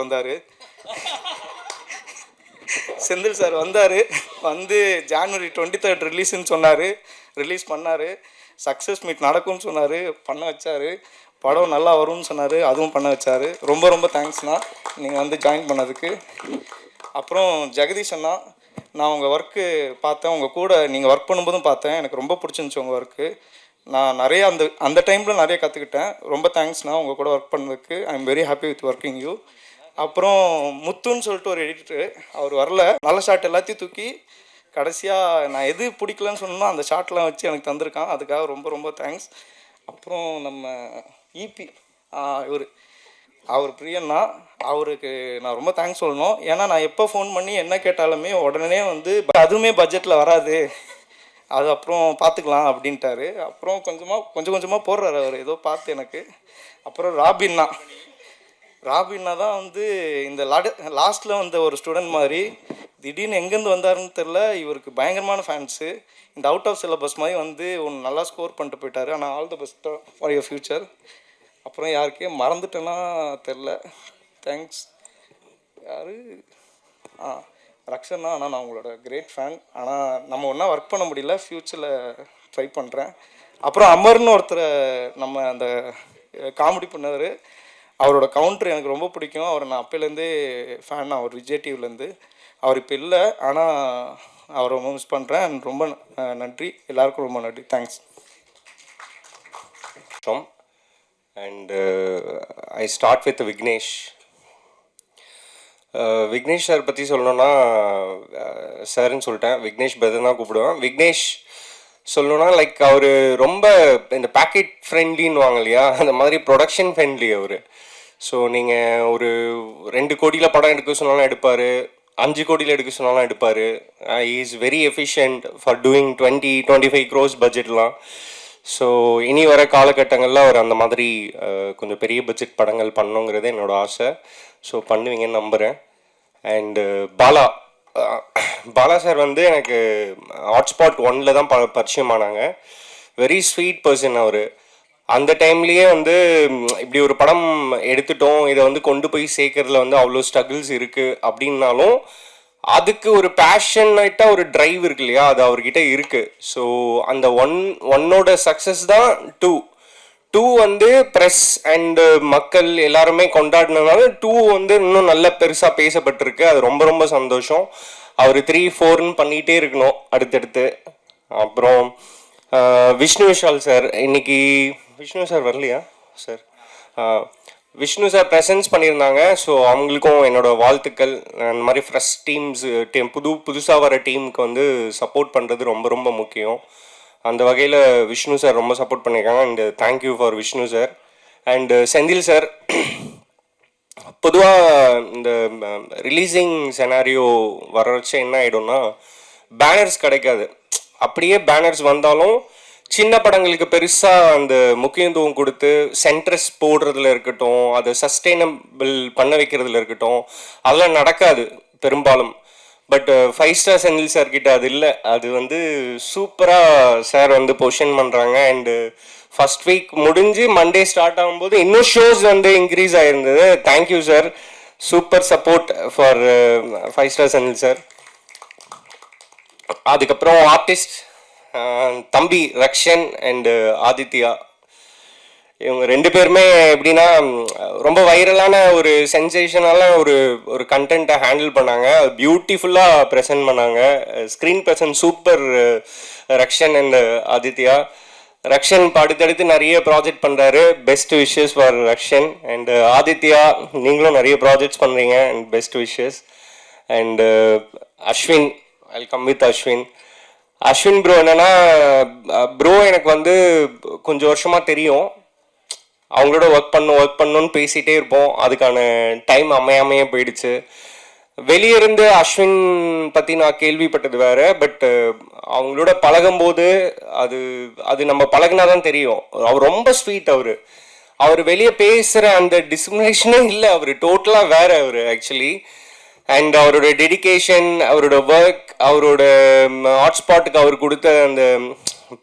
வந்தார். செந்தில் சார் வந்தார், வந்து ஜான்வரி 23 ரிலீஸ்ன்னு சொன்னார். ரிலீஸ் பண்ணார். சக்ஸஸ் மீட் நடக்கும்னு சொன்னார், பண்ண வச்சார். படம் நல்லா வரும்னு சொன்னார், அதுவும் பண்ண வச்சார். ரொம்ப ரொம்ப தேங்க்ஸ்ண்ணா நீங்கள் வந்து ஜாயின் பண்ணதுக்கு. அப்புறம் ஜெகதீஷ் அண்ணா, நான் உங்கள் ஒர்க்கு பார்த்தேன், உங்கள் கூட நீங்கள் ஒர்க் பண்ணும்போதும் பார்த்தேன். எனக்கு ரொம்ப பிடிச்சிருந்துச்சி உங்கள் ஒர்க்கு. நான் நிறைய அந்த டைமில் நிறைய கற்றுக்கிட்டேன். ரொம்ப தேங்க்ஸ்ண்ணா உங்கள் கூட ஒர்க் பண்ணதுக்கு. I am very happy with working you. அப்புறம் முத்துன்னு சொல்லிட்டு ஒரு எடிட்டரு, அவர் வரல. நல்ல ஷாட் எல்லாத்தையும் தூக்கி கடைசியாக நான் எது பிடிக்கலன்னு சொன்னோம் அந்த ஷாட்லாம் வச்சு எனக்கு தந்திருக்கான். அதுக்காக ரொம்ப ரொம்ப தேங்க்ஸ். அப்புறம் நம்ம இபி அவர் பிரியன்னா, அவருக்கு நான் ரொம்ப தேங்க்ஸ் சொல்லணும். ஏன்னா நான் எப்போ ஃபோன் பண்ணி என்ன கேட்டாலுமே உடனே வந்து அதுவுமே பட்ஜெட்டில் வராது, அது அப்புறம் பார்த்துக்கலாம் அப்படின்ட்டாரு. அப்புறம் கொஞ்சம் கொஞ்சமாக போடுறாரு அவர் ஏதோ பார்த்து எனக்கு. அப்புறம் ராபின்னா தான் வந்து இந்த லாஸ்ட்டில் வந்த ஒரு ஸ்டூடெண்ட் மாதிரி திடீர்னு எங்கேருந்து வந்தாருன்னு தெரில. இவருக்கு பயங்கரமான ஃபேன்ஸு. இந்த அவுட் ஆஃப் சிலபஸ் மாதிரி வந்து ஒன்று நல்லா ஸ்கோர் பண்ணிட்டு போயிட்டார். ஆனால் all the best for your future. அப்புறம் யாருக்கே மறந்துட்டேன்னா தெரில, தேங்க்ஸ். யார் ரக்ஷன்னா. ஆனால் நான் உங்களோட கிரேட் ஃபேன். ஆனால் நம்ம ஒன்றா ஒர்க் பண்ண முடியல, ஃப்யூச்சரில் ட்ரை பண்ணுறேன். அப்புறம் அமர்னு ஒருத்தரை நம்ம அந்த காமெடி பண்ணவர், அவரோட கவுண்டர் எனக்கு ரொம்ப பிடிக்கும். அவரை நான் அப்போலேருந்தே ஃபேன். அவர் விஜய் டிவிலேருந்து. அவர் இப்போ இல்லை, ஆனால் அவரை ரொம்ப மிஸ் பண்ணுறேன். ரொம்ப நன்றி, எல்லாருக்கும் ரொம்ப நன்றி. Thanks. And I start with Vignesh. Vignesh sir பற்றி சொல்லணுன்னா, சார்ன்னு சொல்லிட்டேன், விக்னேஷ் பிரதர் தான் கூப்பிடுவேன். விக்னேஷ் சொல்லணுன்னா லைக் அவர் ரொம்ப இந்த பேக்கெட் ஃப்ரெண்ட்லின்னு வாங்க இல்லையா, அந்த மாதிரி ப்ரொடக்ஷன் ஃப்ரெண்ட்லி அவர். ஸோ நீங்கள் ஒரு 2 கோடியில் படம் எடுக்க சொன்னாலும் எடுப்பார், 5 கோடியில் எடுக்க சொன்னாலும் எடுப்பார். Is very efficient for doing 20-25 crores பட்ஜெட்லாம். ஸோ இனி வர காலகட்டங்களில் அவர் அந்த மாதிரி கொஞ்சம் பெரிய பட்ஜெட் படங்கள் பண்ணணுங்கிறது என்னோடய ஆசை. ஸோ பண்ணுவீங்கன்னு நம்புகிறேன். அண்டு பாலா சார் வந்து எனக்கு ஹாட்ஸ்பாட் 1 தான் பரிச்சயமானாங்க. வெரி ஸ்வீட் பர்சன் அவர். அந்த டைம்லேயே வந்து இப்படி ஒரு படம் எடுத்துட்டோம், இதை வந்து கொண்டு போய் சேர்க்கறதுல வந்து அவ்வளோ ஸ்ட்ரகிள்ஸ் இருக்குது அப்படின்னாலும் அதுக்கு ஒரு பேஷனேட்டாக ஒரு ட்ரைவ் இருக்கு இல்லையா, அது அவர்கிட்ட இருக்குது. ஸோ அந்த ஒன்னோட சக்ஸஸ் தான் டூ வந்து ப்ரெஸ் அண்டு மக்கள் எல்லாருமே கொண்டாடினதுனால 2 வந்து இன்னும் நல்ல பெருசாக பேசப்பட்டிருக்கு. அது ரொம்ப ரொம்ப சந்தோஷம். அவர் 3-4ன்னு பண்ணிகிட்டே இருக்கணும் அடுத்தடுத்து. அப்புறம் விஷ்ணு விஷால் சார், இன்னைக்கு விஷ்ணு சார் வரலையா சார்? விஷ்ணு சார் ப்ரெசன்ஸ் பண்ணியிருந்தாங்க. ஸோ அவங்களுக்கும் என்னோடய வாழ்த்துக்கள். அந்த மாதிரி ஃப்ரெஷ் புதுசாக வர டீமுக்கு வந்து சப்போர்ட் பண்ணுறது ரொம்ப ரொம்ப முக்கியம். அந்த வகையில் விஷ்ணு சார் ரொம்ப சப்போர்ட் பண்ணியிருக்காங்க. And thank you for Vishnu sir. And Senthil sir, பொதுவாக இந்த ரிலீஸிங் செனாரியோ வர வச்சு என்ன ஆகிடும்னா, பேனர்ஸ் கிடைக்காது. அப்படியே பேனர்ஸ் வந்தாலும் சின்ன படங்களுக்கு பெருசாக அந்த முக்கியத்துவம் கொடுத்து சென்ட்ரஸ் போடுறதுல இருக்கட்டும், அதை சஸ்டெயினபிள் பண்ண வைக்கிறதுல இருக்கட்டும், அதெல்லாம் நடக்காது பெரும்பாலும். பட் 5 ஸ்டார் செந்தில் சார் கிட்ட அது இல்லை. அது வந்து சூப்பராக சார் வந்து பொசிஷன் பண்ணுறாங்க. அண்டு ஃபர்ஸ்ட் வீக் முடிஞ்சு மண்டே ஸ்டார்ட் ஆகும்போது இன்னும் ஷோஸ் வந்து இன்க்ரீஸ் ஆகிருந்தது. Thank you sir, super support for 5 star Senthil sir. அதுக்கப்புறம் ஆர்டிஸ்ட் தம்பி ரக்ஷன் அண்டு ஆதித்யா, இவங்க 2 பேருமே எப்படின்னா ரொம்ப வைரலான ஒரு சென்சேஷனால ஒரு கண்டென்ட்டை ஹேண்டில் பண்ணாங்க. பியூட்டிஃபுல்லாக ப்ரெசென்ட் பண்ணாங்க. Screen present super. Rakshan and Aditya. Rakshan அடுத்தடுத்து நிறைய ப்ராஜெக்ட் பண்ணுறாரு. Best wishes for Rakshan. And Aditya, நீங்களும் நிறைய ப்ராஜெக்ட்ஸ் பண்ணுறீங்க and best wishes. And Ashwin, welcome with Ashwin bro. என்னென்னா ப்ரோ எனக்கு வந்து கொஞ்சம் வருஷமாக தெரியும். அவங்களோட ஒர்க் பண்ணணும்னு பேசிகிட்டே இருப்போம். அதுக்கான டைம் அமையாமையே போயிடுச்சு. வெளியே இருந்து அஸ்வின் பற்றி நான் கேள்விப்பட்டது வேறு. பட் அவங்களோட பழகும்போது அது நம்ம பழகினா தான் தெரியும். அவர் ரொம்ப ஸ்வீட். அவர் வெளியே பேசுகிற அந்த டிஸ்கிரிமினேஷனே இல்லை. அவர் டோட்டலாக வேறு அவர் ஆக்சுவலி. அண்ட் அவரோட டெடிக்கேஷன், அவரோட ஒர்க், அவரோட ஹாட்ஸ்பாட்டுக்கு அவர் கொடுத்த அந்த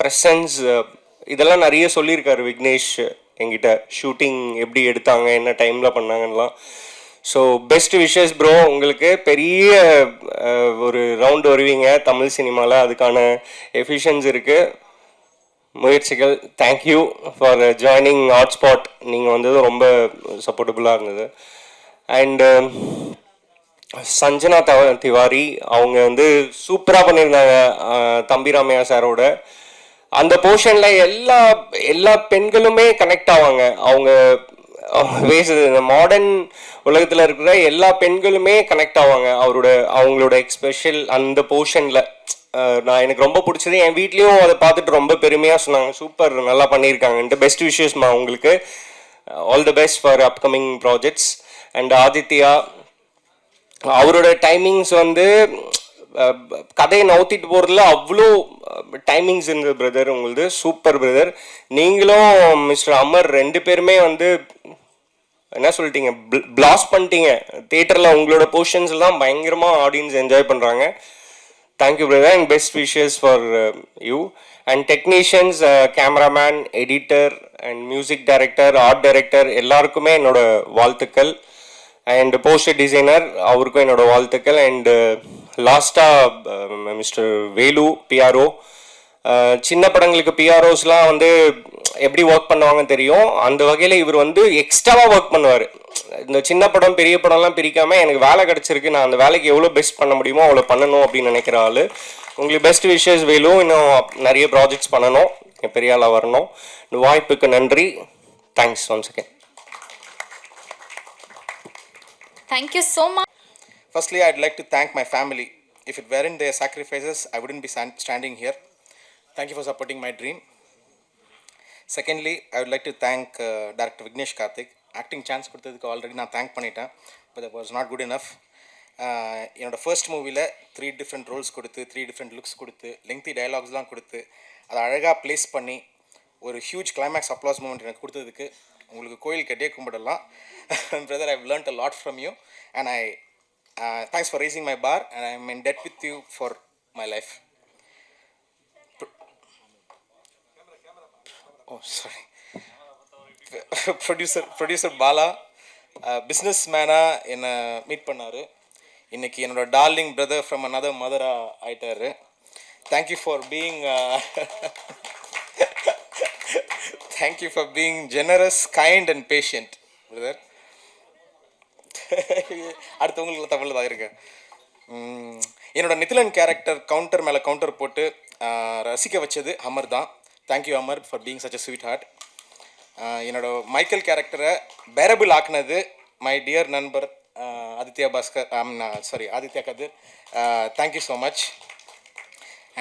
ப்ரெசன்ஸ், இதெல்லாம் நிறைய சொல்லியிருக்காரு விக்னேஷ் என்கிட்ட. ஷூட்டிங் எப்படி எடுத்தாங்க, என்ன டைமில் பண்ணாங்கன்னெலாம். ஸோ பெஸ்ட் விஷஸ் ப்ரோ, உங்களுக்கு பெரிய ஒரு ரவுண்ட் வருவீங்க தமிழ் சினிமாவில், அதுக்கான எஃபிஷியன்ஸ் இருக்குது, முயற்சிகள். Thank you for joining hotspot. நீங்கள் வந்தது ரொம்ப சப்போர்ட்டபுளாக இருந்தது. அண்டு சஞ்சனா திவாரி அவங்க வந்து சூப்பராக பண்ணியிருந்தாங்க தம்பி ராமையா சாரோட. அந்த போர்ஷனில் எல்லா எல்லா பெண்களுமே கனெக்ட் ஆவாங்க. அவங்க பேசுறது இந்த மாடர்ன் உலகத்தில் இருக்கிற எல்லா பெண்களுமே கனெக்ட் ஆவாங்க அவங்களோட எக்ஸ்பெஷல் அந்த போர்ஷனில். நான் எனக்கு ரொம்ப பிடிச்சது, என் வீட்லேயும் அதை பார்த்துட்டு ரொம்ப பெருமையாக சொன்னாங்க, சூப்பர் நல்லா பண்ணியிருக்காங்கன்ட்டு. பெஸ்ட் விஷயஸ்மா உங்களுக்கு. All the best for upcoming projects. And Aditya, அவரோட டைமிங்ஸ் வந்து கதையை நவுத்திட்டு போகிறதுல அவ்வளோ டைமிங்ஸ் இருந்தது பிரதர். உங்களது சூப்பர் பிரதர். நீங்களும் மிஸ்டர் அமர் ரெண்டு பேருமே வந்து என்ன சொல்லிட்டீங்க, பிளாஸ்ட் பண்ணிட்டீங்க தியேட்டரில். உங்களோட போர்ஷன்ஸ் தான் பயங்கரமாக ஆடியன்ஸ் என்ஜாய் பண்ணுறாங்க. Thank you brother and best wishes for you. And technicians, cameraman, editor and music director, art director எல்லாருக்குமே என்னோட வாழ்த்துக்கள். அண்ட் போஸ்டர் டிசைனர் அவருக்கும் என்னோட வாழ்த்துக்கள். அண்டு லாஸ்ட்டாக மிஸ்டர் வேலு பிஆர்ஓ. சின்ன படங்களுக்கு பிஆர்ஓஸ்லாம் வந்து எப்படி ஒர்க் பண்ணுவாங்கன்னு தெரியும். அந்த வகையில் இவர் வந்து எக்ஸ்ட்ராவாக ஒர்க் பண்ணுவார். இந்த சின்ன படம் பெரிய படம்லாம் பிரிக்காமல் எனக்கு வேலை கிடச்சிருக்கு, நான் அந்த வேலைக்கு எவ்வளோ பெஸ்ட் பண்ண முடியுமோ அவ்வளோ பண்ணணும் அப்படின்னு நினைக்கிற ஆள். உங்களுக்கு பெஸ்ட் விஷஸ் வேலு. இன்னும் நிறைய ப்ராஜெக்ட்ஸ் பண்ணணும், பெரிய ஆளாக வரணும். இந்த வாய்ப்புக்கு நன்றி. Thanks once again. Thank you so much. Firstly, I'd like to thank my family. If it weren't their sacrifices, I wouldn't be standing here. Thank you for supporting my dream. Secondly, I would like to thank Director Vignesh Karthik. Acting chance கொடுத்ததுக்கு already நான் thank பண்ணிட்டேன், but that was not good enough. என்னோடய first மூவியில் 3 different roles கொடுத்து 3 different looks கொடுத்து lengthy டயலாக்ஸ்லாம் கொடுத்து அதை அழகாக ப்ளேஸ் பண்ணி ஒரு ஹியூஜ் கிளைமேக்ஸ் அப்ளாஸ் மூமெண்ட் எனக்கு கொடுத்ததுக்கு உங்களுக்கு கோயில் கட்டியே கும்பிடலாம். Brother, I've learnt a lot from you and thanks for raising my bar and I'm in debt with you for my life. Oh, sorry. Producer Bala business மேனாக என்னை meet பண்ணார். இன்றைக்கி என்னோடய டார்லிங் பிரதர் ஃப்ரம் another மதராக ஆயிட்டார். Thank you for being thank you for being generous, kind and patient brother. அடுத்தவங்களுக்கு தமிழில் தான் இருக்கேன். என்னோடய நித்திலன் கேரக்டர் கவுண்டர் மேலே கவுண்டர் போட்டு ரசிக்க வச்சது அமர் தான். Thank you Amar for being such a sweetheart. என்னோட மைக்கேல் கேரக்டரை பேரபிள் ஆக்குனது மை டியர் நண்பர் Aditya Bhaskar, Aditya Kathir. Thank you so much.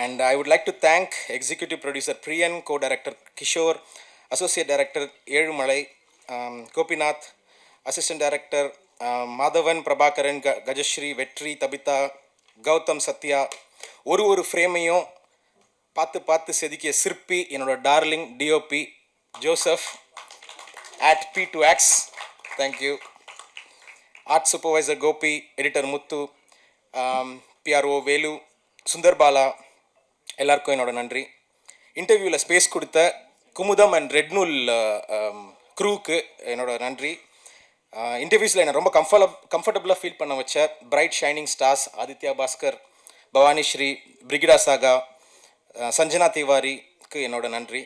And I would like to thank executive producer Priyan, co director Kishore, associate director Ezhumalai, Gopinath, assistant director Madhavan, Prabhakaran, Gajasri, Vetri, Tabitha, Gautham, Sathya. ஒரு ஃப்ரேமையும் பார்த்து செதுக்கிய சிற்பி என்னோட darling DOP Joseph at P2X. Thank you. Art supervisor Gopi, editor Muthu, PRO Velu, Sundarbala, எல்லாருக்கும் என்னோட நன்றி. இன்டர்வியூவில் ஸ்பேஸ் கொடுத்த குமுதம் அண்ட் ரெட்நூல் க்ரூவுக்கு என்னோட நன்றி. இன்டர்வியூஸில் என்னை ரொம்ப கம்ஃபர்டபுளாக ஃபீல் பண்ண வச்ச bright shining stars Aditya Bhaskar, Bhavani Sri, Brigida Saga, Sanjana திவாரிக்கு என்னோட நன்றி.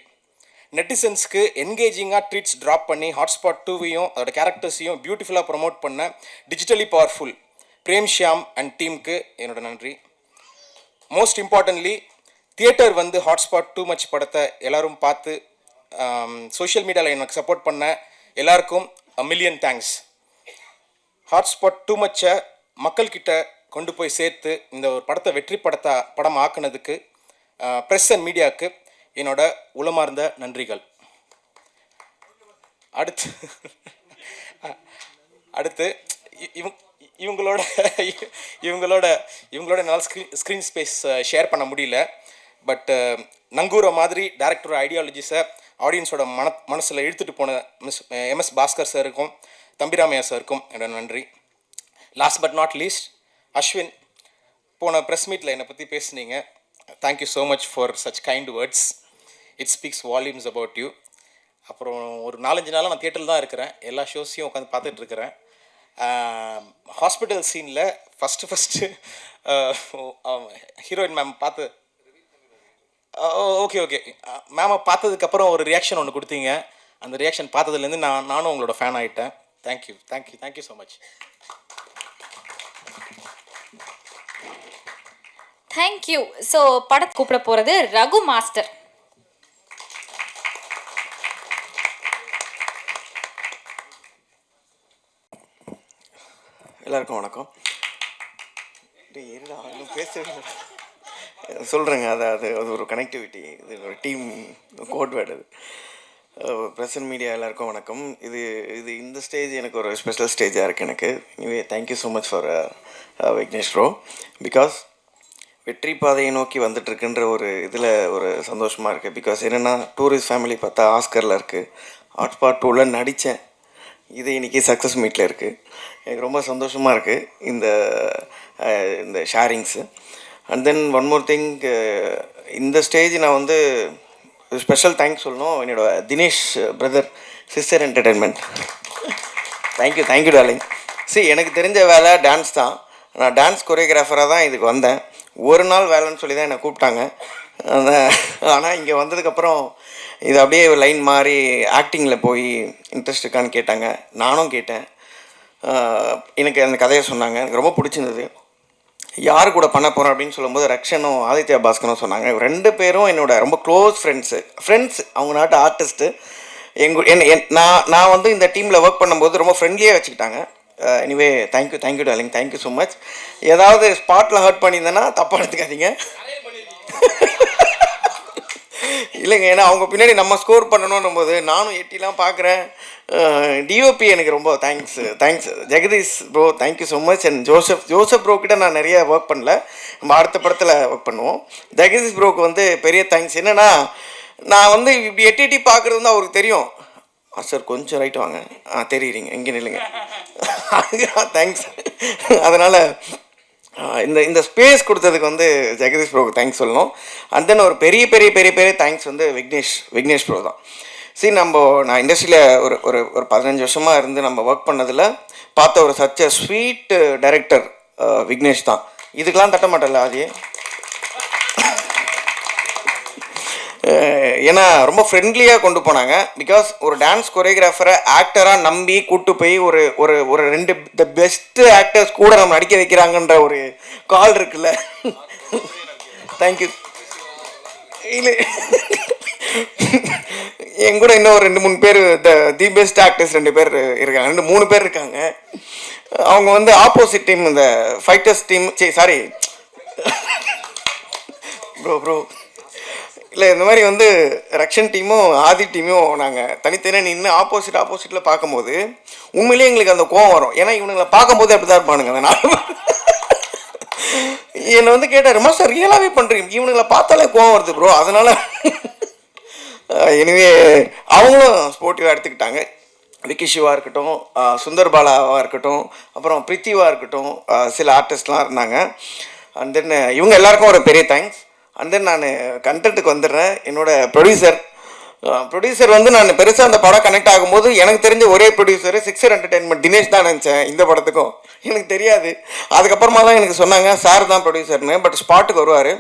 நெட்டிசன்ஸ்க்கு என்கேஜிங்காக ட்வீட்ஸ் ட்ராப் பண்ணி ஹாட்ஸ்பாட் 2வையும் அதோட கேரக்டர்ஸையும் பியூட்டிஃபுல்லாக ப்ரொமோட் பண்ண digitally powerful Prem Shyam and டீமுக்கு என்னோட நன்றி. மோஸ்ட் இம்பார்ட்டன்ட்லி தியேட்டர் வந்து ஹாட்ஸ்பாட் 2 மச் படத்தை எல்லோரும் பார்த்து சோஷியல் மீடியாவில் எனக்கு சப்போர்ட் பண்ண எல்லாருக்கும் a million thanks. ஹாட்ஸ்பாட் 2 மச்சை மக்கள்கிட்ட கொண்டு போய் சேர்த்து இந்த ஒரு படத்தை வெற்றி படம் ஆக்குனதுக்கு ப்ரெஸ் அண்ட் மீடியாவுக்கு என்னோட உளமார்ந்த நன்றிகள். அடுத்து இவங்களோட என்னால் ஸ்க்ரீன் ஸ்பேஸ் ஷேர் பண்ண முடியல. பட் நங்கூர மாதிரி டேரக்டரோட ஐடியாலஜிஸை ஆடியன்ஸோட மனசில் இழுத்துட்டு போன MS பாஸ்கர் சாருக்கும் தம்பிராமையா சாருக்கும் என்னோட நன்றி. Last but not least Ashwin, போன ப்ரெஸ் மீட்டில் என்னை பற்றி பேசுனீங்க. Thank you so much for such kind words. It speaks volumes about you. அப்புறம் ஒரு 4-5 நாளாக நான் தியேட்டரில் தான் இருக்கிறேன், எல்லா ஷோஸையும் உட்காந்து பார்த்துட்ருக்கிறேன். ஹாஸ்பிட்டல் சீனில் ஃபஸ்ட்டு ஹீரோயின் மேம் பார்த்து ஓகே மேமை பார்த்ததுக்கப்புறம் ஒரு ரியாக்ஷன் ஒன்று கொடுத்தீங்க. அந்த ரியாக்ஷன் பார்த்ததுலேருந்து நானும் உங்களோட ஃபேன் ஆகிட்டேன். Thank you so much. Thank you. So படத்தை கூப்பிட போகிறது ரகு மாஸ்டர். எல்லாருக்கும் வணக்கம். சொல்கிறேங்க, அது ஒரு கனெக்டிவிட்டி, இது ஒரு டீம் கோட் வேர்டு. அது ப்ரெசன்ட் மீடியா எல்லாருக்கும் வணக்கம். இது இந்த ஸ்டேஜ் எனக்கு ஒரு ஸ்பெஷல் ஸ்டேஜாக இருக்குது எனக்கு. Anyway thank you so much for Vignesh bro. Because வெற்றி பாதையை நோக்கி வந்துட்டுருக்குன்ற ஒரு இதில் ஒரு சந்தோஷமாக இருக்குது. பிகாஸ் என்னென்னா டூரிஸ்ட் ஃபேமிலி பார்த்தா ஆஸ்கரில் இருக்குது, ஹாட் ஸ்பாட் 2ல் நடித்தேன், இது இன்றைக்கி சக்ஸஸ் மீட்டில் இருக்குது. எனக்கு ரொம்ப சந்தோஷமாக இருக்குது இந்த ஷேரிங்ஸு. And then one more thing, இந்த ஸ்டேஜ் நான் வந்து ஸ்பெஷல் தேங்க்ஸ் சொல்லணும் என்னோடய Dinesh brother, sister entertainment. Thank you darling. எனக்கு தெரிஞ்ச வேலை டான்ஸ் தான். நான் டான்ஸ் கொரியோகிராஃபராக தான் இதுக்கு வந்தேன். ஒரு நாள் வேலைன்னு சொல்லி தான் என்னை கூப்பிட்டாங்க. ஆனால் இங்கே வந்ததுக்கப்புறம் இது அப்படியே ஒரு லைன் மாறி ஆக்டிங்கில் போய் இன்ட்ரெஸ்ட் இருக்கான்னு கேட்டாங்க. நானும் கேட்டேன். எனக்கு அந்த கதையை சொன்னாங்க, எனக்கு ரொம்ப பிடிச்சிருந்தது. யார் கூட பண்ண போகிறோம் அப்படின்னு சொல்லும்போது ரக்ஷனும் ஆதித்யா பாஸ்கரும் சொன்னாங்க. 2 பேரும் என்னோட ரொம்ப க்ளோஸ் ஃப்ரெண்ட்ஸ். அவங்க நாட்டு ஆர்டிஸ்ட்டு. நான் வந்து இந்த டீமில் ஒர்க் பண்ணும்போது ரொம்ப ஃப்ரெண்ட்லியாக வச்சுக்கிட்டாங்க. Anyway thank you darling, thank you so much. ஏதாவது ஸ்பாட்டில் ஹர்ட் பண்ணியிருந்தேன்னா தப்பாக எடுத்துக்காதீங்க. இல்லைங்க, ஏன்னா அவங்க பின்னாடி நம்ம ஸ்கோர் பண்ணணும் போது நானும் எட்டிலாம் பார்க்குறேன். டிஓபி எனக்கு ரொம்ப thanks Jagadish bro, thank you so much. And Joseph bro கிட்ட நான் நிறைய ஒர்க் பண்ணல, நம்ம அடுத்த படத்தில் ஒர்க் பண்ணுவோம். ஜெகதீஷ் ப்ரோக்கு வந்து பெரிய தேங்க்ஸ். என்னென்னா நான் வந்து இப்படி எட்டி பார்க்குறது வந்து அவருக்கு தெரியும். சார் கொஞ்சம் ரைட்டு வாங்க, தெரியுறீங்க எங்கே நில்லுங்க, தேங்க்ஸ். அதனால் இந்த ஸ்பேஸ் கொடுத்ததுக்கு வந்து ஜெகதீஷ் ப்ரோக்கு தேங்க்ஸ் சொல்லணும். அண்ட் தென் ஒரு பெரிய தேங்க்ஸ் வந்து விக்னேஷ் ப்ரோ தான். நான் இண்டஸ்ட்ரியில் ஒரு 15 வருஷமாக இருந்து நம்ம ஒர்க் பண்ணதில் பார்த்த ஒரு சச்ச ஸ்வீட் டைரக்டர் விக்னேஷ் தான். இதுக்கெலாம் தட்ட மாட்டேன்ல அது. ஏன்னா ரொம்ப ஃப்ரெண்ட்லியாக கொண்டு போனாங்க. பிகாஸ் ஒரு டான்ஸ் கொரியோகிராஃபரை ஆக்டராக நம்பி கூப்பிட்டு போய் ஒரு 2 த பெஸ்ட்டு ஆக்டர்ஸ் கூட நம்ம நடிக்க வைக்கிறாங்கன்ற ஒரு கால் இருக்குல்ல. தேங்க்யூ. இல்லை, என் கூட இன்னும் ஒரு 2-3 பேர் தி பெஸ்ட் ஆக்டர்ஸ் 2 பேர் இருக்காங்க, 3 பேர் இருக்காங்க. அவங்க வந்து ஆப்போசிட் டீம், இந்த ஃபைட்டர்ஸ் டீம். சாரி ப்ரோ இல்லை, இந்த மாதிரி வந்து ரக்ஷன் டீமும் ஆதி டீமும் நாங்கள் தனித்தனியாக நின்று ஆப்போசிட்டில் பார்க்கும்போது உண்மையிலேயே எங்களுக்கு அந்த கோவம் வரும். ஏன்னா இவனுங்களை பார்க்கும்போது அப்படி தான் இருப்பானுங்க. அந்த நாள் என்னை வந்து கேட்டார், மாஸ்டர் ரியலாகவே பண்ணுறீங்க, இவனுங்களை பார்த்தாலே கோவம் வருது ப்ரோ. அதனால் எனவே அவங்களும் ஸ்போர்ட்டிவாக எடுத்துக்கிட்டாங்க. விக்கி சிவா இருக்கட்டும், சுந்தர் பாலாவாக இருக்கட்டும், அப்புறம் பிரித்திவாக இருக்கட்டும், சில ஆர்டிஸ்ட்லாம் இருந்தாங்க. அண்ட் தென் இவங்க எல்லாருக்கும் ஒரு பெரிய தேங்க்ஸ். அண்ட் தென் நான் கண்டென்ட்டுக்கு வந்துடுறேன். என்னோடய ப்ரொடியூசர் வந்து நான் பெருசாக அந்த படம் கனெக்ட் ஆகும்போது எனக்கு தெரிஞ்ச ஒரே ப்ரொடியூசர் சிக்ஸர் என்டர்டெயின்மெண்ட் தினேஷ் தான் நினச்சேன். இந்த படத்துக்கும் எனக்கு தெரியாது. அதுக்கப்புறமா தான் எனக்கு சொன்னாங்க சார் தான் ப்ரொடியூசர்னு. பட் ஸ்பாட்டுக்கு வருவார்,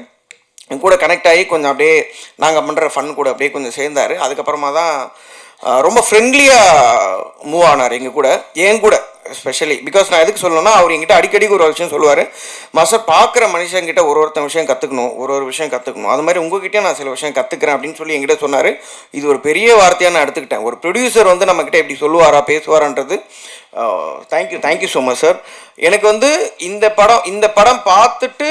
என் கூட கனெக்ட் ஆகி கொஞ்சம் அப்படியே நாங்கள் பண்ணுற ஃபன் கூட அப்படியே கொஞ்சம் சேர்ந்தார். அதுக்கப்புறமா தான் ரொம்ப ஃப்ரெண்ட்லியாக மூவ் ஆனார் என் கூட ஸ்பெஷலி. பிகாஸ் நான் எதுக்கு சொல்லணும்னா, அவர் என்கிட்ட அடிக்கடி ஒரு விஷயம் சொல்லுவார், மாஸ்டர் பார்க்குற மனுஷங்கிட்ட ஒருத்தன் விஷயம் கற்றுக்கணும், ஒரு விஷயம் கற்றுக்கணும், அது மாதிரி உங்ககிட்ட நான் சில விஷயம் கற்றுக்கிறேன் அப்படின்னு சொல்லி என்கிட்ட சொன்னார். இது ஒரு பெரிய வார்த்தையாக நான் எடுத்துக்கிட்டேன். ஒரு ப்ரொடியூசர் வந்து நம்மக்கிட்ட எப்படி சொல்லுவாரா பேசுவாரான்றது. Thank you so much sir. எனக்கு வந்து இந்த படம் பார்த்துட்டு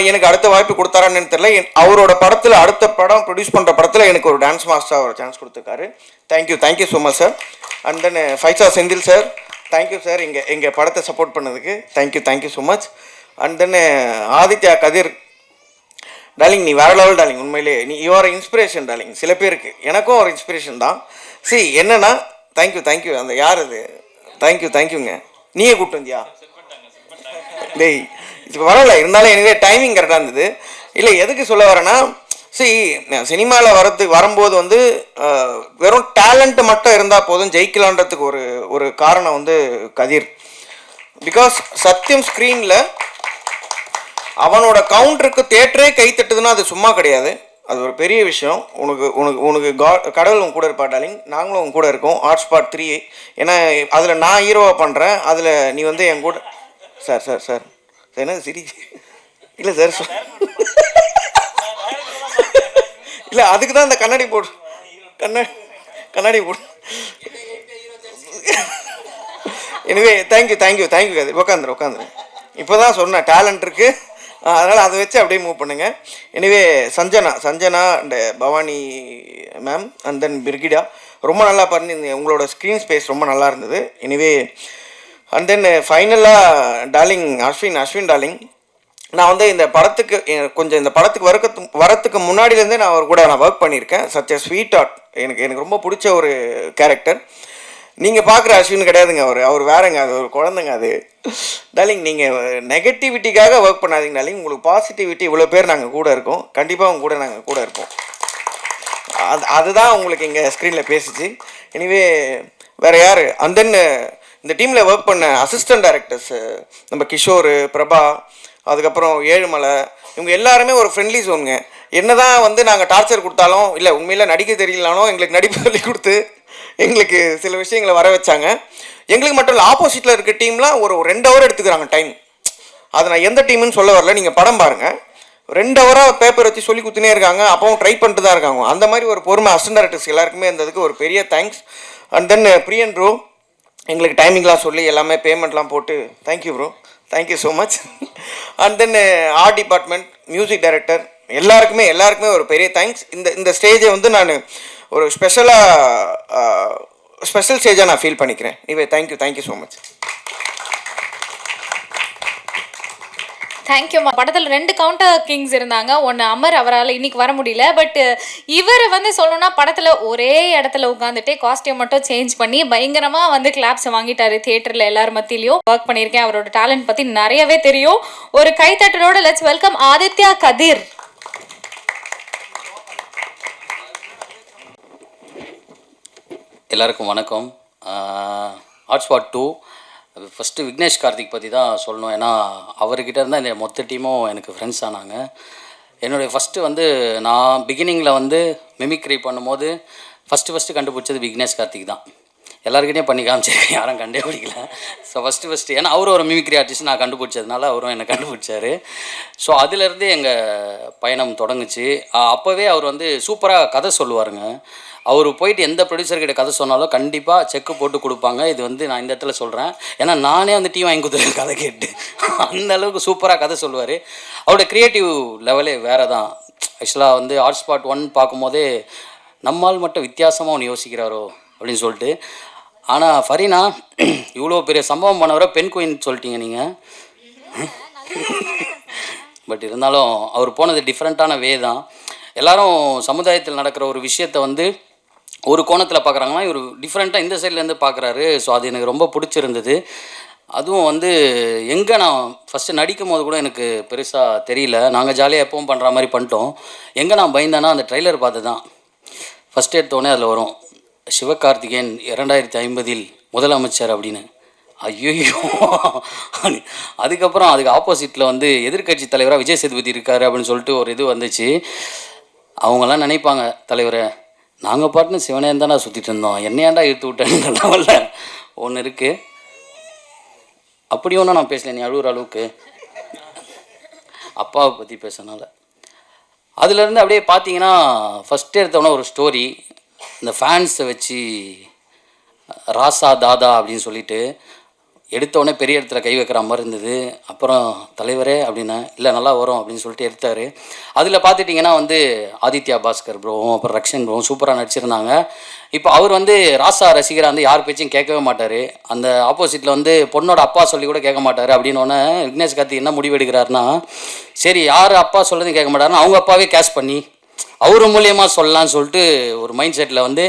எனக்கு அடுத்த வாய்ப்பு கொடுத்தாரான்னு தெரியல. அவரோட படத்தில் அடுத்த படம் ப்ரொடியூஸ் பண்ணுற படத்தில் எனக்கு ஒரு டான்ஸ் மாஸ்டராக ஒரு சான்ஸ் கொடுத்துருக்காரு. Thank you so much sir. And then ஃபைசா Senthil sir, thank you sir எங்கள் படத்தை சப்போர்ட் பண்ணதுக்கு. Thank you so much. And then Aditya Kathir darling, நீ வேறு லெவல் டார்லிங். உண்மையிலே நீ யுவர் இன்ஸ்பிரேஷன் டார்லிங். சில பேருக்கு, எனக்கும் ஒரு இன்ஸ்பிரேஷன் தான். என்னன்னா தேங்க்யூ. அந்த யார் அது? தேங்க்யூங்க. நீயே கூப்பிட்டு வந்தியா? டேய் இப்போ வரல, இருந்தாலும் எனவே டைமிங் கரெக்டாக இருந்தது. இல்லை, எதுக்கு சொல்ல வரேன்னா, சினிமாவில் வரும்போது வந்து வெறும் டேலண்ட் மட்டும் இருந்தால் போதும் ஜெயிக்கலான்றதுக்கு ஒரு காரணம் வந்து கதிர். பிகாஸ் சத்தியம் ஸ்க்ரீனில் அவனோட கவுண்டருக்கு தேட்டரே கை தட்டுதுன்னா அது சும்மா கிடையாது. அது ஒரு பெரிய விஷயம். உனக்கு உனக்கு உனக்கு கடவுள் உங்க கூட இருப்பா டார்லிங். நாங்களும் உங்க கூட இருக்கோம். ஹாட்ஸ்பாட் 3. ஏன்னா அதில் நான் ஹீரோவாக பண்ணுறேன். அதில் நீ வந்து என் கூட சார் என்ன சிரி இல்லை சார் இல்லை அதுக்கு தான் இந்த கண்ணாடி போடு எனவே தேங்க்யூ கதை உட்காந்துரு இப்போ தான் சொன்னேன் டேலண்ட் இருக்குது, அதனால் அதை வச்சு அப்படியே மூவ் பண்ணுங்கள். எனவே Sanjana and Bhavani ma'am and then Brigida ரொம்ப நல்லா பண்ணியிருந்தீங்க. உங்களோட ஸ்க்ரீன் ஸ்பேஸ் ரொம்ப நல்லா இருந்தது. எனவே அண்ட் தென் ஃபைனலாக டார்லிங் அஸ்வின் டார்லிங், நான் வந்து இந்த படத்துக்கு கொஞ்சம் இந்த படத்துக்கு வரத்துக்கு முன்னாடியிலேருந்தே நான் அவர் கூட நான் ஒர்க் பண்ணியிருக்கேன். Such a sweetheart. எனக்கு ரொம்ப பிடிச்ச ஒரு கேரக்டர். நீங்கள் பார்க்குற அஸ்வின் கிடையாதுங்க, அவர் வேறங்க, அது ஒரு குழந்தைங்க. அது டார்லிங் நீங்கள் நெகட்டிவிட்டிக்காக ஒர்க் பண்ணாதீங்க டார்லிங். உங்களுக்கு பாசிட்டிவிட்டி இவ்வளோ பேர் நாங்கள் கூட இருக்கோம். கண்டிப்பாக உங்க கூட நாங்கள் கூட இருப்போம். அதுதான் உங்களுக்கு இங்கே ஸ்க்ரீனில் பேசிச்சு. எனிவே வேறு யார் அண்ட் தென் இந்த டீமில் ஒர்க் பண்ண அசிஸ்டன்ட் டைரக்டர்ஸ் நம்ம கிஷோர், பிரபா, அதுக்கப்புறம் ஏழுமலை, இவங்க எல்லாருமே ஒரு ஃப்ரெண்ட்லி ஜோனுங்க. என்ன தான் வந்து நாங்கள் டார்ச்சர் கொடுத்தாலும் இல்லை உண்மையில் நடிக்க தெரியலனாலும் எங்களுக்கு நடிப்பு சொல்லி கொடுத்து எங்களுக்கு சில விஷயங்களை வர வச்சாங்க. எங்களுக்கு மட்டும் இல்லை, ஆப்போசிட்டில் இருக்க டீம்லாம் ஒரு 2 ஹவர் எடுத்துக்கிறாங்க டைம். அது நான் எந்த டீமுன்னு சொல்ல வரல, நீங்கள் படம் பாருங்கள். 2 ஹவராக பேப்பர் வச்சு சொல்லி கொடுத்துனே இருக்காங்க, அப்பவும் ட்ரை பண்ணிட்டு தான் இருக்காங்க. அந்த மாதிரி ஒரு பொறுமை அசிஸ்டன்ட் டைரக்டர்ஸ் எல்லாருக்குமே இருந்ததுக்கு ஒரு பெரிய thanks. And then Priyan bro எங்களுக்கு டைமிங்லாம் சொல்லி எல்லாமே பேமெண்ட்லாம் போட்டு thank you bro, thank you so much. And then art department, music director எல்லாருக்குமே ஒரு பெரிய தேங்க்ஸ். இந்த ஸ்டேஜை வந்து நான் ஒரு ஸ்பெஷல் ஸ்டேஜாக நான் ஃபீல் பண்ணிக்கிறேன். இவே தேங்க்யூ ஸோ மச். தேங்க்யூ. படத்தில் 2 கவுண்டர் கிங்ஸ் இருந்தாங்க. ஒன்று அமர், அவரால் இன்னைக்கு வர முடியல. பட் இவர் வந்து சொல்லணும்னா படத்தில் ஒரே இடத்துல உட்காந்துட்டே காஸ்டியூம் மட்டும் சேஞ்ச் பண்ணி பயங்கரமாக வந்து கிளாப்ஸ் வாங்கிட்டாரு தியேட்டரில் எல்லார் மத்தியிலையும். ஒர்க் பண்ணியிருக்கேன். அவரோட டேலண்ட் பற்றி நிறையவே தெரியும். ஒரு கைத்தட்டலோட லெட்ஸ் வெல்கம் ஆதித்யா கதிர். எல்லாருக்கும் வணக்கம். ஹாட்ஸ்பாட் 2 ஃபஸ்ட்டு விக்னேஷ் கார்த்திக் பற்றி தான் சொல்லணும். ஏன்னா அவர்கிட்ட இருந்தால் இந்த மொத்த டீமும் எனக்கு ஃப்ரெண்ட்ஸ் ஆனாங்க. என்னுடைய ஃபஸ்ட்டு வந்து நான் பிகினிங்கில் வந்து மிமிக்ரி பண்ணும்போது ஃபஸ்ட்டு கண்டுபிடிச்சது விக்னேஷ் கார்த்திக் தான். எல்லாருக்கிட்டையும் பண்ணி காமிச்சிருக்கேன், யாரும் கண்டே பிடிக்கல. ஸோ ஃபஸ்ட்டு ஏன்னா அவரும் ஒரு மிமிக்ரி ஆர்டிஸ்ட், நான் கண்டுபிடிச்சதுனால அவரும் என்னை கண்டுபிடிச்சார். ஸோ அதுலேருந்தே எங்கள் பயணம் தொடங்குச்சு. அப்போவே அவர் வந்து சூப்பராக கதை சொல்லுவாருங்க. அவர் போயிட்டு எந்த ப்ரொடியூசர்கிட்ட கதை சொன்னாலும் கண்டிப்பாக செக்கு போட்டு கொடுப்பாங்க. இது வந்து நான் இந்த இடத்துல சொல்கிறேன், ஏன்னா நானே வந்து டீம் வாங்கி கொடுத்துருக்கேன் கதை கேட்டு. அந்த அளவுக்கு சூப்பராக கதை சொல்லுவார். அவரோட க்ரியேட்டிவ் லெவலே வேறு தான். ஆக்சுவலாக வந்து ஹாட்ஸ்பாட் 1 பார்க்கும்போதே நம்மால் மட்டும் வித்தியாசமாக ஒன்று யோசிக்கிறாரோ அப்படின்னு சொல்லிட்டு. ஆனால் ஃபரீனா இவ்வளோ பெரிய சம்பவம் பண்ணவரை பெண் குயின் சொல்லிட்டீங்க நீங்கள். பட் இருந்தாலும் அவர் போனது டிஃப்ரெண்ட்டான வே தான். எல்லோரும் சமுதாயத்தில் நடக்கிற ஒரு விஷயத்தை வந்து ஒரு கோணத்தில் பார்க்குறாங்கன்னா இவர் டிஃப்ரெண்ட்டாக இந்த சைட்லேருந்து பார்க்குறாரு. ஸோ அது எனக்கு ரொம்ப பிடிச்சிருந்தது. அதுவும் வந்து எங்கே நான் ஃபஸ்ட்டு நடிக்கும் போது கூட எனக்கு பெருசாக தெரியல, நாங்கள் ஜாலியாக எப்பவும் பண்ணுற மாதிரி பண்ணிட்டோம். எங்கே நான் பயந்தேன்னா அந்த ட்ரெய்லர் பார்த்து தான். ஃபஸ்ட் எடுத்தோடனே அதில் வரும் சிவகார்த்திகேயன் 2050 முதலமைச்சர் அப்படின்னு. ஐயோ, அதுக்கப்புறம் அதுக்கு ஆப்போசிட்டில் வந்து எதிர்கட்சி தலைவராக விஜய் சேதுபதி இருக்கார் அப்படின்னு சொல்லிட்டு ஒரு இது வந்துச்சு. அவங்கெல்லாம் நினைப்பாங்க, தலைவரை நாங்கள் பாட்டுன்னு சிவனேன் தானே சுற்றிட்டு இருந்தோம், என்னையாண்டா இழுத்து விட்டேன்ற லெவலில் ஒன்று இருக்குது. அப்படி ஒன்றும் நான் பேசல, நீ அழுகிற அளவுக்கு அப்பாவை பற்றி பேசுனால. அதுலேருந்து அப்படியே பார்த்தீங்கன்னா ஃபஸ்ட்டு எடுத்தோன்னே ஒரு ஸ்டோரி, இந்த ஃபேன்ஸை வச்சு ராசா தாதா அப்படின்னு சொல்லிட்டு எடுத்தோடனே பெரிய இடத்துல கை வைக்கிற மாதிரி இருந்தது. அப்புறம் தலைவரே அப்படின்னா இல்லை நல்லா வரும் அப்படின்னு சொல்லிட்டு எடுத்தார். அதில் பார்த்துட்டிங்கன்னா வந்து ஆதித்யா பாஸ்கர் ப்ரோவும் அப்புறம் ரக்ஷன் ப்ரோவும் சூப்பராக நடிச்சிருந்தாங்க. இப்போ அவர் வந்து ராசா ரசிகராக வந்து யார் பேச்சும் கேட்கவே மாட்டார். அந்த ஆப்போசிட்டில் வந்து பொண்ணோட அப்பா சொல்லி கூட கேட்க மாட்டார். அப்படின்னோடனே விக்னேஷ் கார்த்திக் என்ன முடிவு எடுக்கிறாருன்னா, சரி யார் அப்பா சொல்கிறதையும் கேட்க மாட்டாருன்னா அவங்க அப்பாவே கேஷ் பண்ணி அவர் மூலியமாக சொல்லலான்னு சொல்லிட்டு ஒரு மைண்ட் செட்டில் வந்து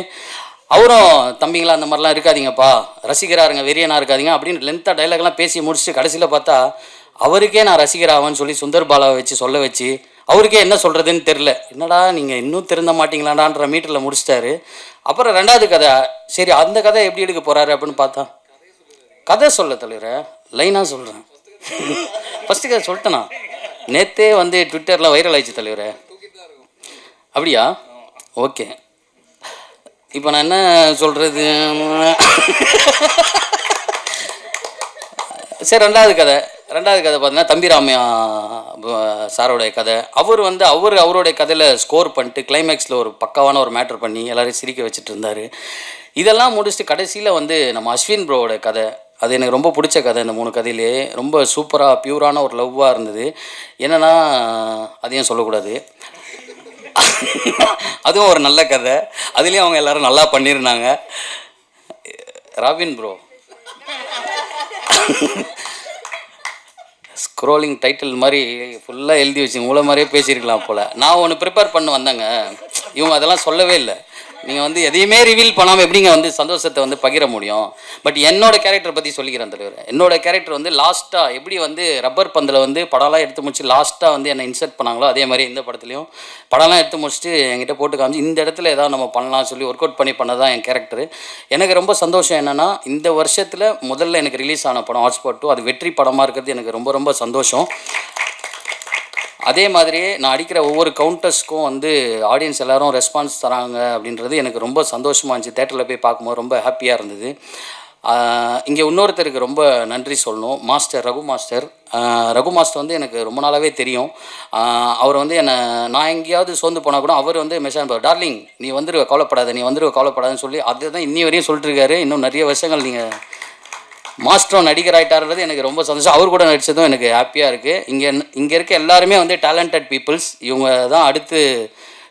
அவரும் தம்பிங்களா அந்த மாதிரிலாம் இருக்காதீங்கப்பா, ரசிகராக இருங்க, வெறியனாக இருக்காதீங்க அப்படின்னு லென்த்தாக டைலாக்லாம் பேசி முடிச்சுட்டு கடைசியில் பார்த்தா அவருக்கே நான் ரசிகராகன்னு சொல்லி சுந்தர் பாலாவை வச்சு சொல்ல வச்சு அவருக்கே என்ன சொல்கிறதுன்னு தெரில. என்னடா நீங்கள் இன்னும் திருந்த மாட்டீங்களாடான்ற மீட்டரில் முடிச்சிட்டாரு. அப்புறம் 2வது கதை, சரி அந்த கதை எப்படி எடுக்க போகிறாரு அப்படின்னு பார்த்தா கதை சொல்ல தலைவரே, லைனாக சொல்கிறேன். ஃபஸ்ட்டு கதை சொல்லிட்டேனா? நேற்றே வந்து ட்விட்டரில் வைரல் ஆயிடுச்சு தலைவரே. அப்படியா? ஓகே. இப்போ நான் என்ன சொல்கிறது? சரி, ரெண்டாவது கதை பார்த்தீங்கன்னா தம்பிராமையா சாரோடைய கதை. அவருடைய கதையில் ஸ்கோர் பண்ணிட்டு கிளைமேக்ஸில் ஒரு பக்காவான ஒரு மேட்ரு பண்ணி எல்லோரையும் சிரிக்க வச்சுட்டு இருந்தார். இதெல்லாம் முடிச்சுட்டு கடைசியில் வந்து நம்ம அஸ்வின் ப்ரோவோட கதை, அது எனக்கு ரொம்ப பிடிச்ச கதை. இந்த 3 கதையிலே ரொம்ப சூப்பராக பியூரான ஒரு லவ்வாக இருந்தது. என்னென்னா அதையும் சொல்லக்கூடாது, அதுவும் ஒரு நல்ல கதை. அதுலேயும் அவங்க எல்லோரும் நல்லா பண்ணியிருந்தாங்க. ராபின் ப்ரோ ஸ்க்ரோலிங் டைட்டில் மாதிரி ஃபுல்லாக எழுதி வச்சு உங்களை மாதிரியே பேசியிருக்கலாம் போல். நான் ஒன்று ப்ரிப்பேர் பண்ண வந்தேங்க, இவங்க அதெல்லாம் சொல்லவே இல்லை. நீங்கள் வந்து எதையுமே ரிவீல் பண்ணாமல் எப்படிங்க வந்து சந்தோஷத்தை வந்து பகிர முடியும்? பட் என்னோட கேரக்டரை பற்றி சொல்லிக்கிறேன் தலைவர். என்னோட கேரக்டர் வந்து லாஸ்ட்டாக எப்படி வந்து ரப்பர் பந்தில் வந்து படம்லாம் எடுத்து முடிச்சு லாஸ்ட்டாக வந்து என்னை இன்சர்ட் பண்ணாங்களோ அதே மாதிரி இந்த படத்துலையும் படம்லாம் எடுத்து முடிச்சுட்டு என்கிட்ட போட்டு காமிச்சு இந்த இடத்துல ஏதாவது நம்ம பண்ணலாம் சொல்லி ஒர்க் அவுட் பண்ணி தான் என் கேரக்டர். எனக்கு ரொம்ப சந்தோஷம் என்னென்னா, இந்த வருஷத்தில் முதல்ல எனக்கு ரிலீஸ் ஆன படம் ஹாட்ஸ்பாட் 2, அது வெற்றி படமாக இருக்கிறது எனக்கு ரொம்ப ரொம்ப சந்தோஷம். அதே மாதிரியே நான் அடிக்கிற ஒவ்வொரு கவுண்டர்ஸ்க்கும் வந்து ஆடியன்ஸ் எல்லோரும் ரெஸ்பான்ஸ் தராங்க அப்படின்றது எனக்கு ரொம்ப சந்தோஷமாக இருந்துச்சு. தேட்டரில் போய் பார்க்கும்போது ரொம்ப ஹாப்பியாக இருந்தது. இங்கே இன்னொருத்தருக்கு ரொம்ப நன்றி சொல்லணும், master Raghu master. Raghu master வந்து எனக்கு ரொம்ப நாளாகவே தெரியும். அவர் வந்து நான் எங்கேயாவது சோர்ந்து போனால் கூட அவர் வந்து மெசேஜ் பண்ணுவார், டார்லிங் நீ வந்துடுவ கவலைப்படாதுன்னு சொல்லி அதுதான் இன்னி வரையும் சொல்லிட்டுருக்காரு. இன்னும் நிறைய வருஷங்கள் நீங்கள் மாஸ்டரும் நடிகர் ஆகிட்டாருன்றது எனக்கு ரொம்ப சந்தோஷம். அவர் கூட நடித்ததும் எனக்கு ஹாப்பியாக இருக்குது. இங்கே இருக்க எல்லாருமே வந்து டேலண்டட் பீப்புள்ஸ். இவங்க தான் அடுத்து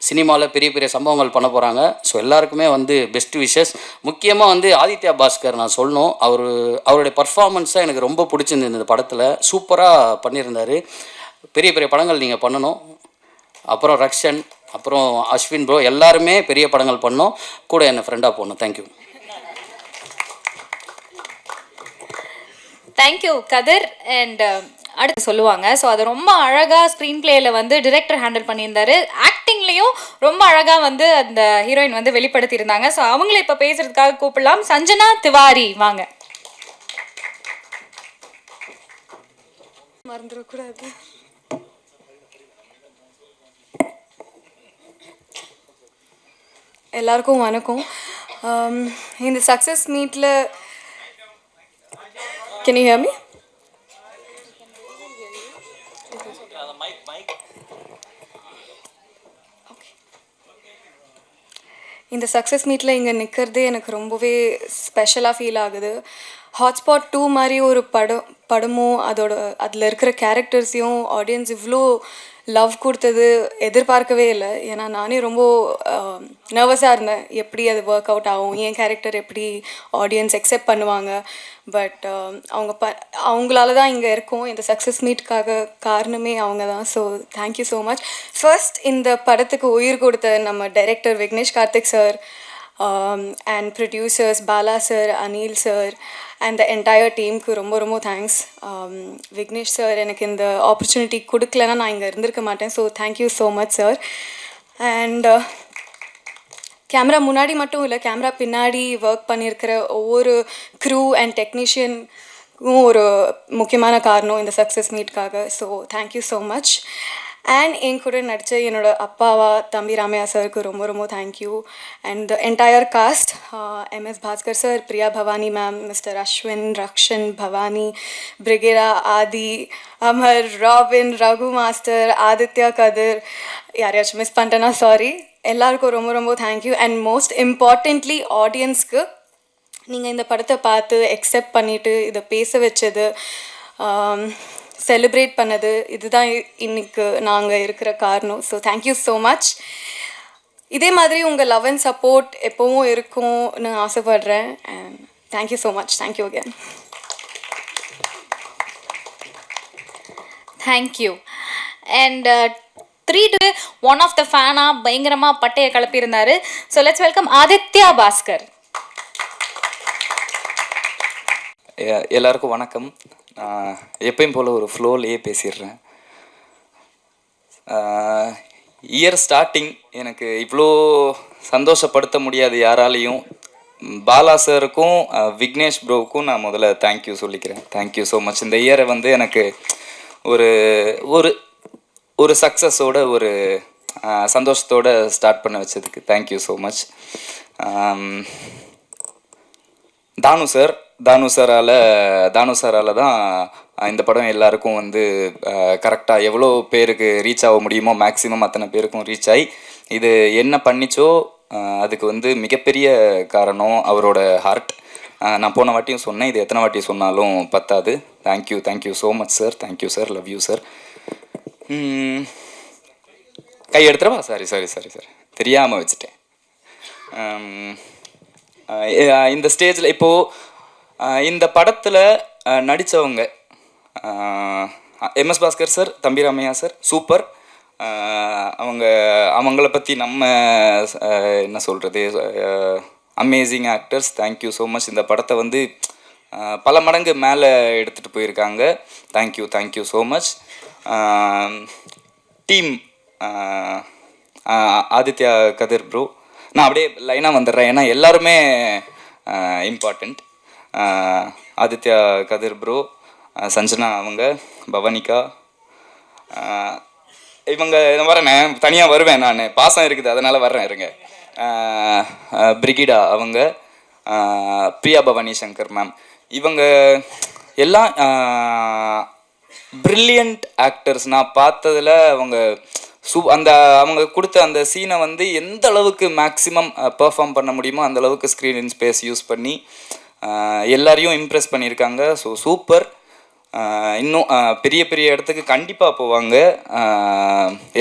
சினிமாவில் பெரிய பெரிய சம்பவங்கள் பண்ண போகிறாங்க. ஸோ எல்லாருக்குமே வந்து பெஸ்ட் விஷஸ். முக்கியமாக வந்து ஆதித்யா பாஸ்கர் நான் சொல்லணும், அவருடைய பர்ஃபார்மன்ஸாக எனக்கு ரொம்ப பிடிச்சிருந்தது. இந்த படத்தில் சூப்பராக பண்ணியிருந்தார். பெரிய பெரிய படங்கள் நீங்கள் பண்ணணும். அப்புறம் ரக்ஷன், அப்புறம் அஸ்வின் ப்ரோ, எல்லாருமே பெரிய படங்கள் பண்ணோம். கூட என்னை ஃப்ரெண்டாக போடணும். தேங்க்யூ. Thank you Kathir. அண்ட் அடுத்து சொல்லுவாங்க. ஸோ அது ரொம்ப அழகாக ஸ்க்ரீன் பிளேயில் வந்து டிரெக்டர் ஹேண்டில் பண்ணியிருந்தாரு. ஆக்டிங்லேயும் ரொம்ப அழகாக வந்து அந்த ஹீரோயின் வந்து வெளிப்படுத்தியிருந்தாங்க. ஸோ அவங்கள இப்போ பேசுகிறதுக்காக கூப்பிடலாம். சஞ்சனா திவாரி வாங்க. மறந்துடக்கூடாது. எல்லாருக்கும் வணக்கம். இந்த சக்ஸஸ் மீட்டில் Can you hear me? இந்த சக்ஸஸ் மீட்டில் இங்கே நிற்கிறதே எனக்கு ரொம்பவே ஸ்பெஷலாக ஃபீல் ஆகுது. ஹாட்ஸ்பாட் 2 மாதிரி ஒரு படமும் அதில் இருக்கிற கேரக்டர்ஸையும் ஆடியன்ஸ் இவ்வளோ லவ் கொடுத்தது எதிர்பார்க்கவே இல்லை. ஏன்னா நானே ரொம்ப நர்வஸாக இருந்தேன், எப்படி அது ஒர்க் அவுட் ஆகும், என் கேரக்டர் எப்படி ஆடியன்ஸ் அக்செப்ட் பண்ணுவாங்க. பட் அவங்களால தான் இங்கே இருக்கோம். இந்த சக்ஸஸ் மீட்காக காரணமே அவங்க தான். So thank you so much. First இந்த படத்துக்கு உயிர் கொடுத்த நம்ம director Vignesh Karthik sir and producers Bala sir, Anil sir and the entire டீமுக்கு ரொம்ப ரொம்ப தேங்க்ஸ். விக்னேஷ் சார் எனக்கு இந்த ஆப்பர்ச்சுனிட்டி கொடுக்கலன்னா நான் இங்கே இருந்திருக்க மாட்டேன். So thank you so much sir. And camera முன்னாடி மட்டும் இல்லை, கேமரா பின்னாடி ஒர்க் பண்ணியிருக்கிற ஒவ்வொரு க்ரூ அண்ட் டெக்னீஷியனுக்கும் ஒரு முக்கியமான காரணம் இந்த சக்ஸஸ் மீட்காக. So thank you so much. And என் கூட நடித்த என்னோடய அப்பாவா தம்பி ராமையா சாருக்கு ரொம்ப ரொம்ப thank you. And the entire cast, MS Bhaskar sir, Priya Bhavani ma'am, mister Ashwin, Rakshan, Bhavani, Brigida, Aadhi, Amar, Robin, Raghu master, Aditya, Kathir, யாரையாச்சும் மிஸ் பண்ணிட்டேன்னா சாரி. எல்லாருக்கும் ரொம்ப ரொம்ப தேங்க்யூ. அண்ட் மோஸ்ட் இம்பார்ட்டண்ட்லி ஆடியன்ஸ்க்கு நீங்கள் இந்த படத்தை பார்த்து அக்செப்ட் பண்ணிவிட்டு இதை பேச வச்சது, செலிப்ரேட் பண்ணது, இதுதான் இன்னைக்கு நாங்கள் இருக்கிற காரணம். So thank you so much. இதே மாதிரி உங்கள் லவ் அண்ட் சப்போர்ட் எப்போவும் இருக்கும்னு ஆசைப்படுறேன். And thank you so much. Thank you again. Thank you. And 3 to 1 of the ஃபேனாக பயங்கரமாக பட்டையை கிளப்பியிருந்தாரு. So let's welcome Aditya Bhaskar. எல்லாருக்கும் வணக்கம். நான் எப்பயும் போல் ஒரு ஃப்ளோலையே பேசிடுறேன். இயர் ஸ்டார்டிங் எனக்கு இவ்வளோ சந்தோஷப்படுத்த முடியாது யாராலையும். பாலா சாருக்கும் விக்னேஷ் ப்ரோவுக்கும் நான் முதல்ல தேங்க்யூ சொல்லிக்கிறேன். Thank you so much. இந்த இயரை வந்து எனக்கு ஒரு ஒரு ஒரு சக்ஸஸோட ஒரு சந்தோஷத்தோட ஸ்டார்ட் பண்ண வச்சதுக்கு தேங்க்யூ ஸோ மச். தானு சாரால் தான் இந்த படம் எல்லாருக்கும் வந்து கரெக்டாக எவ்வளோ பேருக்கு ரீச் ஆக முடியுமோ மேக்ஸிமம் அத்தனை பேருக்கும் ரீச் ஆகி இது என்ன பண்ணிச்சோ அதுக்கு வந்து மிகப்பெரிய காரணம் அவரோட ஹார்ட். நான் போன வாட்டியும் சொன்னேன், இது எத்தனை வாட்டி சொன்னாலும் பத்தாது. Thank you so much sir. Thank you sir. Love you sir. கை எடுத்துறவா? சாரி சார், தெரியாமல் வச்சுட்டேன். இந்த ஸ்டேஜில் இப்போது இந்த படத்தில் நடித்தவங்க எம்எஸ் பாஸ்கர் சார், தம்பி ராமையா சார் சூப்பர். அவங்கள பற்றி நம்ம என்ன சொல்கிறது, amazing actors. Thank you so much. இந்த படத்தை வந்து பல மடங்கு மேலே எடுத்துகிட்டு போயிருக்காங்க. Thank you so much. Team Aditya கதிர் ப்ரோ, நான் அப்படியே லைனாக வந்துடுறேன் ஏன்னா எல்லாருமே இம்பார்ட்டண்ட். ஆதித்யா கதிர் ப்ரோ, சஞ்சனா அவங்க, பவனிகா, இவங்க வரேன், தனியாக வருவேன், நான் பாசம் இருக்குது அதனால் வர்றேன், இருங்க. பிரிகிடா அவங்க, பிரியா பவானி சங்கர் மேம், இவங்க எல்லாம் பிரில்லியன்ட் ஆக்டர்ஸ். நான் பார்த்ததில் அவங்க அவங்க கொடுத்த அந்த சீனை வந்து எந்த அளவுக்கு மேக்ஸிமம் பெர்ஃபார்ம் பண்ண முடியுமோ அந்த அளவுக்கு ஸ்க்ரீன் இன் ஸ்பேஸ் யூஸ் பண்ணி எல்லாரையும் இம்ப்ரெஸ் பண்ணியிருக்காங்க. So super. இன்னும் பெரிய பெரிய இடத்துக்கு கண்டிப்பாக போவாங்க.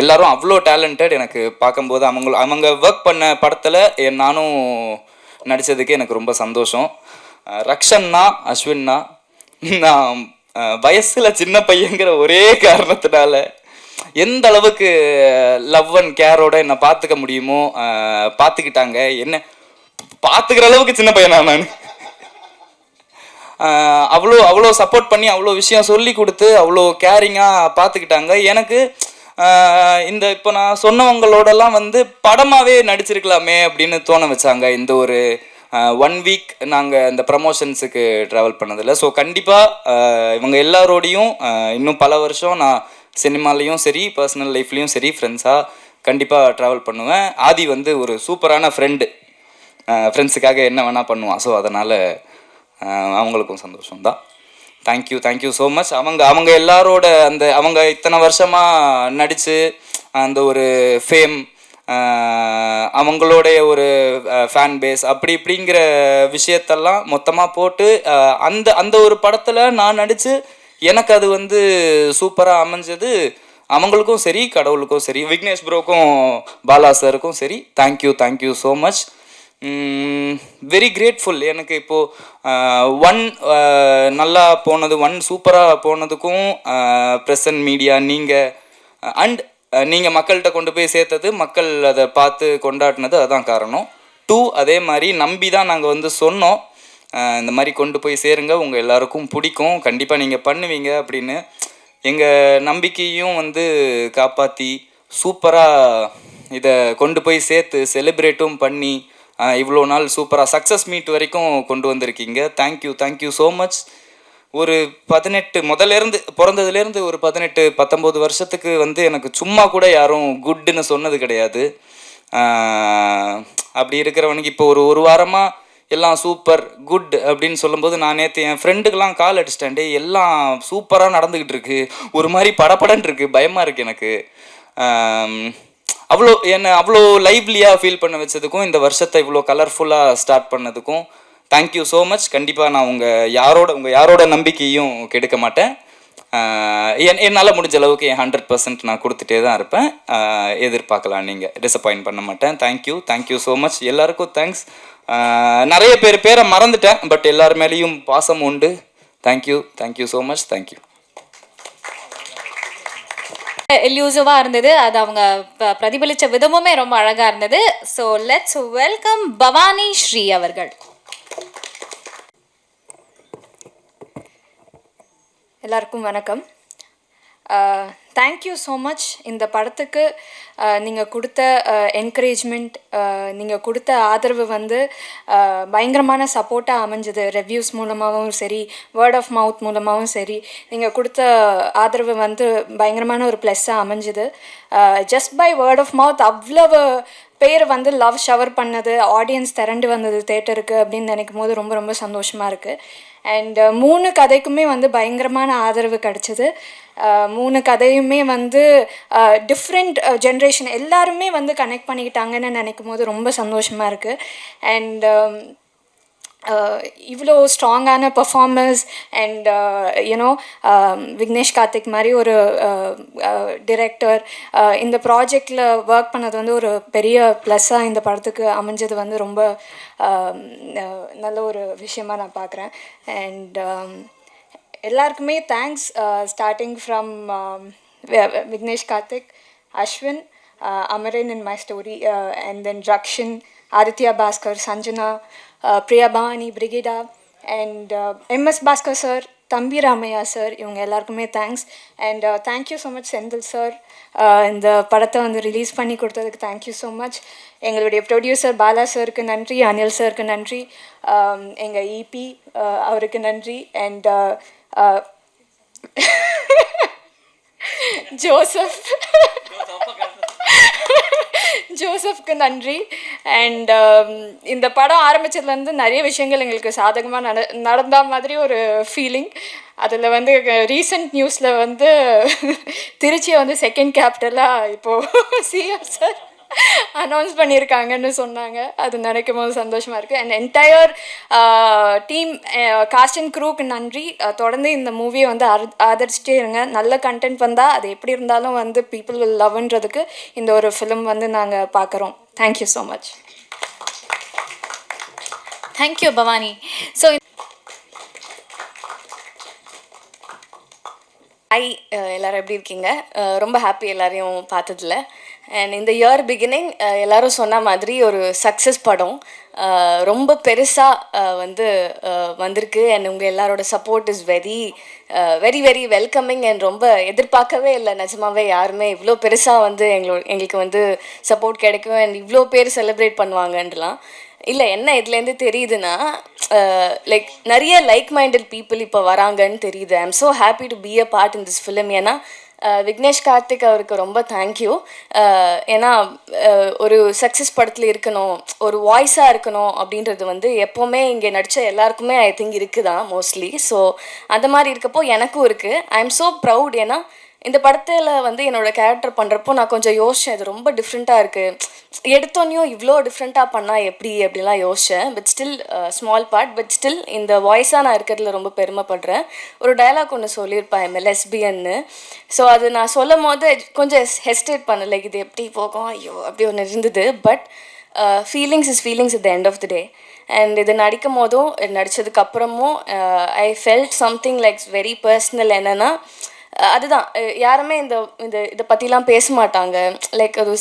எல்லாரும் அவ்வளோ டேலண்டட். எனக்கு பார்க்கும்போது அவங்க ஒர்க் பண்ண படத்தில் நானும் நடித்ததுக்கு எனக்கு ரொம்ப சந்தோஷம். ரக்ஷன்னா, அஸ்வின்னா, நான் வயசில் சின்ன பையங்கிற ஒரே காரணத்தினால எந்த அளவுக்கு லவ் அண்ட் கேரோட என்னை பார்த்துக்க முடியுமோ பார்த்துக்கிட்டாங்க. என்ன பார்த்துக்கிற அளவுக்கு சின்ன பையனா நான். அவ்வளோ சப்போர்ட் பண்ணி அவ்வளோ விஷயம் சொல்லி கொடுத்து அவ்வளோ கேரிங்காக பார்த்துக்கிட்டாங்க. எனக்கு இந்த இப்போ நான் சொன்னவங்களோடலாம் வந்து படமாகவே நடிச்சிருக்கலாமே அப்படின்னு தோண வச்சாங்க. இந்த ஒரு 1 வீக் நாங்கள் இந்த ப்ரமோஷன்ஸுக்கு ட்ராவல் பண்ணதில்லை. ஸோ கண்டிப்பாக இவங்க எல்லாரோடையும் இன்னும் பல வருஷம் நான் சினிமாலேயும் சரி, பர்சனல் லைஃப்லேயும் சரி, ஃப்ரெண்ட்ஸாக கண்டிப்பாக ட்ராவல் பண்ணுவேன். ஆதி வந்து ஒரு சூப்பரான ஃப்ரெண்டு, ஃப்ரெண்ட்ஸுக்காக என்ன வேணால் பண்ணுவான். ஸோ அதனால் அவங்களுக்கும் சந்தோஷம்தான். Thank you so much. அவங்க எல்லாரோட அவங்க இத்தனை வருஷமாக நடித்து அந்த ஒரு ஃபேம், அவங்களுடைய ஒரு ஃபேன் பேஸ் அப்படி இப்படிங்கிற விஷயத்தெல்லாம் மொத்தமாக போட்டு அந்த ஒரு படத்தில் நான் நடித்து எனக்கு அது வந்து சூப்பராக அமைஞ்சது. அவங்களுக்கும் சரி, கடவுளுக்கும் சரி, விக்னேஷ் ப்ரோக்கும் பாலா சாருக்கும் சரி, thank you so much. Very grateful. எனக்கு இப்போது 1 நல்லா போனது, 1 சூப்பராக போனதுக்கும் ப்ரெஸ் அண்ட் மீடியா நீங்கள் அண்ட் நீங்கள் மக்கள்கிட்ட கொண்டு போய் சேர்த்தது, மக்கள் அதை பார்த்து கொண்டாடினது, அதுதான் காரணம். 2 அதே மாதிரி நம்பி தான் நாங்கள் வந்து சொன்னோம், இந்த மாதிரி கொண்டு போய் சேருங்க, உங்கள் எல்லாருக்கும் பிடிக்கும், கண்டிப்பாக நீங்கள் பண்ணுவீங்க அப்படின்னு. எங்கள் நம்பிக்கையும் வந்து காப்பாற்றி சூப்பராக இதை கொண்டு போய் சேர்த்து செலிப்ரேட்டும் பண்ணி இவ்வளோ நாள் சூப்பராக சக்ஸஸ் மீட் வரைக்கும் கொண்டு வந்திருக்கீங்க. Thank you so much. ஒரு 18 முதல்லேருந்து பிறந்ததுலேருந்து ஒரு 18-19 வருஷத்துக்கு வந்து எனக்கு சும்மா கூட யாரும் குட்டுன்னு சொன்னது கிடையாது. அப்படி இருக்கிறவனுக்கு இப்போ ஒரு வாரமாக எல்லாம் சூப்பர் குட் அப்படின்னு சொல்லும்போது நான் நேற்று என் ஃப்ரெண்டுக்கெல்லாம் கால் அடிச்சிட்டேன். டே எல்லாம் சூப்பராக நடந்துக்கிட்டு இருக்கு, ஒரு மாதிரி படபடன்னு இருக்குது, பயமாக இருக்குது எனக்கு. அவ்வளோ லைவ்லியாக ஃபீல் பண்ண வச்சதுக்கும் இந்த வருஷத்தை இவ்வளோ கலர்ஃபுல்லாக ஸ்டார்ட் பண்ணதுக்கும் தேங்க்யூ ஸோ மச். கண்டிப்பாக நான் உங்கள் யாரோட நம்பிக்கையும் கெடுக்க மாட்டேன். என்னால் முடிஞ்ச அளவுக்கு என் 100% நான் கொடுத்துட்டே தான் இருப்பேன். எதிர்பார்க்கலாம், நீங்கள் டிசப்பாயின்ட் பண்ண மாட்டேன். Thank you so much. எல்லாருக்கும் தேங்க்ஸ். நிறைய பேரை மறந்துட்டேன், பட் எல்லார் மேலேயும் பாசம் உண்டு. Thank you so much. தேங்க்யூ. எல்யூசிவாக இருந்தது, அது அவங்க பிரதிபலித்த விதமுமே ரொம்ப அழகாக இருந்தது. So let's welcome Bhavani Sri அவர்கள். எல்லாருக்கும் வணக்கம். தேங்க்யூ ஸோ மச் இந்த படத்துக்கு நீங்கள் கொடுத்த என்கரேஜ்மெண்ட், நீங்கள் கொடுத்த ஆதரவு வந்து பயங்கரமான சப்போர்ட்டாக அமைஞ்சது. ரிவ்யூஸ் மூலமாகவும் சரி, வேர்ட் ஆஃப் மவுத் மூலமாகவும் சரி, நீங்கள் கொடுத்த ஆதரவு வந்து பயங்கரமான ஒரு ப்ளஸ்ஸாக அமைஞ்சுது. Just by word of mouth அவ்வளவு பேர் வந்து லவ் ஷவர் பண்ணது, ஆடியன்ஸ் திரண்டு வந்தது தேட்டருக்கு அப்படின்னு நினைக்கும் போது ரொம்ப ரொம்ப சந்தோஷமாக இருக்குது. அண்ட் 3 கதைக்குமே வந்து பயங்கரமான ஆதரவு கிடச்சிது. 3 கதையுமே வந்து டிஃப்ரெண்ட் ஜென்ரேஷன் எல்லாருமே வந்து கனெக்ட் பண்ணிக்கிட்டாங்கன்னு நினைக்கும் போது ரொம்ப சந்தோஷமாக இருக்குது. அண்ட் இவ்வளோ ஸ்ட்ராங்கான performance and you know Vignesh Karthik மாதிரி ஒரு டிரெக்டர் இந்த ப்ராஜெக்டில் ஒர்க் பண்ணது வந்து ஒரு பெரிய ப்ளஸ்ஸாக இந்த படத்துக்கு அமைஞ்சது வந்து ரொம்ப நல்ல ஒரு விஷயமாக நான் பார்க்குறேன். அண்ட் எல்லாருக்குமே thanks, starting from Vignesh Karthik, Ashwin, Amarin in my story, and then Rakshan, Aditya Bhaskar, Sanjana, Priya Bhavani, Brigida, and MS Bhaskar sir, Thambi Ramaya sir, இவங்க எல்லாருக்குமே thanks. And thank you so much Senthil sir, இந்த படத்தை வந்து ரிலீஸ் பண்ணி கொடுத்ததுக்கு thank you so much. எங்களுடைய producer Bala சாருக்கு நன்றி, அனில் சாருக்கு நன்றி, எங்கள் இபி அவருக்கு நன்றி, அண்ட் ஜோசப்க்கு நன்றி. அண்ட் இந்த படம் ஆரம்பித்ததுலேருந்து நிறைய விஷயங்கள் எங்களுக்கு சாதகமாக நடந்த மாதிரி ஒரு ஃபீலிங். அதில் வந்து ரீசெண்ட் நியூஸில் வந்து திருச்சியை வந்து செகண்ட் கேபிட்டலாக இப்போது சிஎம் சார் அனௌன்ஸ் பண்ணியிருக்காங்கன்னு சொன்னாங்க. அது நினைக்கும் போது சந்தோஷமாக இருக்குது. And entire team, cast and க்ரூக்கு நன்றி. தொடர்ந்து இந்த மூவியை வந்து ஆதரிச்சிட்டே இருங்க. நல்ல கண்டென்ட் வந்தால் அது எப்படி இருந்தாலும் வந்து பீப்புள் வில் லவ்ன்றதுக்கு இந்த ஒரு ஃபிலிம் வந்து நாங்கள் பார்க்குறோம். Thank you so much. Thank you Bhavani. So hi, எல்லோரும் எப்படி இருக்கீங்க? ரொம்ப ஹாப்பி எல்லாரையும் பார்த்ததில்ல. அண்ட் இந்த இயர் பிகினிங் எல்லோரும் சொன்ன மாதிரி ஒரு சக்ஸஸ் படம் ரொம்ப பெருசாக வந்து வந்திருக்கு. அண்ட் உங்கள் எல்லாரோட support is very very very welcoming. And ரொம்ப எதிர்பார்க்கவே இல்லை நிஜமாவே யாருமே இவ்வளோ பெருசாக வந்து எங்களுக்கு வந்து சப்போர்ட் கிடைக்கும் அண்ட் இவ்வளோ பேர் செலிப்ரேட் பண்ணுவாங்கன்றலாம் இல்லை. என்ன இதுலேருந்து தெரியுதுன்னா, லைக் நிறைய லைக் மைண்டட் பீப்புள் இப்போ வராங்கன்னு தெரியுது. ஐ am so happy to be a part in this film. ஏன்னா விக்னேஷ் கார்த்திக் அவருக்கு ரொம்ப தேங்க்யூ. ஏன்னா ஒரு சக்ஸஸ் படத்தில் இருக்கணும், ஒரு வாய்ஸாக இருக்கணும் அப்படின்றது வந்து எப்போவுமே இங்கே நடித்த எல்லாருக்குமே ஐ திங்க் இருக்குதான் மோஸ்ட்லி. ஸோ அந்த மாதிரி இருக்கப்போ எனக்கும் இருக்குது. ஐ எம் ஸோ ப்ரவுட். ஏன்னா இந்த படத்தில் வந்து என்னோடய கேரக்டர் பண்ணுறப்போ நான் கொஞ்சம் யோசித்தேன், இது ரொம்ப டிஃப்ரெண்ட்டாக இருக்குது, எடுத்தோன்னையும் இவ்வளோ டிஃப்ரெண்ட்டாக பண்ணால் எப்படி அப்படிலாம் யோசித்தேன். But still small part, but still இந்த வாய்ஸாக நான் இருக்கிறதுல ரொம்ப பெருமைப்படுறேன். ஒரு டயலாக் ஒன்று சொல்லியிருப்பேன், எம்எல்எஸ்பின்னு. ஸோ அது நான் சொல்லும் போது கொஞ்சம் ஹெஸ்டேட் பண்ண, லைக் இது எப்படி போகும் ஐயோ அப்படி ஒன்று இருந்தது. But feelings is feelings at the end of the day. And இது நடிக்கும் போதும் நடித்ததுக்கப்புறமும் I felt something like very personal. என்னென்னா அதுதான், யாருமே இதை பற்றிலாம் பேச மாட்டாங்க. லைக் அது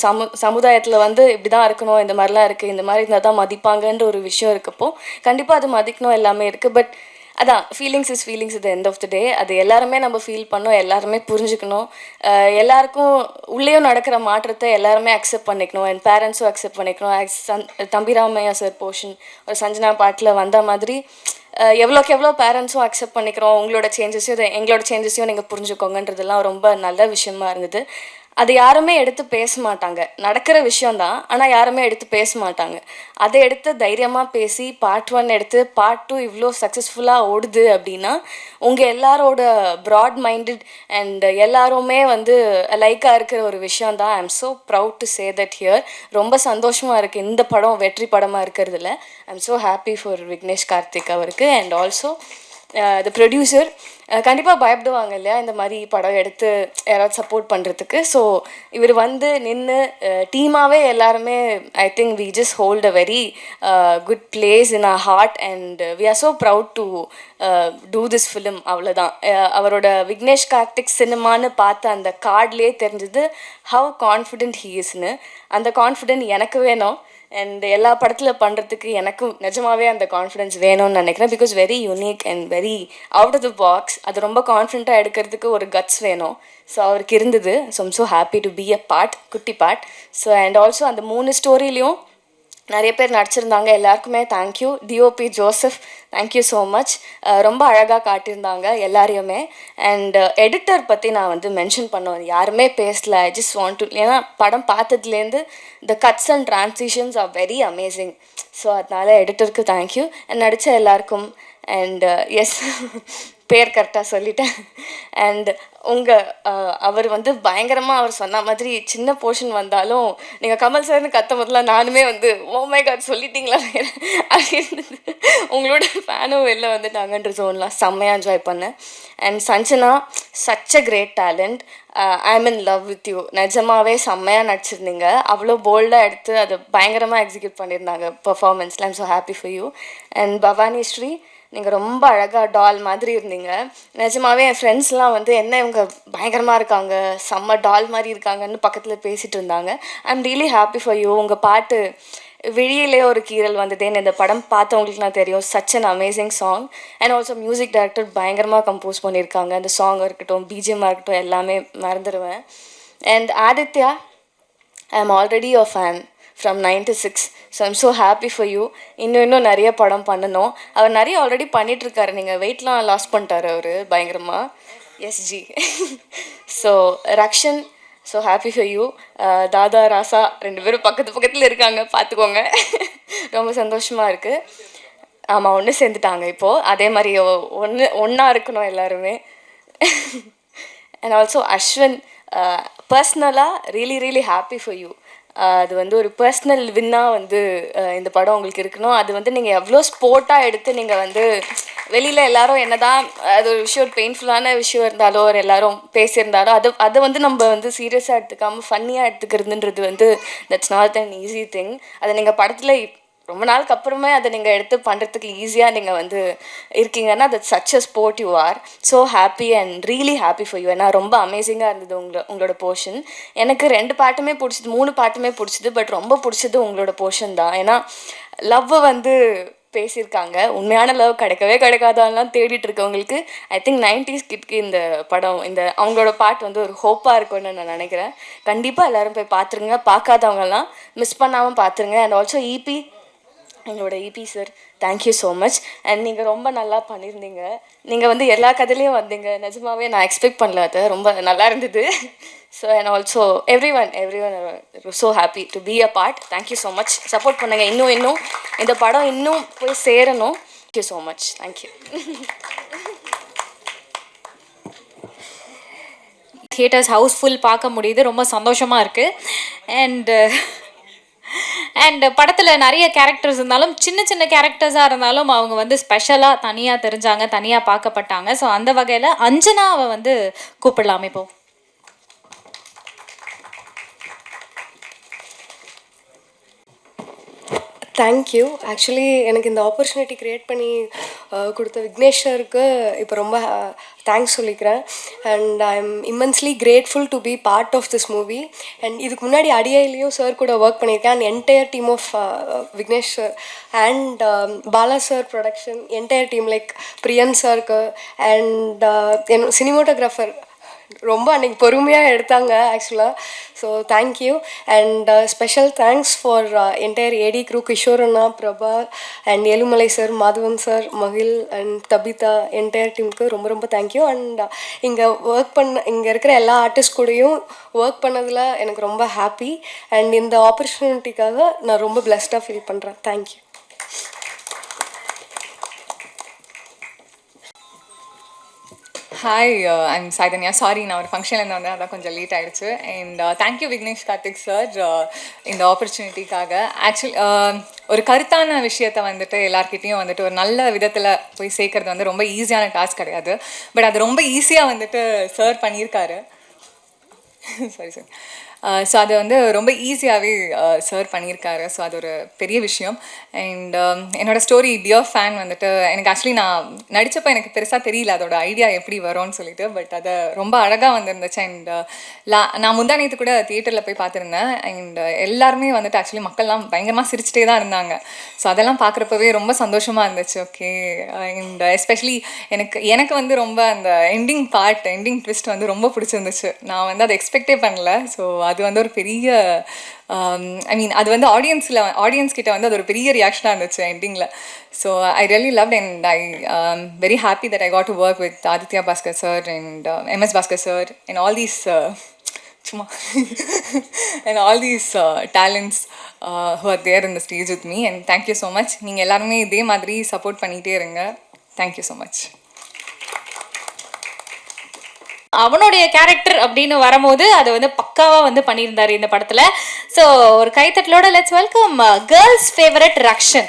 சமுதாயத்தில் வந்து இப்படி தான் இருக்கணும், இந்த மாதிரிலாம் இருக்குது, இந்த மாதிரி இருந்தால் தான் மதிப்பாங்கன்ற ஒரு விஷயம் இருக்கப்போ கண்டிப்பாக அது மதிக்கணும், எல்லாமே இருக்குது. பட் அதான் feelings is feelings at the end of the day. அது எல்லாருமே நம்ம ஃபீல் பண்ணோம், எல்லாருமே புரிஞ்சுக்கணும். எல்லாருக்கும் உள்ளேயும் நடக்கிற மாற்றத்தை எல்லாருமே அக்செப்ட் பண்ணிக்கணும். அண்ட் பேரண்ட்ஸும் அக்செப்ட் பண்ணிக்கணும். தம்பி ராமையா சார் போர்ஷன் ஒரு சஞ்சனா பாட்டில் வந்த மாதிரி எவ்வளோக்கு எவ்வளோ பேரண்ட்ஸும் அக்செப்ட் பண்ணிக்கிறோம், உங்களோட சேஞ்சஸையும் எங்களோட சேஞ்சஸையும் நீங்கள் புரிஞ்சுக்கோங்கன்றதெல்லாம் ரொம்ப நல்ல விஷயமா இருந்தது. அது யாருமே எடுத்து பேச மாட்டாங்க, நடக்கிற விஷயந்தான், ஆனால் யாருமே எடுத்து பேச மாட்டாங்க. அதை எடுத்து தைரியமாக பேசி பார்ட் 1 எடுத்து பார்ட் 2 இவ்வளோ சக்ஸஸ்ஃபுல்லாக ஓடுது அப்படின்னா உங்கள் எல்லாரோட ப்ராட் மைண்டட் அண்ட் எல்லாருமே வந்து லைக்காக இருக்கிற ஒரு விஷயந்தான். I am so proud to say that here. ரொம்ப சந்தோஷமாக இருக்குது இந்த படம் வெற்றி படமாக இருக்கிறதுல. I am so happy for Vignesh Karthik அவருக்கு. அண்ட் ஆல்சோ த ப்ரொடியூசர் கண்டிப்பாக பயப்படுவாங்க இல்லையா இந்த மாதிரி படம் எடுத்து யாராவது சப்போர்ட் பண்ணுறதுக்கு. ஸோ இவர் வந்து நின்று டீமாகவே எல்லாருமே I think we just hold a very good place in our heart and we are so proud to do this film. அவ்வளோதான். அவரோட விக்னேஷ் கார்த்திக் சினிமான்னு பார்த்த அந்த கார்ட்லேயே தெரிஞ்சது ஹவ் கான்ஃபிடென்ட் ஹீ இஸ்னு. அந்த கான்ஃபிடென்ட் எனக்கு வேணும். அண்ட் எல்லா படத்தில் பண்ணுறதுக்கு எனக்கும் நிஜமாவே அந்த கான்ஃபிடென்ஸ் வேணும்னு நினைக்கிறேன். Because very unique and very out of the box. அது ரொம்ப கான்ஃபிடென்ட்டாக எடுக்கிறதுக்கு ஒரு கட்ஸ் வேணும். ஸோ அவருக்கு இருந்தது. So I'm so happy to be a part, குட்டி பார்ட். ஸோ அண்ட் ஆல்சோ அந்த 3 ஸ்டோரிலையும் நிறைய பேர் நடிச்சிருந்தாங்க. எல்லாருக்குமே thank you. DOP Joseph, thank you so much. ரொம்ப அழகாக காட்டியிருந்தாங்க எல்லாரையுமே. அண்ட் எடிட்டர் பற்றி நான் வந்து மென்ஷன் பண்ணுவேன், யாருமே பேசல. ஐ ஜஸ்ட் வாண்ட் டு, ஏன்னா படம் பார்த்ததுலேருந்து the cuts and transitions are very amazing. So அதனால் எடிட்டருக்கு தேங்க்யூ. அண்ட் நடித்த எல்லாருக்கும். அண்ட் எஸ், பேர் கரெக்டாக சொல்லிட்டேன். அண்ட் அவர் வந்து பயங்கரமாக அவர் சொன்ன மாதிரி சின்ன போர்ஷன் வந்தாலும் நீங்கள் கமல் சார்னு கத்த முதல்ல நானுமே வந்து ஓ மை காட் சொல்லிட்டீங்களா வேறு அப்படி இருந்தது. உங்களோட ஃபேனும் வெளில வந்துட்டாங்கன்ற ஜோன்லாம் செம்மையாக என்ஜாய் பண்ணேன். And Sanjana, such a great talent. I am in love with you. நிஜமாவே செம்மையாக நடிச்சிருந்தீங்க. அவ்வளோ போல்டாக எடுத்து அதை பயங்கரமாக எக்ஸிக்யூட் பண்ணியிருந்தாங்க பர்ஃபார்மன்ஸில். I'm so happy for you. And Bhavani Sri, நீங்கள் ரொம்ப அழகாக டால் மாதிரி இருந்தீங்க. நிஜமாவே என் ஃப்ரெண்ட்ஸ்லாம் வந்து என்ன இவங்க பயங்கரமாக இருக்காங்க, செம்ம டால் மாதிரி இருக்காங்கன்னு பக்கத்தில் பேசிகிட்டு இருந்தாங்க. I am really happy for you. உங்கள் பாட்டு விழியிலே ஒரு கீரல் வந்ததேன்னு இந்த படம் பார்த்தவங்களுக்கு நான் தெரியும். Such an amazing song. And also music director பயங்கரமாக கம்போஸ் பண்ணியிருக்காங்க. அந்த சாங் இருக்கட்டும், பிஜிஎம்மாக இருக்கட்டும், எல்லாமே மறந்துடுவேன். And Aditya, I am already your fan from 96. So I'm so happy for you. இன்னும் நிறைய படம் பண்ணணும். அவர் நிறைய ஆல்ரெடி பண்ணிகிட்ருக்காரு. நீங்கள் வெயிட்லாம் லாஸ் பண்ணிட்டார் அவர் பயங்கரமாக. எஸ்ஜி. So Rakshan, so happy for you. Dada, Rasa 2 பேரும் பக்கத்தில் இருக்காங்க, பார்த்துக்கோங்க. ரொம்ப சந்தோஷமாக இருக்குது. ஆமாம், ஒன்று சேர்ந்துட்டாங்க இப்போது. அதே மாதிரி ஒன்றா இருக்கணும் எல்லாருமே. அண்ட் ஆல்சோ அஸ்வின், பர்ஸ்னலாக ரியலி ஹாப்பி ஃபார் யூ. அது வந்து ஒரு பர்சனல் வின்னாக வந்து இந்த படம் உங்களுக்கு இருக்கணும். அது வந்து நீங்கள் எவ்வளோ ஸ்போர்ட்டாக எடுத்து நீங்கள் வந்து வெளியில் எல்லாரும் என்ன தான் அது ஒரு விஷயம், ஒரு பெயின்ஃபுல்லான விஷயம் இருந்தாலோ, ஒரு எல்லாரும் பேசியிருந்தாலோ, அதை வந்து நம்ம வந்து சீரியஸாக எடுத்துக்காமல் ஃபன்னியாக எடுத்துக்கிறதுன்றது வந்து that's not an easy thing. அதை நீங்கள் படத்தில் ரொம்ப நாளுக்கு அப்புறமே அதை நீங்கள் எடுத்து பண்ணுறதுக்கு ஈஸியாக நீங்கள் வந்து இருக்கீங்கன்னா that's such a sport you are. So happy and really happy for you. ஏன்னா ரொம்ப அமேசிங்காக இருந்தது உங்களோட போர்ஷன். எனக்கு 2 பாட்டுமே பிடிச்சிது, 3 பாட்டுமே பிடிச்சிது. பட் ரொம்ப பிடிச்சது உங்களோட போர்ஷன் தான். ஏன்னா லவ்வை வந்து பேசியிருக்காங்க. உண்மையான லவ் கிடைக்காதான்லாம் தேடிட்டு இருக்கவங்களுக்கு ஐ திங்க் 90s கிட்க்கு இந்த படம், இந்த அவங்களோட பாட்டு வந்து ஒரு ஹோப்பாக இருக்கும்னு நான் நினைக்கிறேன். கண்டிப்பாக எல்லோரும் போய் பார்த்துருங்க. பார்க்காதவங்கலாம் மிஸ் பண்ணாமல் பார்த்துருங்க. அண்ட் ஆல்சோ இபி, எங்களோட EB sir, thank you so much. And நீங்கள் ரொம்ப நல்லா பண்ணியிருந்தீங்க. நீங்கள் வந்து எல்லா கதையிலையும் வந்தீங்க. நிஜமாவே நான் எக்ஸ்பெக்ட் பண்ணல, அது ரொம்ப நல்லா இருந்தது. So and also everyone so happy to be a part. Thank you so much. Support பண்ணுங்கள். இன்னும் இந்த படம் இன்னும் போய் சேரணும். Thank you so much. Thank you. Theatres house full பார்க்க முடியுது. ரொம்ப சந்தோஷமாக இருக்குது. அண்ட் படத்தில் நிறைய கேரக்டர்ஸ் இருந்தாலும், சின்ன கேரக்டர்ஸாக இருந்தாலும் அவங்க வந்து ஸ்பெஷலாக தனியாக தெரிஞ்சாங்க, தனியாக பார்க்கப்பட்டாங்க. ஸோ அந்த வகையில் அஞ்சனாவை வந்து கூப்பிடலாம் இப்போ. தேங்க்யூ. ஆக்சுவலி எனக்கு இந்த ஆப்பர்ச்சுனிட்டி க்ரியேட் பண்ணி கொடுத்த விக்னேஷ் சாருக்கு இப்போ ரொம்ப தேங்க்ஸ் சொல்லிக்கிறேன். And I am immensely grateful to be part of this movie. And இதுக்கு முன்னாடி அடியாயிலையும் சார் கூட ஒர்க் பண்ணியிருக்கேன். And entire team of Vignesh sir and Bala sir production, entire team like Priyan சாருக்கு அண்ட் என் சினிமோட்டோகிராஃபர் ரொம்ப அன்றைக்கி பொறுமையாக எடுத்தாங்க ஆக்சுவலாக. So thank you. And special thanks for entire AD crew, Kishore அண்ணா, Prabha and Ezhumalai sir, Madhavan sir, Magil and Thabitha, entire டீமுக்கு ரொம்ப தேங்க்யூ. அண்ட் இங்கே இருக்கிற எல்லா ஆர்டிஸ்ட் கூடயும் ஒர்க் பண்ணதில் எனக்கு ரொம்ப ஹாப்பி. அண்ட் இந்த ஆப்பர்ச்சுனிட்டிக்காக நான் ரொம்ப பிளெஸ்டாக ஃபீல் பண்ணுறேன். Thank you. Hi, I'm Chaitanya. Sorry, நான் ஒரு ஃபங்க்ஷன்லேருந்து வந்தேன், அதான் கொஞ்சம் லேட் ஆகிடுச்சு. And thank you Vignesh Karthik sir இந்த ஆப்பர்ச்சுனிட்டிக்காக. ஆக்சுவலி ஒரு கருத்தான விஷயத்தை வந்துட்டு எல்லார்கிட்டையும் வந்துட்டு ஒரு நல்ல விதத்தில் போய் சேர்க்கறது வந்து ரொம்ப ஈஸியான டாஸ்க் கிடையாது. பட் அது ரொம்ப ஈஸியாக வந்துட்டு சார் பண்ணியிருக்காரு. Sorry sir. ஸோ அது வந்து ரொம்ப ஈஸியாகவே சார் பண்ணியிருக்காரு. ஸோ அது ஒரு பெரிய விஷயம். அண்ட் என்னோடய ஸ்டோரி டியர் ஃபேன் வந்துட்டு எனக்கு ஆக்சுவலி நான் நடித்தப்போ எனக்கு பெருசாக தெரியல அதோட ஐடியா எப்படி வரும்னு சொல்லிட்டு. பட் அதை ரொம்ப அழகாக வந்துருந்துச்சு. அண்ட் நான் முந்தா நேற்று கூட தியேட்டரில் போய் பார்த்துருந்தேன். அண்ட் எல்லாருமே வந்துட்டு ஆக்சுவலி மக்கள்லாம் பயங்கரமாக சிரிச்சிட்டே தான் இருந்தாங்க. ஸோ அதெல்லாம் பார்க்குறப்பவே ரொம்ப சந்தோஷமாக இருந்துச்சு. ஓகே. அண்ட் எஸ்பெஷலி எனக்கு வந்து ரொம்ப அந்த எண்டிங் ட்விஸ்ட் வந்து ரொம்ப பிடிச்சிருந்துச்சு. நான் வந்து அதை எக்ஸ்பெக்டே பண்ணல. ஸோ அது வந்து ஒரு பெரிய ஐ மீன் அது வந்து ஆடியன்ஸ் கிட்ட வந்து அது ஒரு பெரிய ரியாக்ஷனாக இருந்துச்சு எண்டிங்கில். So I really loved and I very happy that I got to work with Aditya Bhaskar sir and MS Bhaskar sir and all these சும்மா and all these talents who are there in the stage with me. And thank you so much. நீங்கள் எல்லாருமே இதே மாதிரி support பண்ணிகிட்டே இருங்க. Thank you so much. அவனுடைய character அப்படின்னு வரும்போது அதை வந்து பக்காவாக வந்து பண்ணியிருந்தாரு இந்த படத்தில். ஸோ ஒரு கைத்தட்டலோட let's welcome girls favourite Rakshan.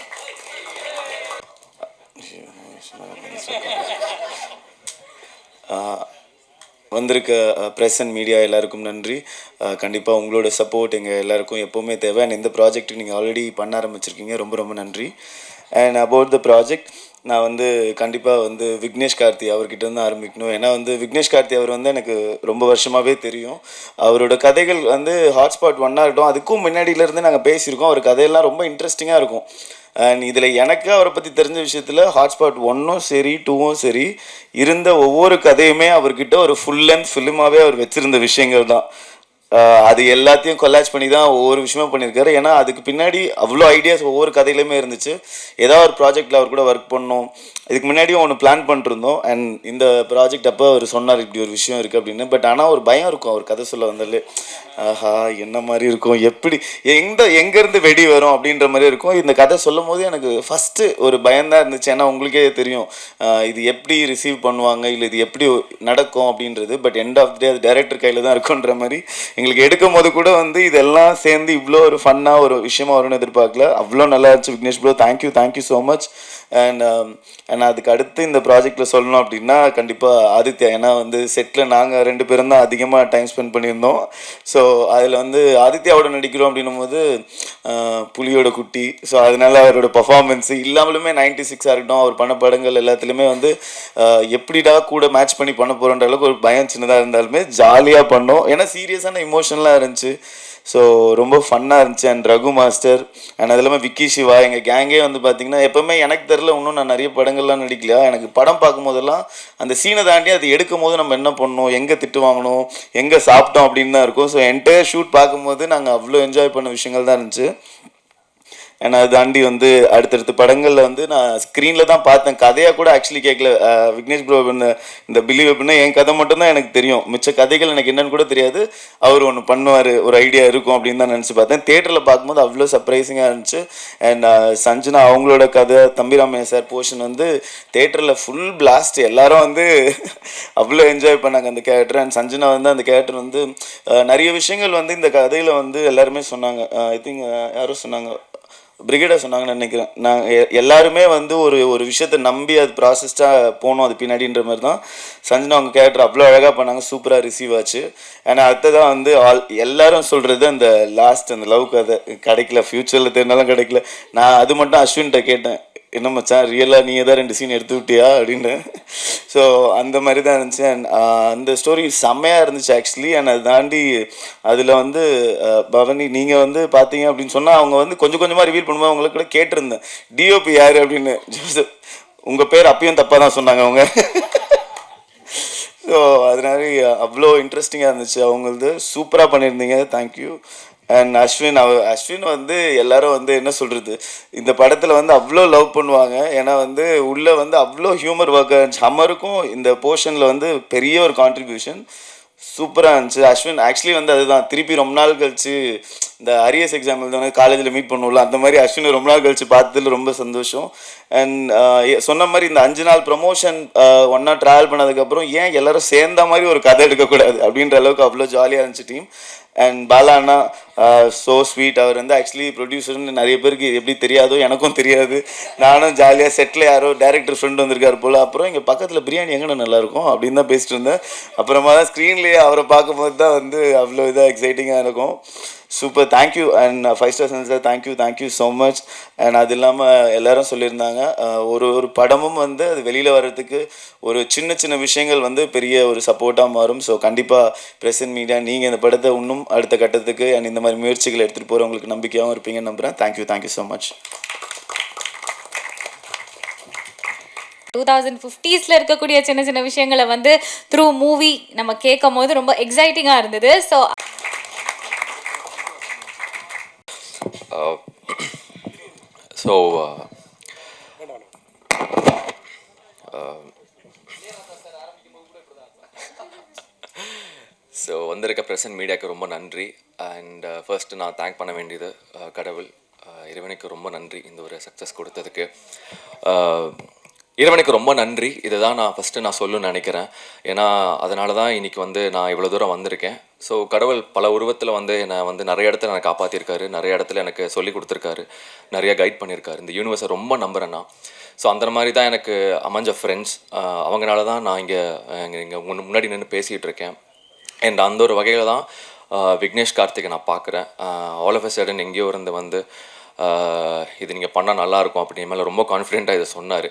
வந்திருக்க ப்ரெஸ் அண்ட் மீடியா எல்லாருக்கும் நன்றி. கண்டிப்பாக உங்களோட சப்போர்ட் எங்கள் எல்லாருக்கும் எப்போவுமே தேவை. அண்ட் இந்த ப்ராஜெக்ட்டுக்கு நீங்கள் ஆல்ரெடி பண்ண ஆரம்பிச்சிருக்கீங்க, ரொம்ப ரொம்ப நன்றி. அண்ட் அபவுட் த ப்ராஜெக்ட் நான் வந்து கண்டிப்பாக வந்து விக்னேஷ் கார்த்தி அவர்கிட்ட வந்து ஆரம்பிக்கணும். ஏன்னா வந்து விக்னேஷ் கார்த்தி அவர் வந்து எனக்கு ரொம்ப வருஷமாகவே தெரியும். அவரோட கதைகள் வந்து ஹாட்ஸ்பாட் 1 ஆகட்டும், அதுக்கும் முன்னாடியிலேருந்து நாங்கள் பேசியிருக்கோம். அவர் கதையெல்லாம் ரொம்ப இன்ட்ரெஸ்டிங்காக இருக்கும். அண்ட் இதில் எனக்கு அவரை பற்றி தெரிஞ்ச விஷயத்தில் ஹாட்ஸ்பாட் 1ம் சரி 2ம் சரி இருந்த ஒவ்வொரு கதையுமே அவர்கிட்ட ஒரு ஃபுல் லென்த் ஃபிலிமாகவே அவர் வச்சுருந்த விஷயங்கள் தான். அது எல்லாத்தையும் கொலாஜ் பண்ணி தான் ஒவ்வொரு விஷயமும் பண்ணியிருக்காரு. ஏன்னா அதுக்கு பின்னாடி அவ்வளோ ஐடியாஸ் ஒவ்வொரு கதையிலுமே இருந்துச்சு. ஏதாவது ஒரு ப்ராஜெக்டில் அவர் கூட ஒர்க் பண்ணோம். இதுக்கு முன்னாடியும் ஒன்று பிளான் பண்ணிருந்தோம். அண்ட் இந்த ப்ராஜெக்ட் அப்போ அவர் சொன்னார் இப்படி ஒரு விஷயம் இருக்குது அப்படின்னு. பட் ஆனால் ஒரு பயம் இருக்கும் அவர் கதை சொல்ல வந்தாலே. ஆஹா என்ன மாதிரி இருக்கும், எப்படி எங்கேருந்து வெடி வரும் அப்படின்ற மாதிரி இருக்கும். இந்த கதை சொல்லும் போது எனக்கு ஃபஸ்ட்டு ஒரு பயம்தான் இருந்துச்சு. ஏன்னா உங்களுக்கே தெரியும் இது எப்படி ரிசீவ் பண்ணுவாங்க, இல்லை இது எப்படி நடக்கும் அப்படின்றது. பட் எண்ட் ஆஃப் டே அது டைரக்டர் கையில் தான் இருக்குன்ற மாதிரி எங்களுக்கு எடுக்கும் போது கூட வந்து இதெல்லாம் சேர்ந்து இவ்வளோ ஒரு ஃபன்னாக ஒரு விஷயமா வரும்னு எதிர்பார்க்கல. அவ்வளோ நல்லா இருந்துச்சு. Vignesh bro thank you so much. And அதுக்கு அடுத்து இந்த ப்ராஜெக்டில் சொல்லணும் அப்படின்னா கண்டிப்பாக ஆதித்யா. ஏன்னா வந்து செட்டில் நாங்கள் 2 பேரும் தான் அதிகமாக டைம் ஸ்பெண்ட் பண்ணியிருந்தோம். ஸோ அதில் வந்து ஆதித்யாவோட நடிக்கிறோம் அப்படின்னும் போது புலியோட குட்டி. ஸோ அதனால அவரோட பர்ஃபார்மன்ஸு இல்லாமலுமே 96 இருக்கட்டும், அவர் பண்ண படங்கள் எல்லாத்துலேயுமே வந்து எப்படிடா கூட மேட்ச் பண்ணி பண்ண போகிறோன்ற அளவுக்கு ஒரு பயம் சின்னதாக இருந்தாலுமே ஜாலியாக பண்ணோம். ஏன்னா சீரியஸான இமோஷனலாக இருந்துச்சு. ஸோ ரொம்ப ஃபன்னாக இருந்துச்சு. அண்ட் ரகு மாஸ்டர் அண்ட் அது இல்லாமல் விக்கி சிவா எங்கள் கேங்கே வந்து பார்த்திங்கன்னா எப்போவுமே எனக்கு தெரில, இன்னும் நான் நிறைய படங்கள்லாம் நடிக்கலையா. எனக்கு படம் பார்க்கும்போதெல்லாம் அந்த சீனை தாண்டி அது எடுக்கும் போது நம்ம என்ன பண்ணணும், எங்கே திட்டு வாங்கணும், எங்கே சாப்பிட்டோம் அப்படின்னு தான் இருக்கும். ஸோ என்டையர் ஷூட் பார்க்கும்போது நாங்கள் அவ்வளோ என்ஜாய் பண்ண விஷயங்கள் தான் இருந்துச்சு. ஏன்னா அது தாண்டி வந்து அடுத்தடுத்த படங்களில் வந்து நான் ஸ்க்ரீனில் தான் பார்த்தேன். கதையாக கூட ஆக்சுவலி கேட்கல. விக்னேஷ் ப்ரோ இந்த பிலீவ் அப்படின்னா என் கதை மட்டும்தான் எனக்கு தெரியும். மிச்ச கதைகள் எனக்கு என்னன்னு கூட தெரியாது. அவர் ஒன்று பண்ணுவார், ஒரு ஐடியா இருக்கும் அப்படின்னு தான் நினச்சி பார்த்தேன். தியேட்டரில் பார்க்கும்போது அவ்வளோ சர்ப்ரைசிங்காக இருந்துச்சு. அண்ட் சஞ்சனா அவங்களோட கதை, தம்பிராமையா சார் போர்ஷன் வந்து தியேட்டரில் ஃபுல் பிளாஸ்ட். எல்லாரும் வந்து அவ்வளோ என்ஜாய் பண்ணாங்க அந்த கேரக்டர். அண்ட் சஞ்சனா வந்து அந்த கேரக்டர் வந்து நிறைய விஷயங்கள் வந்து இந்த கதையில் வந்து எல்லாருமே சொன்னாங்க. ஐ திங்க் யாரும் சொன்னாங்க, பிரிகேடா சொன்னாங்கன்னு நினைக்கிறேன். எல்லாருமே வந்து ஒரு விஷயத்தை நம்பி அது ப்ராசஸ்டாக போகணும் அது பின்னாடின்ற மாதிரி தான் சஞ்சனா அவங்க கேரக்டர் அவ்வளோ அழகாக பண்ணாங்க. சூப்பராக ரிசீவ் ஆச்சு. ஏன்னா அடுத்ததான் வந்து எல்லாரும் சொல்கிறது அந்த லாஸ்ட் அந்த லவ் கதை கிடைக்கல, ஃப்யூச்சரில் தெரிஞ்சாலும் கிடைக்கல. நான் அது மட்டும் அஸ்வின்கிட்ட கேட்டேன், என்ன மச்சான் ரியலாக நீ தான் 2 சீன் எடுத்து விட்டியா அப்படின்னு. ஸோ அந்த மாதிரி தான் இருந்துச்சு. அண்ட் அந்த ஸ்டோரி செம்மையாக இருந்துச்சு ஆக்சுவலி. அண்ட் அதை தாண்டி அதில் வந்து பவனி நீங்கள் வந்து பார்த்தீங்க அப்படின்னு சொன்னால் அவங்க வந்து கொஞ்சம் கொஞ்சமாக ரிவீல் பண்ணும்போது அவங்களுக்கு கூட கேட்டிருந்தேன் டிஓபி யார் அப்படின்னு. ஜோசப் உங்கள் பேர் அப்பயும் தப்பாக தான் சொன்னாங்க அவங்க. ஸோ அதனால அவ்வளோ இன்ட்ரெஸ்டிங்காக இருந்துச்சு. அவங்களது சூப்பராக பண்ணியிருந்தீங்க, தேங்க்யூ. அண்ட் அஸ்வின் வந்து எல்லாரும் வந்து என்ன சொல்கிறது, இந்த படத்தில் வந்து அவ்வளோ லவ் பண்ணுவாங்க. ஏன்னா வந்து உள்ளே வந்து அவ்வளோ ஹியூமர் ஒர்க் இருந்துச்சு. ஹம்மருக்கும் இந்த போர்ஷனில் வந்து பெரிய ஒரு கான்ட்ரிபியூஷன் சூப்பராக இருந்துச்சு. அஸ்வின் ஆக்சுவலி வந்து அதுதான் திருப்பி ரொம்ப நாள் கழிச்சு இந்த அரியஸ் எக்ஸாம் எழுதவங்க காலேஜில் மீட் பண்ணுவோம்ல, அந்த மாதிரி அஸ்வின் ரொம்ப நாள் கழிச்சு பார்த்ததில் ரொம்ப சந்தோஷம். அண்ட் சொன்ன மாதிரி இந்த 5 நாள் ப்ரமோஷன் ஒன்றா ட்ராவல் பண்ணதுக்கப்புறம் ஏன் எல்லோரும் சேர்ந்த மாதிரி ஒரு கதை எடுக்கக்கூடாது அப்படின்ற அளவுக்கு அவ்வளோ ஜாலியாக இருந்துச்சு டீம். அண்ட் பாலா அண்ணா ஸோ ஸ்வீட். அவர் வந்து ஆக்சுவலி ப்ரொடியூசர்னு நிறைய பேருக்கு எப்படி தெரியாதோ எனக்கும் தெரியாது. நானும் ஜாலியாக செட்டில் யாரோ டேரக்டர் ஃப்ரெண்டு வந்திருக்காரு போல். அப்புறம் இங்கே பக்கத்தில் பிரியாணி எங்கே நல்லாயிருக்கும் அப்படின்னு தான் பேசிட்டு இருந்தேன். அப்புறமா தான் ஸ்க்ரீன்லேயே அவரை பார்க்கும்போது தான் வந்து அவ்வளோ இதாக எக்ஸைட்டிங்காக இருக்கும். Super, thank you. And 5 star sensor thank you so much. And அது இல்லாமல் எல்லோரும் சொல்லியிருந்தாங்க ஒரு படமும் வந்து அது வெளியில் வர்றதுக்கு ஒரு சின்ன சின்ன விஷயங்கள் வந்து பெரிய ஒரு சப்போர்ட்டாக மாறும். ஸோ கண்டிப்பாக ப்ரெஸ் அண்ட் மீடியா நீங்கள் இந்த படத்தை இன்னும் அடுத்த கட்டத்துக்கு அண்ட் இந்த மாதிரி முயற்சிகளை எடுத்துகிட்டு போகிறவங்களுக்கு நம்பிக்கையாகவும் இருப்பீங்கன்னு நம்புகிறேன். Thank you so much. 2050s இருக்கக்கூடிய சின்ன சின்ன விஷயங்களை வந்து த்ரூ மூவி நம்ம கேட்கும் போது ரொம்ப எக்ஸைட்டிங்காக இருந்தது. ஸோ ஸோ வந்திருக்க ப்ரெஸ் அண்ட் மீடியாவுக்கு ரொம்ப நன்றி. அண்ட் ஃபர்ஸ்ட்டு நான் தேங்க் பண்ண வேண்டியது கடவுள், இறைவனுக்கு ரொம்ப நன்றி இந்த ஒரு சக்ஸஸ் கொடுத்ததுக்கு. இறைவனுக்கு ரொம்ப நன்றி. இதை தான் நான் ஃபஸ்ட்டு சொல்லணும்னு நினைக்கிறேன். ஏன்னா அதனால தான் இன்றைக்கி வந்து நான் இவ்வளோ தூரம் வந்திருக்கேன். ஸோ கடவுள் பல உருவத்தில் வந்து என்னை வந்து நிறைய இடத்துல எனக்கு காப்பாற்றிருக்காரு, நிறைய இடத்துல எனக்கு சொல்லி கொடுத்துருக்காரு, நிறைய கைட் பண்ணியிருக்காரு. இந்த யூனிவர்ஸை ரொம்ப நம்புகிறேன் நான். ஸோ அந்த மாதிரி தான் எனக்கு அமைஞ்ச ஃப்ரெண்ட்ஸ், அவங்களால தான் நான் இங்கே முன்னாடி நின்று பேசிகிட்டு இருக்கேன். அண்ட் அந்த ஒரு வகையில் தான் விக்னேஷ் கார்த்திகை நான் பார்க்குறேன். ஆல் ஆஃப் அ சடன் எங்கேயோ இருந்து வந்து இது நீங்கள் பண்ணால் நல்லாயிருக்கும் அப்படின்னு மேலே ரொம்ப கான்ஃபிடென்ட்டாக இதை சொன்னார்.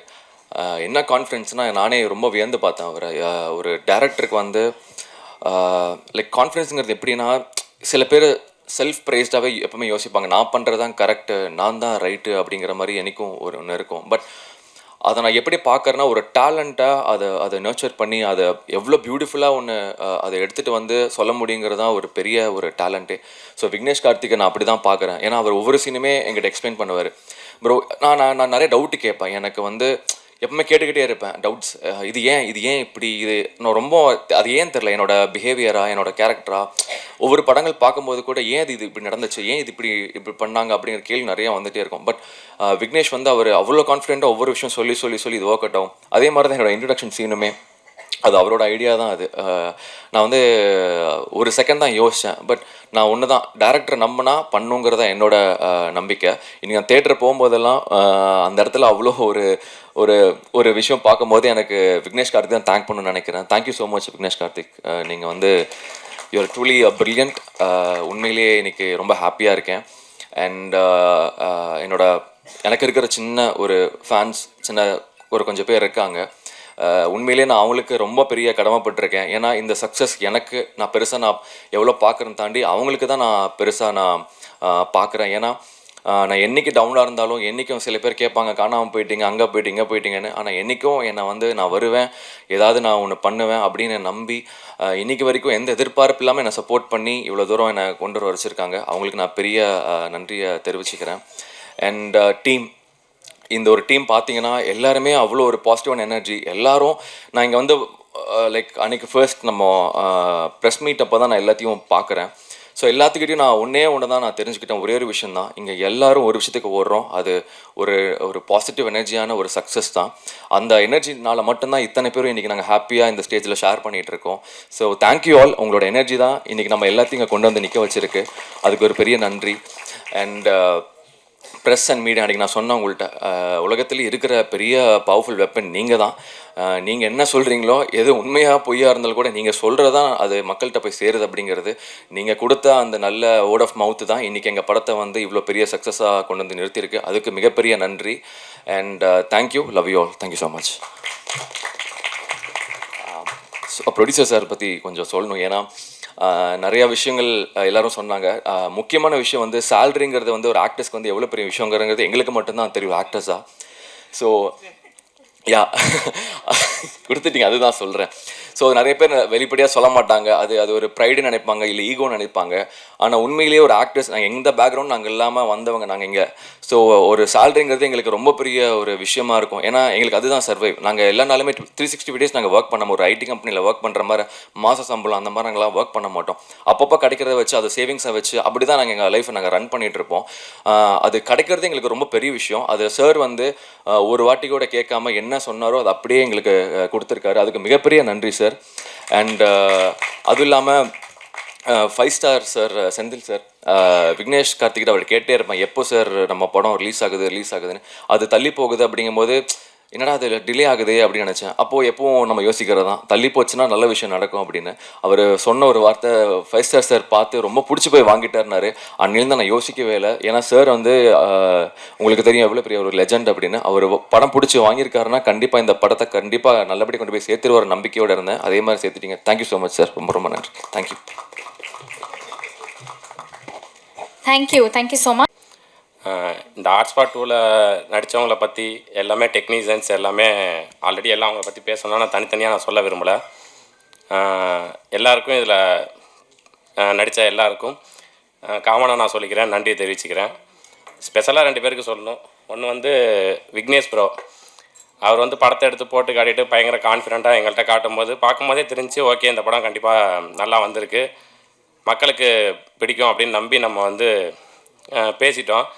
என்ன கான்ஃபிடென்ஸ்னால் நானே ரொம்ப வியந்து பார்த்தேன் அவரை. ஒரு டேரக்டருக்கு வந்து லைக் கான்ஃபிடென்ஸுங்கிறது எப்படின்னா, சில பேர் செல்ஃப் ப்ரைஸ்டாகவே எப்பவுமே யோசிப்பாங்க, நான் பண்ணுறது தான் கரெக்டு, நான் தான் ரைட்டு அப்படிங்கிற மாதிரி எனக்கும் ஒன்று இருக்கும். பட் அதை நான் எப்படி பார்க்குறேன்னா, ஒரு டேலண்ட்டாக அதை நர்ச்சர் பண்ணி அதை எவ்வளோ பியூட்டிஃபுல்லாக அதை எடுத்துகிட்டு வந்து சொல்ல முடியுங்கிறது தான் ஒரு பெரிய ஒரு டேலண்ட்டே. ஸோ விக்னேஷ் கார்த்திகை நான் அப்படி தான் பார்க்குறேன். ஏன்னா அவர் ஒவ்வொரு சீனுமே எங்கிட்ட எக்ஸ்பிளைன் பண்ணுவார். ப்ரோ நான் நிறைய டவுட்டு கேட்பேன். எனக்கு வந்து எப்பவுமே கேட்டுக்கிட்டே இருப்பேன் டவுட்ஸ். இது ஏன் இப்படி, இது நான் ரொம்ப அது ஏன் தெரில, என்னோட பிஹேவியரா, என்னோட கேரக்டரா, ஒவ்வொரு படங்கள் பார்க்கும்போது கூட ஏன் இது இப்படி நடந்துச்சு, ஏன் இது இப்படி பண்ணாங்க அப்படிங்கிற கேள்வி நிறையா வந்துகிட்டே இருக்கும். பட் விக்னேஷ் வந்து அவர் அவ்வளோ கான்ஃபிடென்ட்டாக ஒவ்வொரு விஷயம் சொல்லி இது ஒர்க் அவுட் ஆகும். அதே மாதிரி தான் என்னோட இன்ட்ரடக்ஷன் சீனுமே அது அவரோட ஐடியா தான். அது நான் வந்து ஒரு செகண்ட் தான் யோசித்தேன். பட் நான் ஒன்று தான், டேரக்டரை நம்பினா பண்ணுங்கிறதா என்னோட நம்பிக்கை. இன்றைக்கி நான் தேட்டர் போகும்போதெல்லாம் அந்த இடத்துல அவ்வளோ ஒரு விஷயம் பார்க்கும்போது எனக்கு விக்னேஷ் கார்த்திக் தான் தேங்க் பண்ணணும்னு நினைக்கிறேன். Thank you so much Vignesh Karthik. நீங்கள் வந்து யூஆர் ட்ரூலி பிரில்லியன்ட். உண்மையிலேயே இன்றைக்கி ரொம்ப ஹாப்பியாக இருக்கேன். அண்ட் எனக்கு இருக்கிற சின்ன ஒரு ஃபேன்ஸ், கொஞ்சம் பேர் இருக்காங்க. உண்மையிலே நான் அவங்களுக்கு ரொம்ப பெரிய கடமைப்பட்டிருக்கேன். ஏன்னா இந்த சக்ஸஸ் எனக்கு நான் பெருசாக நான் எவ்வளோ பார்க்குறேன்னு தாண்டி அவங்களுக்கு தான் நான் பெருசாக நான் பார்க்குறேன். ஏன்னா நான் என்றைக்கு டவுனாக இருந்தாலும், என்றைக்கும் சில பேர் கேட்பாங்க காணாமல் போயிட்டீங்க, அங்கே போயிட்டீங்க இங்கே போயிட்டீங்கன்னு. ஆனால் என்றைக்கும் என்னை வந்து நான் வருவேன், ஏதாவது நான் ஒன்று பண்ணுவேன் அப்படின்னு நம்பி இன்றைக்கி வரைக்கும் எந்த எதிர்பார்ப்பு இல்லாமல் என்னை சப்போர்ட் பண்ணி இவ்வளோ தூரம் என்னை கொண்டு வச்சிருக்காங்க. அவங்களுக்கு நான் பெரிய நன்றியை தெரிவிச்சுக்கிறேன். அண்ட் இந்த ஒரு டீம் பார்த்தீங்கன்னா எல்லாருமே அவ்வளோ ஒரு பாசிட்டிவான எனர்ஜி. எல்லோரும் நான் இங்கே வந்து லைக் அன்றைக்கி ஃபர்ஸ்ட் நம்ம ப்ரெஸ் மீட் அப்போ தான் நான் எல்லாத்தையும் பார்க்குறேன். ஸோ எல்லாத்துக்கிட்டையும் நான் ஒன்று தான் நான் தெரிஞ்சுக்கிட்டேன். ஒரே ஒரு விஷயம் தான், இங்கே எல்லோரும் ஒரு விஷயத்துக்கு ஓடுறோம். அது ஒரு பாசிட்டிவ் எனர்ஜியான ஒரு சக்ஸஸ் தான். அந்த எனர்ஜினால் மட்டும்தான் இத்தனை பேரும் இன்றைக்கி நாங்கள் ஹாப்பியாக இந்த ஸ்டேஜில் ஷேர் பண்ணிகிட்டு இருக்கோம். So thank you all. உங்களோட எனர்ஜி தான் இன்றைக்கி நம்ம எல்லாத்தையும் இங்கே கொண்டு வந்து நிற்க வச்சுருக்கு. அதுக்கு ஒரு பெரிய நன்றி. அண்ட் ப்ரெஸ் அண்ட் மீடியா, அன்றைக்கி நான் சொன்னேன் உங்கள்கிட்ட, உலகத்தில் இருக்கிற பெரிய பவர்ஃபுல் வெப்பன் நீங்கள் தான். நீங்கள் என்ன சொல்கிறீங்களோ, எது உண்மையாக பொய்யாக இருந்தாலும் கூட நீங்கள் சொல்கிறது தான் அது மக்கள்கிட்ட போய் சேருது. அப்படிங்கிறது நீங்கள் கொடுத்த அந்த நல்ல வேர்ட் ஆஃப் மவுத்து தான் இன்றைக்கி எங்கள் படத்தை வந்து இவ்வளோ பெரிய சக்ஸஸாக கொண்டு வந்து நிறுத்தியிருக்கு. அதுக்கு மிகப்பெரிய நன்றி. And thank you, love you all. Thank you so much. Producer sir பற்றி கொஞ்சம் சொல்லணும். ஏன்னா நிறையா விஷயங்கள் எல்லோரும் சொன்னாங்க. முக்கியமான விஷயம் வந்து சேலரிங்கிறது வந்து ஒரு ஆக்டர்ஸ்க்கு வந்து எவ்வளோ பெரிய விஷயங்கிறது எங்களுக்கு மட்டும்தான் தெரியும் ஆக்டர்ஸாக. ஸோ கொடுத்துட்டீங்க, அதுதான் சொல்கிறேன். ஸோ நிறைய பேர் வெளிப்படையாக சொல்ல மாட்டாங்க. அது ஒரு ப்ரைடு நினைப்பாங்க, இல்லை ஈகோன்னு நினைப்பாங்க. ஆனால் உண்மையிலேயே ஒரு ஆக்டர்ஸ், நாங்கள் எந்த பேக்ரவுண்ட் நாங்கள் இல்லாமல் வந்தவங்க நாங்கள் இங்கே. ஸோ ஒரு சேலரிங்கிறது எங்களுக்கு ரொம்ப பெரிய ஒரு விஷயமா இருக்கும். ஏன்னா எங்களுக்கு அதுதான் சர்வைவ். நாங்கள் எல்லா நாளுமே 365 days நாங்கள் ஒர்க் பண்ண, ஒரு ஐடி கம்பெனியில் ஒர்க் பண்ணுற மாதிரி மாத சம்பளம் அந்த மாதிரி நாங்களாம் ஒர்க் பண்ண மாட்டோம். அப்பப்போ கிடைக்கிறத வச்சு, அது சேவிங்ஸை வச்சு அப்படி தான் நாங்கள் எங்கள் லைஃப்பை நாங்கள் ரன் பண்ணிகிட்டு இருப்போம். அது கிடைக்கிறது எங்களுக்கு ரொம்ப பெரிய விஷயம். அது சார் வந்து ஒரு வாட்டி கூட கேட்காம என்ன சொன்னாரோ அது அப்படியே எங்களுக்கு கொடுத்துருக்காரு. அதுக்கு மிகப்பெரிய நன்றி சார். அண்ட் அதுவும் இல்லாமல் five star sir Senthil sir Vignesh கார்த்திகிட்ட அவர் கேட்டே இருப்பேன், எப்போ சார் நம்ம படம் ரிலீஸ் ஆகுதுன்னு. அது தள்ளி போகுது அப்படிங்கும்போது என்னடா அது டிலே ஆகுது அப்படின்னு நினச்சேன். அப்போது எப்பவும் நம்ம யோசிக்கிறது தான், தள்ளி போச்சுன்னா நல்ல விஷயம் நடக்கும் அப்படின்னு. அவர் சொன்ன ஒரு வார்த்தை ஃபைவ் ஸ்டார் சார் பார்த்து ரொம்ப பிடிச்சி போய் வாங்கிட்டாருனாரு. அன்னிலேருந்து நான் யோசிக்கவே இல்லை. ஏன்னா சார் வந்து உங்களுக்கு தெரியும் எவ்வளோ பெரிய ஒரு லெஜண்ட் அப்படின்னு. அவர் படம் பிடிச்சி வாங்கியிருக்காருன்னா கண்டிப்பாக இந்த படத்தை கண்டிப்பாக நல்லபடி கொண்டு போய் சேர்த்துருவார் நம்பிக்கையோடு இருந்தேன். அதே மாதிரி சேர்த்துட்டீங்க. Thank you so much sir. ரொம்ப ரொம்ப நன்றி. தேங்க்யூ. Thank you so much. இந்த ஹாட்ஸ்பாட் 2ல் நடித்தவங்கள பற்றி எல்லாமே டெக்னீஷியன்ஸ் எல்லாமே ஆல்ரெடி எல்லாம் அவங்கள பற்றி பேசணும்னா நான் தனித்தனியாக நான் சொல்ல விரும்பலை. எல்லாருக்கும் இதில் நடித்த எல்லாருக்கும் காமனாக நான் சொல்லிக்கிறேன், நன்றியை தெரிவிச்சுக்கிறேன். ஸ்பெஷலாக 2 பேருக்கு சொல்லணும். ஒன்று வந்து விக்னேஷ் ப்ரோ. அவர் வந்து படத்தை எடுத்து போட்டு காட்டிட்டு பயங்கர கான்ஃபிடெண்ட்டாக எங்கள்கிட்ட காட்டும்போது பார்க்கும்போதே தெரிஞ்சு ஓகே இந்த படம் கண்டிப்பாக நல்லா வந்திருக்கு, மக்களுக்கு பிடிக்கும் அப்படின்னு நம்பி நம்ம வந்து பேசிட்டோம்.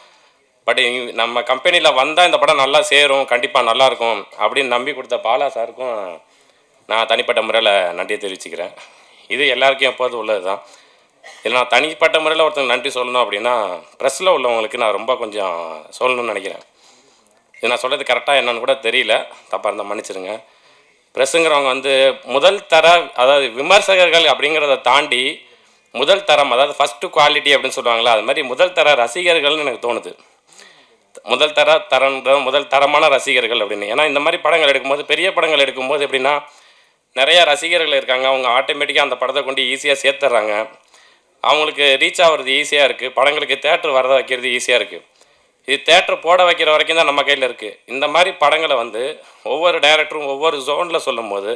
பட் நம்ம கம்பெனியில் வந்தால் இந்த படம் நல்லா சேரும், கண்டிப்பாக நல்லாயிருக்கும் அப்படின்னு நம்பி கொடுத்த பாலா சாருக்கும் நான் தனிப்பட்ட முறையில் நன்றியை தெரிவிச்சுக்கிறேன். இது எல்லாருக்கும் எப்போதும் உள்ளது தான். இதில் நான் தனிப்பட்ட முறையில் ஒருத்தங்க நன்றி சொல்லணும் அப்படின்னா ப்ரெஸ்ஸில் உள்ளவங்களுக்கு நான் ரொம்ப கொஞ்சம் சொல்லணும்னு நினைக்கிறேன். இது நான் சொல்கிறது கரெக்டாக என்னன்னு கூட தெரியல, தப்பாக இருந்தால் மன்னிச்சிருங்க. ப்ரெஸ்ஸுங்கிறவங்க வந்து முதல் தர, அதாவது விமர்சகர்கள் அப்படிங்கிறத தாண்டி முதல் தரம், அதாவது ஃபஸ்ட்டு குவாலிட்டி அப்படின்னு சொல்லுவாங்களா, அது மாதிரி முதல் தர ரசிகர்கள்னு எனக்கு தோணுது. முதல் தரமான ரசிகர்கள் அப்படின்னு. ஏன்னா இந்த மாதிரி படங்கள் எடுக்கும்போது, பெரிய படங்கள் எடுக்கும்போது எப்படின்னா நிறையா ரசிகர்கள் இருக்காங்க, அவங்க ஆட்டோமேட்டிக்காக அந்த படத்தை கொண்டு ஈஸியாக சேர்த்துட்றாங்க, அவங்களுக்கு ரீச் ஆகிறது ஈஸியாக இருக்குது, படங்களுக்கு தேட்டர் வரத வைக்கிறது ஈஸியாக இருக்குது. இது தேட்டர் போட வைக்கிற வரைக்கும் தான் நம்ம கையில் இருக்குது. இந்த மாதிரி படங்களை வந்து ஒவ்வொரு டைரக்டரும் ஒவ்வொரு ஜோனில் சொல்லும் போது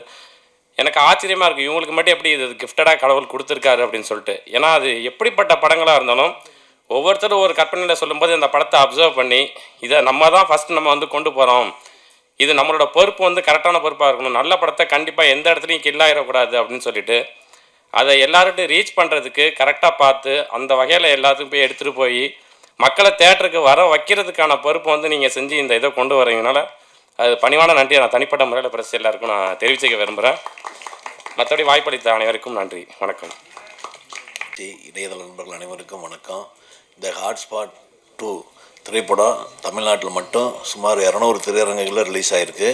எனக்கு ஆச்சரியமாக இருக்குது, இவங்களுக்கு மட்டும் எப்படி இது கிஃப்டடாக கடவுள் கொடுத்துருக்காரு அப்படின்னு சொல்லிட்டு. ஏன்னா அது எப்படிப்பட்ட படங்களாக இருந்தாலும் ஒவ்வொருத்தரும் ஒரு கற்பனையில் சொல்லும்போது இந்த படத்தை அப்சர்வ் பண்ணி இதை நம்ம தான் ஃபஸ்ட்டு நம்ம வந்து கொண்டு போகிறோம், இது நம்மளோட பொறுப்பு வந்து கரெக்டான பொறுப்பாக இருக்கணும், நல்ல படத்தை கண்டிப்பாக எந்த இடத்துலையும் கில்லாயிடக்கூடாது அப்படின்னு சொல்லிட்டு அதை எல்லார்ட்டையும் ரீச் பண்ணுறதுக்கு கரெக்டாக பார்த்து அந்த வகையில் எல்லாத்துக்கும் போய் எடுத்துகிட்டு போய் மக்களை தேட்டருக்கு வர வைக்கிறதுக்கான பொறுப்பு வந்து நீங்கள் செஞ்சு இந்த இதை கொண்டு வரீங்கனால அது பணிவான நன்றியை நான் தனிப்பட்ட முறையில் பிரஸ் எல்லாருக்கும் நான் தெரிவிச்சுக்க விரும்புகிறேன். மற்றபடி வாய்ப்பளித்த அனைவருக்கும் நன்றி, வணக்கம். இணையதள நண்பர்கள் அனைவருக்கும் வணக்கம். இந்த ஹாட்ஸ்பாட் 2 திரைப்படம் தமிழ்நாட்டில் மட்டும் சுமார் 200 திரையரங்குகளில் ரிலீஸ் ஆகிருக்கு.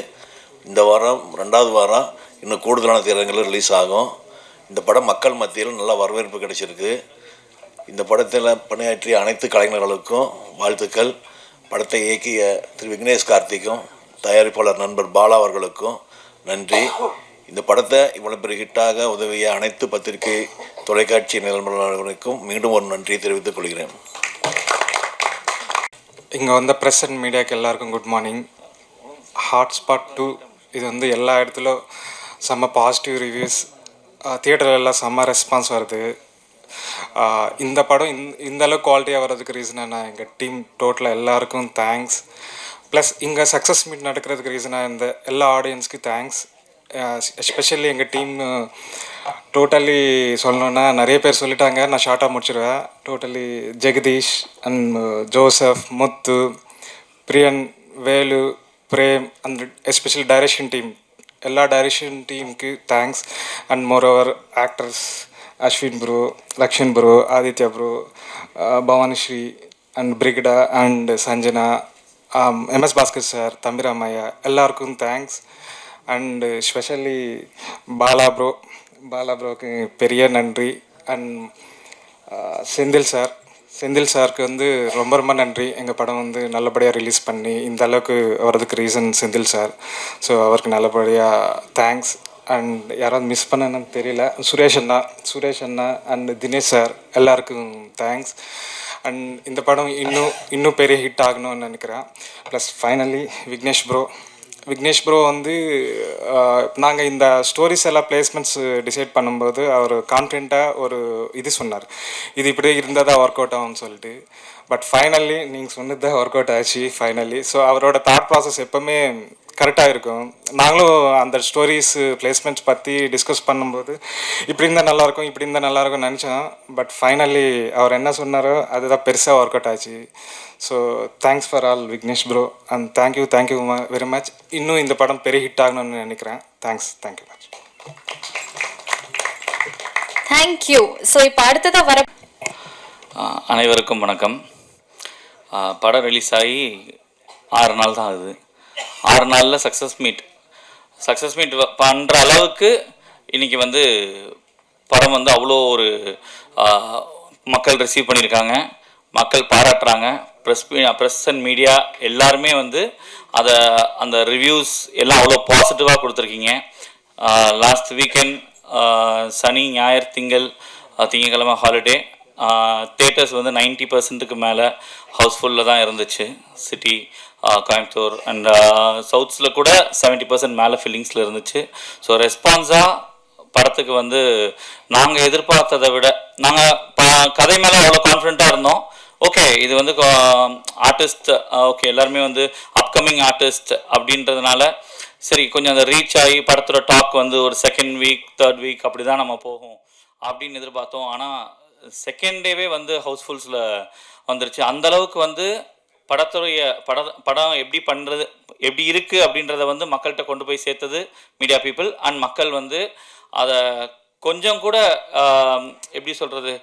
இந்த வாரம் 2வது வாரம் இன்னும் கூடுதலான திரையரங்குகளில் ரிலீஸ் ஆகும். இந்த படம் மக்கள் மத்தியில் நல்ல வரவேற்பு கிடைச்சிருக்கு. இந்த படத்தில் பணியாற்றிய அனைத்து கலைஞர்களுக்கும் வாழ்த்துக்கள். படத்தை இயக்கிய திரு விக்னேஷ் கார்த்திக்கும் தயாரிப்பாளர் நண்பர் பாலா அவர்களுக்கும் நன்றி. இந்த படத்தை இவ்வளோ பெரிய ஹிட்டாக உதவிய அனைத்து பத்திரிகை தொலைக்காட்சி நிறுவனங்களுக்கும் மீண்டும் ஒரு நன்றியை தெரிவித்துக் கொள்கிறேன். இங்கே வந்த ப்ரெஸ் அண்ட் மீடியாவுக்கு எல்லாருக்கும் குட் மார்னிங். ஹாட்ஸ்பாட் 2 இது வந்து எல்லா இடத்துலையும் செம்ம பாசிட்டிவ் ரிவ்யூஸ், தியேட்டரில் எல்லாம் செம்ம ரெஸ்பான்ஸ் வருது. இந்த படம் இந்த அளவுக்கு குவாலிட்டியாக வர்றதுக்கு ரீசனாக எங்கள் டீம் டோட்டலாக எல்லாருக்கும் தேங்க்ஸ். ப்ளஸ் இங்கே சக்ஸஸ் மீட் நடக்கிறதுக்கு ரீசனாக இந்த எல்லா ஆடியன்ஸ்க்கு தேங்க்ஸ். எஸ்பெஷலி எங்கள் டீம் டோட்டலி சொல்லணுன்னா நிறைய பேர் சொல்லிட்டாங்க, நான் ஷார்ட்டாக முடிச்சிடுவேன். Totally Jagadish and Joseph, Muthu, Priyan, Velu, Prem and especially direction team, எல்லா டைரக்ஷன் டீமுக்கு thanks. And moreover actors Ashwin bro, Lakshan bro, Aditya bro, Bhavanisri and Brigida and Sanjana, எம்எஸ் பாஸ்கர் சார், தம்பிராமையா, எல்லாருக்கும் தேங்க்ஸ். அண்டு ஸ்பெஷலி பாலா ப்ரோக்கு பெரிய நன்றி. அண்ட் செந்தில் சாருக்கு வந்து ரொம்ப ரொம்ப நன்றி. எங்கள் படம் வந்து நல்லபடியாக ரிலீஸ் பண்ணி இந்த அளவுக்கு வர்றதுக்கு ரீசன் செந்தில் சார். ஸோ அவருக்கு நல்லபடியாக தேங்க்ஸ். அண்ட் யாராவது மிஸ் பண்ணணும்னு தெரியல, சுரேஷ் அண்ணா அண்ட் தினேஷ் சார் எல்லாருக்கும் தேங்க்ஸ். அண்ட் இந்த படம் இன்னும் பெரிய ஹிட் ஆகணும்னு நினைக்கிறேன். ப்ளஸ் ஃபைனலி விக்னேஷ் ப்ரோ வந்து நாங்கள் இந்த ஸ்டோரிஸ் எல்லாம் பிளேஸ்மெண்ட்ஸ் டிசைட் பண்ணும்போது அவர் கான்ஃபிடென்ட்டாக ஒரு இது சொன்னார், இது இப்படியே இருந்தால் தான் ஒர்க் அவுட் ஆகும்னு சொல்லிட்டு. பட் ஃபைனலி நீங்கள் சொன்னது தான் ஒர்க் அவுட் ஆச்சு ஃபைனலி. ஸோ அவரோட தாட் ப்ராசஸ் எப்போவுமே கரெக்டாக இருக்கும். நாங்களும் அந்த ஸ்டோரிஸ் பிளேஸ்மெண்ட்ஸ் பற்றி டிஸ்கஸ் பண்ணும்போது இப்படி இருந்தால் நல்லாயிருக்கும் நினச்சோம். பட் ஃபைனலி அவர் என்ன சொன்னாரோ அதுதான் பெருசாக ஒர்க் அவுட் ஆச்சு. So thanks for all Vignesh bro and thank you very much. இன்னும் இந்த படம் பெரிய ஹிட் ஆகணும்னு நினைக்கிறேன். Thank you much. தேங்க்யூ. ஸோ இப்போ அடுத்ததாக வர அனைவருக்கும் வணக்கம். படம் ரிலீஸ் ஆகி 6 நாள் தான் ஆகுது. 6 நாளில் சக்ஸஸ் மீட் பண்ணுற அளவுக்கு இன்றைக்கி வந்து படம் வந்து அவ்வளோ ஒரு மக்கள் ரிசீவ் பண்ணியிருக்காங்க, மக்கள் பாராட்டுறாங்க. ப்ரெஸ் அண்ட் மீடியா எல்லாருமே வந்து அந்த ரிவ்யூஸ் எல்லாம் அவ்வளோ பாசிட்டிவாக கொடுத்துருக்கீங்க. லாஸ்ட் வீக்கெண்ட் சனி ஞாயிறு திங்கக்கிழமை ஹாலிடே, தேட்டர்ஸ் வந்து 90% மேலே ஹவுஸ்ஃபுல்லில் தான் இருந்துச்சு. சிட்டி, கோயம்புத்தூர் அண்ட் சவுத்ஸில் கூட 70% மேலே ஃபில்லிங்ஸில் இருந்துச்சு. ஸோ ரெஸ்பான்ஸாக படத்துக்கு வந்து நாங்கள் எதிர்பார்த்ததை விட நாங்கள் கதை மேலே அவ்வளோ கான்ஃபிடென்ட்டாக இருந்தோம். ஓகே, இது வந்து ஆர்டிஸ்ட், ஓகே எல்லாருமே வந்து அப்கமிங் ஆர்டிஸ்ட் அப்படின்றதுனால சரி கொஞ்சம் அந்த ரீச் ஆகி படத்தோட டாக் வந்து ஒரு 2nd வீக் 3rd வீக் அப்படி தான் நம்ம போகும் அப்படின்னு எதிர்பார்த்தோம். ஆனால் செகண்ட் டேவே வந்து ஹவுஸ்ஃபுல்ஸில் வந்துருச்சு. அந்தளவுக்கு வந்து படம் எப்படி இருக்குது அப்படின்றத வந்து மக்கள்கிட்ட கொண்டு போய் சேர்த்தது மீடியா பீப்புள். அண்ட் மக்கள் வந்து அதை கொஞ்சம் கூட எப்படி சொல்கிறது,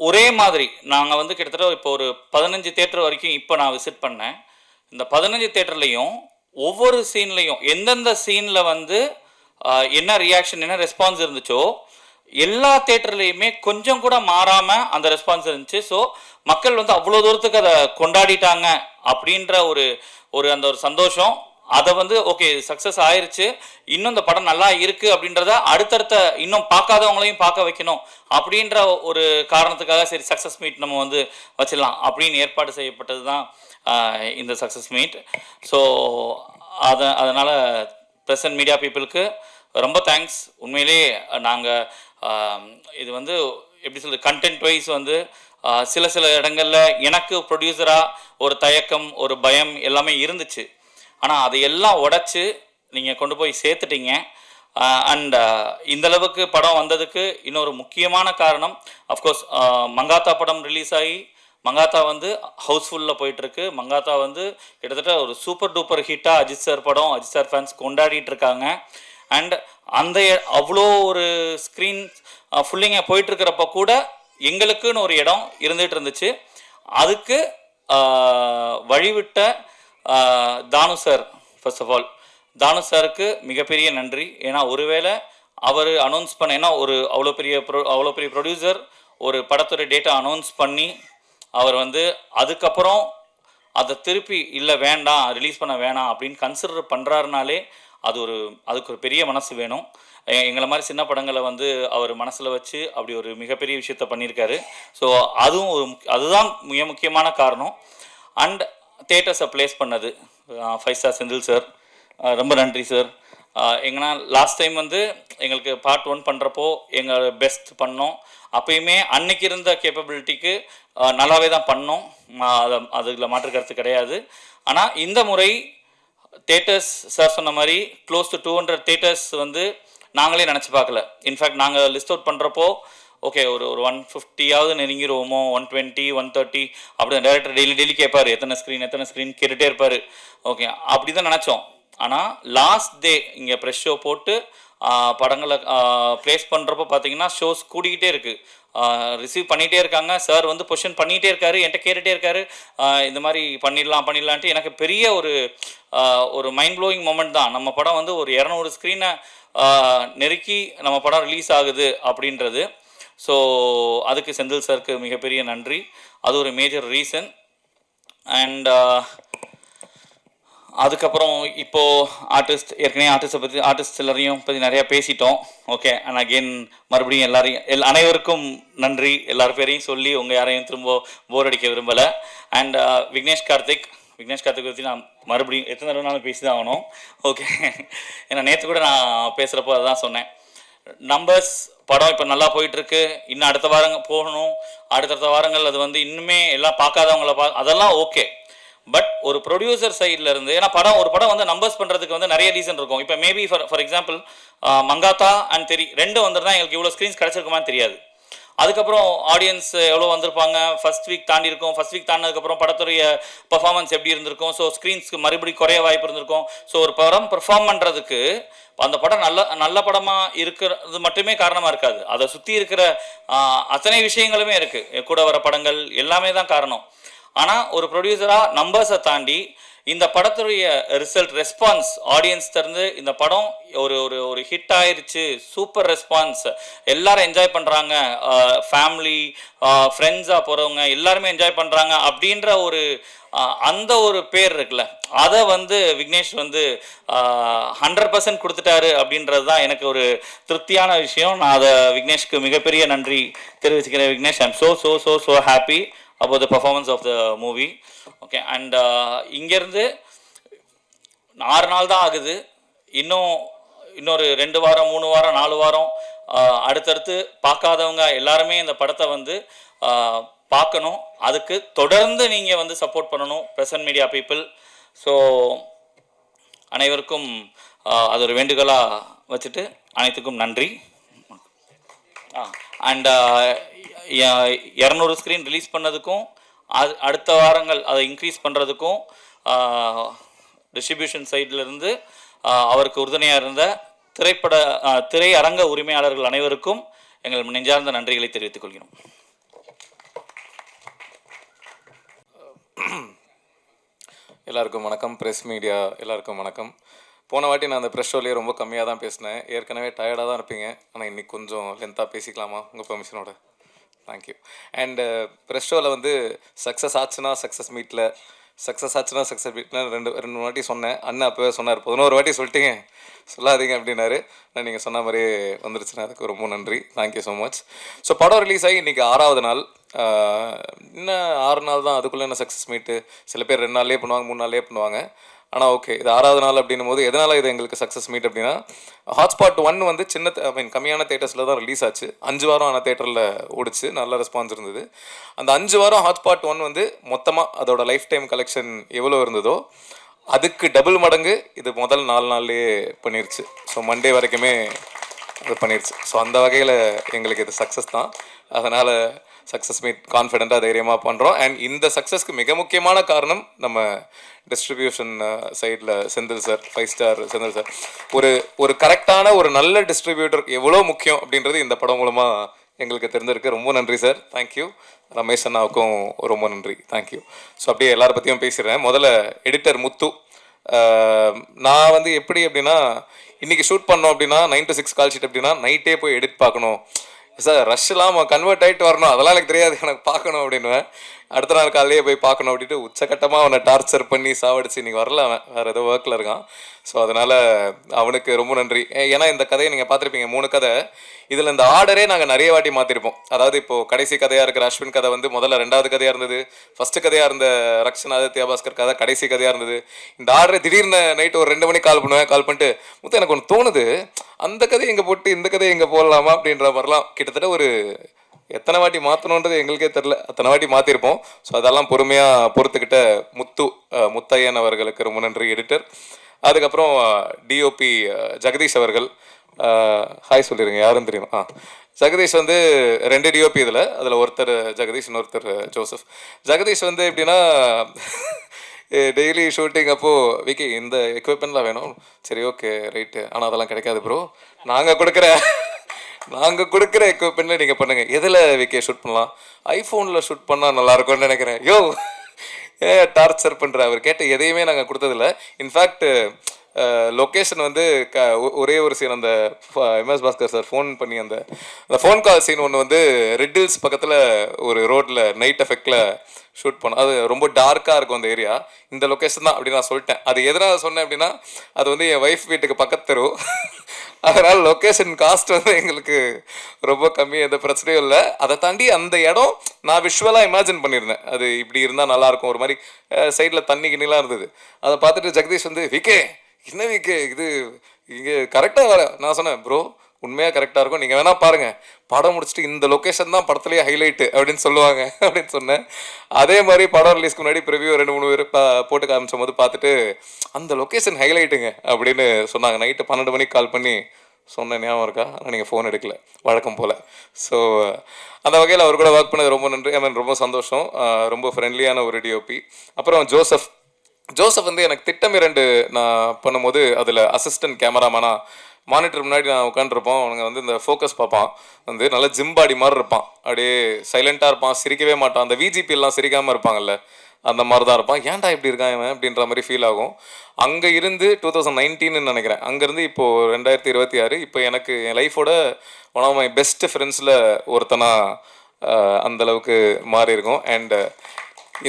ஒரே மாதிரி நாங்கள் வந்து கிட்டத்தட்ட இப்போ ஒரு 15 தேட்டர் வரைக்கும் இப்போ நான் விசிட் பண்ணேன். இந்த 15 தேட்டர்லேயும் ஒவ்வொரு சீன்லேயும் எந்தெந்த சீனில் வந்து என்ன ரியாக்ஷன் என்ன ரெஸ்பான்ஸ் இருந்துச்சோ எல்லா தேட்டர்லேயுமே கொஞ்சம் கூட மாறாமல் அந்த ரெஸ்பான்ஸ் இருந்துச்சு. ஸோ மக்கள் வந்து அவ்வளோ தூரத்துக்கு அதை கொண்டாடிட்டாங்க அப்படின்ற ஒரு சந்தோஷம். அதை வந்து ஓகே சக்ஸஸ் ஆயிடுச்சு, இன்னும் இந்த படம் நல்லா இருக்குது அப்படின்றத அடுத்தடுத்த இன்னும் பார்க்காதவங்களையும் பார்க்க வைக்கணும் அப்படின்ற ஒரு காரணத்துக்காக சரி சக்ஸஸ் மீட் நம்ம வந்து வச்சிடலாம் அப்படின்னு ஏற்பாடு செய்யப்பட்டது தான் இந்த சக்ஸஸ் மீட். ஸோ அதனால் ப்ரெஸ் அண்ட் மீடியா பீப்புளுக்கு ரொம்ப தேங்க்ஸ். உண்மையிலே நாங்கள் இது வந்து எப்படி சொல்கிறது, கண்டென்ட் வைஸ் வந்து சில இடங்களில் எனக்கு ப்ரொடியூசராக ஒரு தயக்கம் ஒரு பயம் எல்லாமே இருந்துச்சு. ஆனால் அதையெல்லாம் உடைச்சி நீங்கள் கொண்டு போய் சேர்த்துட்டீங்க. அண்ட் இந்தளவுக்கு படம் வந்ததுக்கு இன்னொரு முக்கியமான காரணம் அஃப்கோர்ஸ் மங்காத்தா படம் ரிலீஸ் ஆகி மங்காத்தா வந்து ஹவுஸ்ஃபுல்லில் போயிட்டுருக்கு. மங்காத்தா வந்து கிட்டத்தட்ட ஒரு சூப்பர் டூப்பர் ஹிட்டாக அஜித் சார் படம், அஜித் சார் ஃபேன்ஸ் கொண்டாடிட்டு இருக்காங்க. அண்ட் அவ்வளோ ஒரு ஸ்க்ரீன் ஃபுல்லிங்க போயிட்டுருக்கிறப்ப கூட எங்களுக்குன்னு ஒரு இடம் இருந்துகிட்டு இருந்துச்சு. அதுக்கு வழிவிட்ட தானு சார், ஃபர்ஸ்ட் ஆஃப் ஆல் தானு சாருக்கு மிகப்பெரிய நன்றி. ஏன்னா ஒருவேளை அவர் அனௌன்ஸ் பண்ண, ஏன்னா அவ்வளோ பெரிய ப்ரொடியூசர் ஒரு படத்தோட டேட்டா அனௌன்ஸ் பண்ணி அவர் வந்து அதுக்கப்புறம் அதை திருப்பி இல்லை வேண்டாம் ரிலீஸ் பண்ண வேணாம் அப்படின்னு கன்சிடர் பண்ணுறாருனாலே அதுக்கு ஒரு பெரிய மனசு வேணும். எங்களை மாதிரி சின்ன படங்களை வந்து அவர் மனசில் வச்சு அப்படி ஒரு மிகப்பெரிய விஷயத்த பண்ணியிருக்காரு. ஸோ அதுதான் மிக முக்கியமான காரணம். அண்ட் தேட்டர்ஸை ப்ளேஸ் பண்ணது 5 ஸ்டார் செந்தில் சார், ரொம்ப நன்றி சார். எங்கன்னா லாஸ்ட் டைம் வந்து எங்களுக்கு பார்ட் 1 பண்ணுறப்போ எங்கள் பெஸ்ட் பண்ணோம். அப்பயுமே அன்னைக்கு இருந்த கேப்பபிலிட்டிக்கு நல்லாவே தான் பண்ணோம், அதில் மாற்று கருத்து கிடையாது. ஆனால் இந்த முறை தேட்டர்ஸ் சார் சொன்ன மாதிரி க்ளோஸ் டு 200 தேட்டர்ஸ் வந்து நாங்களே நினச்சி பார்க்கல. இன்ஃபேக்ட் நாங்கள் லிஸ்ட் அவுட் பண்ணுறப்போ ஓகே ஒரு 150 நெருங்கிடுவோமோ, 120 130 அப்படி தான் டேரக்டர் டெய்லி கேட்பார் எத்தனை ஸ்க்ரீன் கேட்டுகிட்டே இருப்பார். ஓகே அப்படி தான் நினச்சோம். ஆனால் லாஸ்ட் டே இங்கே ப்ரெஷ் ஷோ போட்டு படங்களை ப்ளேஸ் பண்ணுறப்போ பார்த்தீங்கன்னா ஷோஸ் கூடிக்கிட்டே இருக்குது, ரிசீவ் பண்ணிகிட்டே இருக்காங்க. சார் வந்து பொசிஷன் பண்ணிகிட்டே இருக்காரு, என்கிட்ட கேட்டுகிட்டே இருக்காரு இந்த மாதிரி பண்ணிடலான்ட்டு. எனக்கு பெரிய ஒரு மைண்ட் ப்ளோயிங் மொமெண்ட் தான். நம்ம படம் வந்து ஒரு 200 ஸ்க்ரீனை நெருக்கி நம்ம படம் ரிலீஸ் ஆகுது அப்படின்றது. ஸோ அதுக்கு செந்தில் சாருக்கு மிகப்பெரிய நன்றி, அது ஒரு மேஜர் ரீசன். அண்ட் அதுக்கப்புறம் இப்போது ஏற்கனவே ஆர்டிஸ்ட் எல்லாரையும் பற்றி நிறையா பேசிட்டோம். ஓகே, அண்ட் அகெயின் மறுபடியும் அனைவருக்கும் நன்றி. எல்லார் பேரையும் சொல்லி யாரையும் திரும்ப போர் அடிக்க விரும்பலை. அண்ட் விக்னேஷ் கார்த்திக் பற்றி நான் மறுபடியும் எத்தனை தடவைனாலும் பேசி தான் ஆகணும். ஓகே, ஏன்னா நேற்று கூட நான் பேசுகிறப்போ அதுதான் சொன்னேன். நம்பர்ஸ் படம் இப்போ நல்லா போயிட்டுருக்கு, இன்னும் அடுத்த வாரங்கள் போகணும், அடுத்தடுத்த வாரங்கள் அது வந்து இன்னுமே எல்லாம் பார்க்காதவங்கள அதெல்லாம் ஓகே. பட் ஒரு ப்ரொடியூசர் சைடில் இருந்து, ஏன்னா ஒரு படம் வந்து நம்பர்ஸ் பண்ணுறதுக்கு வந்து நிறைய ரீசன் இருக்கும். இப்போ maybe for example Mankatha and தெரி 2 வந்துருந்தா எங்களுக்கு இவ்வளோ ஸ்க்ரீன்ஸ் கிடச்சிருக்குமான்னு தெரியாது. அதுக்கப்புறம் ஆடியன்ஸ் எவ்வளோ வந்திருப்பாங்க, ஃபர்ஸ்ட் வீக் தாண்டி இருக்கும், ஃபர்ஸ்ட் வீக் தாண்டினதுக்கப்புறம் படத்துடைய பர்ஃபார்மன்ஸ் எப்படி இருந்திருக்கும், ஸோ ஸ்க்ரீன்ஸ்க்கு மறுபடியும் குறைய வாய்ப்பு இருந்திருக்கும். ஸோ ஒரு படம் பெர்ஃபார்ம் பண்ணுறதுக்கு அந்த படம் நல்ல படமாக இருக்கிறது மட்டுமே காரணமாக இருக்காது, அதை சுற்றி இருக்கிற அத்தனை விஷயங்களுமே இருக்குது, கூட வர படங்கள் எல்லாமே தான் காரணம். ஆனால் ஒரு ப்ரொடியூசராக நம்பர்ஸை தாண்டி இந்த படத்துடைய ரெஸ்பான்ஸ் ஆடியன்ஸ் தருந்து இந்த படம் ஒரு ஒரு ஒரு ஹிட் ஆயிடுச்சு, சூப்பர் ரெஸ்பான்ஸ், எல்லாரும் என்ஜாய் பண்ணுறாங்க, ஃபேமிலி ஃப்ரெண்ட்ஸாக போகிறவங்க எல்லாருமே என்ஜாய் பண்ணுறாங்க அப்படின்ற ஒரு அந்த ஒரு பேர் இருக்குல்ல, அதை விக்னேஷ் 100% கொடுத்துட்டாரு அப்படின்றது தான் எனக்கு ஒரு திருப்தியான விஷயம். நான் அதை விக்னேஷ்க்கு மிகப்பெரிய நன்றி தெரிவிச்சுக்கிறேன். விக்னேஷ், ஐ am so happy about the performance of the movie. Okay, and இங்கேருந்து 6 நாள் தான் ஆகுது, இன்னொரு 2 வாரம் 3 வாரம் 4 வாரம் அடுத்தடுத்து பார்க்காதவங்க எல்லாருமே இந்த படத்தை பார்க்கணும். அதுக்கு தொடர்ந்து நீங்கள் சப்போர்ட் பண்ணணும், பிரசன்ட் மீடியா பீப்புள். ஸோ அனைவருக்கும் அது ஒரு வேண்டுகோளாக வச்சுட்டு அனைத்துக்கும் நன்றி. அண்ட் 200 ஸ்க்ரீன் ரிலீஸ் பண்ணதுக்கும் அடுத்த வாரங்கள் அதை இன்க்ரீஸ் பண்ணுறதுக்கும் டிஸ்ட்ரிபியூஷன் சைட்லேருந்து அவருக்கு உறுதுணையாக இருந்த திரையரங்க உரிமையாளர்கள் அனைவருக்கும் எங்கள் நெஞ்சார்ந்த நன்றிகளை தெரிவித்துக் கொள்கிறோம். எல்லாருக்கும் வணக்கம், ப்ரெஸ் மீடியா எல்லாருக்கும் வணக்கம். போன வாட்டி நான் அந்த ப்ரெஸ் ஷோலேயே ரொம்ப கம்மியாக தான் பேசினேன், ஏற்கனவே டயர்டாக தான் இருப்பீங்க, ஆனால் இன்றைக்கி கொஞ்சம் லென்த்தாக பேசிக்கலாமா உங்கள் பெர்மிஷனோட? தேங்க்யூ. அண்டு ப்ரெஸ் ஷோவில் சக்ஸஸ் ஆச்சுன்னா சக்ஸஸ் மீட்டில் ரெண்டு வாட்டி சொன்னேன். அண்ணன் அப்போவே சொன்னார், 11 வாட்டி சொல்லிட்டீங்க, சொல்லாதீங்க அப்படின்னாரு. நான் நீங்கள் சொன்ன மாதிரியே வந்துருச்சுன்னா அதுக்கு ரொம்ப நன்றி, தேங்க்யூ ஸோ மச். ஸோ படம் ரிலீஸ் ஆகி இன்றைக்கி 6வது நாள், இன்னும் 6 நாள் தான், அதுக்குள்ளே என்ன சக்ஸஸ் மீட்டு? சில பேர் 2 நாள்லேயே பண்ணுவாங்க, 3 நாள்லேயே பண்ணுவாங்க. ஆனால் ஓகே, இது 6வது நாள் அப்படின்னும் போது எதனால் இது எங்களுக்கு சக்ஸஸ் மீட் அப்படின்னா, ஹாட்ஸ்பாட் 1 கம்மியான தேட்டர்ஸில் தான் ரிலீஸ் ஆச்சு. 5 வாரம் ஆனால் தேட்டரில் ஓடிச்சு, நல்ல ரெஸ்பான்ஸ் இருந்தது. அந்த 5 வாரம் ஹாட்ஸ்பாட் 1 மொத்தமாக அதோட லைஃப் டைம் கலெக்ஷன் எவ்வளோ இருந்ததோ அதுக்கு டபுள் மடங்கு இது முதல் 4 நாள்லேயே பண்ணிருச்சு. ஸோ மண்டே வரைக்குமே அது பண்ணிருச்சு. ஸோ அந்த வகையில் எங்களுக்கு இது சக்ஸஸ் தான். அதனால் சக்ஸஸ் மீட் கான்ஃபிடெண்ட்டாக தைரியமாக பண்ணுறோம். அண்ட் இந்த சக்ஸஸ்க்கு மிக முக்கியமான காரணம் நம்ம டிஸ்ட்ரிபியூஷன் சைடில் Senthil sir, 5 star Senthil sir. ஒரு கரெக்டான ஒரு நல்ல டிஸ்ட்ரிபியூட்டர் எவ்வளோ முக்கியம் அப்படின்றது இந்த படம் மூலமாக எங்களுக்கு தெரிஞ்சிருக்கு. ரொம்ப நன்றி சார், தேங்க்யூ. ரமேஷ் அண்ணாவுக்கும் ரொம்ப நன்றி, தேங்க்யூ. ஸோ அப்படியே எல்லாரை பற்றியும் பேசிடுறேன். முதல்ல எடிட்டர் முத்து. நான் எப்படி அப்படின்னா, இன்றைக்கி ஷூட் பண்ணோம் அப்படின்னா 9 to 6 கால் ஷீட் அப்படின்னா நைட்டே போய் எடிட் பார்க்கணும் சார், ரஷ்லாம் கன்வெர்ட் ஆகிட்டு வரணும், அதெல்லாம் எனக்கு தெரியாது, எனக்கு பார்க்கணும் அப்படின்னுவேன். அடுத்த நாள் காலையிலேயே போய் பார்க்கணும் அப்படின்ட்டு உச்சக்கட்டமாக அவனை டார்ச்சர் பண்ணி சாவடிச்சு இன்றைக்கி வரல, அவன் வேறு ஏதோ ஒர்க்கில் இருக்கான். ஸோ அதனால் அவனுக்கு ரொம்ப நன்றி. ஏன்னா இந்த கதையை நீங்கள் பார்த்துருப்பீங்க, 3 கதை. இதில் இந்த ஆர்டரே நாங்கள் நிறைய வாட்டி மாற்றிருப்போம். அதாவது இப்போது கடைசி கதையாக இருக்கிற அஸ்வின் கதை முதல்ல 2வது கதையாக இருந்தது, ஃபஸ்ட்டு கதையாக இருந்த ரக்ஷன் ஆதித்யா பாஸ்கர் கதை கடைசி கதையாக இருந்தது. இந்த ஆர்டரை திடீர்னு நைட்டு ஒரு 2 மணிக்கு கால் பண்ணுவேன். கால் பண்ணிட்டு, முத்து எனக்கு ஒன்று தோணுது, அந்த கதையை இங்கே போட்டு இந்த கதையை இங்கே போடலாமா அப்படின்ற மாதிரிலாம் கிட்டத்தட்ட ஒரு எத்தனை வாட்டி மாற்றணுன்றது எங்களுக்கே தெரில, அத்தனை வாட்டி மாற்றிருப்போம். ஸோ அதெல்லாம் பொறுமையாக பொறுத்துக்கிட்ட முத்தையன் அவர்களுக்கு ரொம்ப நன்றி, எடிட்டர். அதுக்கப்புறம் டிஓபி ஜெகதீஷ் அவர்கள், ஹாய் சொல்லிடுங்க, யாருன்னு தெரியும். ஜெகதீஷ் 2 டிஓபி இதில், அதில் ஒருத்தர் ஜெகதீஷ், இன்னொருத்தர் ஜோசப். ஜெகதீஷ் எப்படின்னா, டெய்லி ஷூட்டிங் அப்போது விக்கி இந்த எக்யூப்மெண்ட்லாம் வேணும், சரி ஓகே ரைட்டு, ஆனால் அதெல்லாம் கிடைக்காது ப்ரோ, நாங்கள் கொடுக்குற எக்யூப்மெண்ட்டில் நீங்கள் பண்ணுங்கள். எதில் விக்கி ஷூட் பண்ணலாம்? ஐஃபோனில் ஷூட் பண்ணால் நல்லாயிருக்கும்னு நினைக்கிறேன். டார்ச்சர் பண்ணுற அவர் கேட்ட எதையுமே நாங்கள் கொடுத்ததில்ல. இன்ஃபேக்ட் லொக்கேஷன் ஒரே ஒரு சீன், அந்த எம்எஸ் பாஸ்கர் சார் ஃபோன் பண்ணி அந்த ஃபோன் கால் சீன் ஒன்று ரெட் ஹில்ஸ் பக்கத்தில் ஒரு ரோட்டில் நைட் எஃபெக்டில் ஷூட் பண்ணோம். அது ரொம்ப டார்க்காக இருக்கும் அந்த ஏரியா. இந்த லொக்கேஷன் தான் அப்படின்னு நான் சொல்லிட்டேன். அது எதனால் சொன்னேன் அப்படின்னா, அது என் ஒய்ஃப் வீட்டுக்கு பக்கத்து தெரு, அதனால் லொக்கேஷன் காஸ்ட் எங்களுக்கு ரொம்ப கம்மி, எந்த பிரச்சனையும் இல்லை. அதை தாண்டி அந்த இடம் நான் விஷுவலாக இமேஜின் பண்ணியிருந்தேன், அது இப்படி இருந்தால் நல்லாயிருக்கும். ஒரு மாதிரி சைடில் தண்ணி கிண்ணிலாம் இருந்தது. அதை பார்த்துட்டு ஜெகதீஷ் விக்கே என்ன விக்கே இது இங்கே கரெக்டாக வர, நான் சொன்னேன் ப்ரோ உண்மையாக கரெக்டாக இருக்கும், நீங்கள் வேணால் பாருங்கள், படம் முடிச்சுட்டு இந்த லொக்கேஷன் தான் படத்துலேயே ஹைலைட்டு அப்படின்னு சொல்லுவாங்க அப்படின்னு சொன்னேன். அதே மாதிரி படம் ரிலீஸ்க்கு முன்னாடி ப்ரிவியூ 2-3 பேர் போட்டு காமிச்சும் போது பார்த்துட்டு அந்த லொக்கேஷன் ஹைலைட்டுங்க அப்படின்னு சொன்னாங்க. நைட்டு 12 மணிக்கு கால் பண்ணி சொன்ன ஞாபகம் இருக்கா? ஆனால் நீங்கள் ஃபோன் எடுக்கல வழக்கம் போல். ஸோ அந்த வகையில் அவர் கூட ஒர்க் பண்ணது ரொம்ப நன்றி. ஐ மீன் ரொம்ப சந்தோஷம். ரொம்ப ஃப்ரெண்ட்லியான ஒரு டிஓபி. அப்புறம் ஜோசப் வந்து எனக்கு திட்டம் 2 நான் பண்ணும்போது அதில் அசிஸ்டன்ட் கேமராமேனா மானிட்டர் முன்னாடி நான் உட்காந்துருப்போம். அவனுங்க வந்து இந்த ஃபோக்கஸ் பார்ப்பான், வந்து நல்ல ஜிம் பாடி மாதிரி இருப்பான், அப்படியே சைலண்ட்டாக இருப்பான், சிரிக்கவே மாட்டான். அந்த விஜிபி எல்லாம் சிரிக்காமல் இருப்பாங்கல்ல, அந்த மாதிரி தான் இருப்பான். ஏன்டா இப்படி இருக்கான் இவன் அப்படின்ற மாதிரி ஃபீல் ஆகும். அங்கே இருந்து 2019 நினைக்கிறேன், அங்கேருந்து இப்போது 2026 இப்போ எனக்கு என் லைஃபோட ஒன் ஆஃப் மை பெஸ்ட் ஃப்ரெண்ட்ஸில் ஒருத்தனாக அந்தளவுக்கு மாறி இருக்கும். அண்டு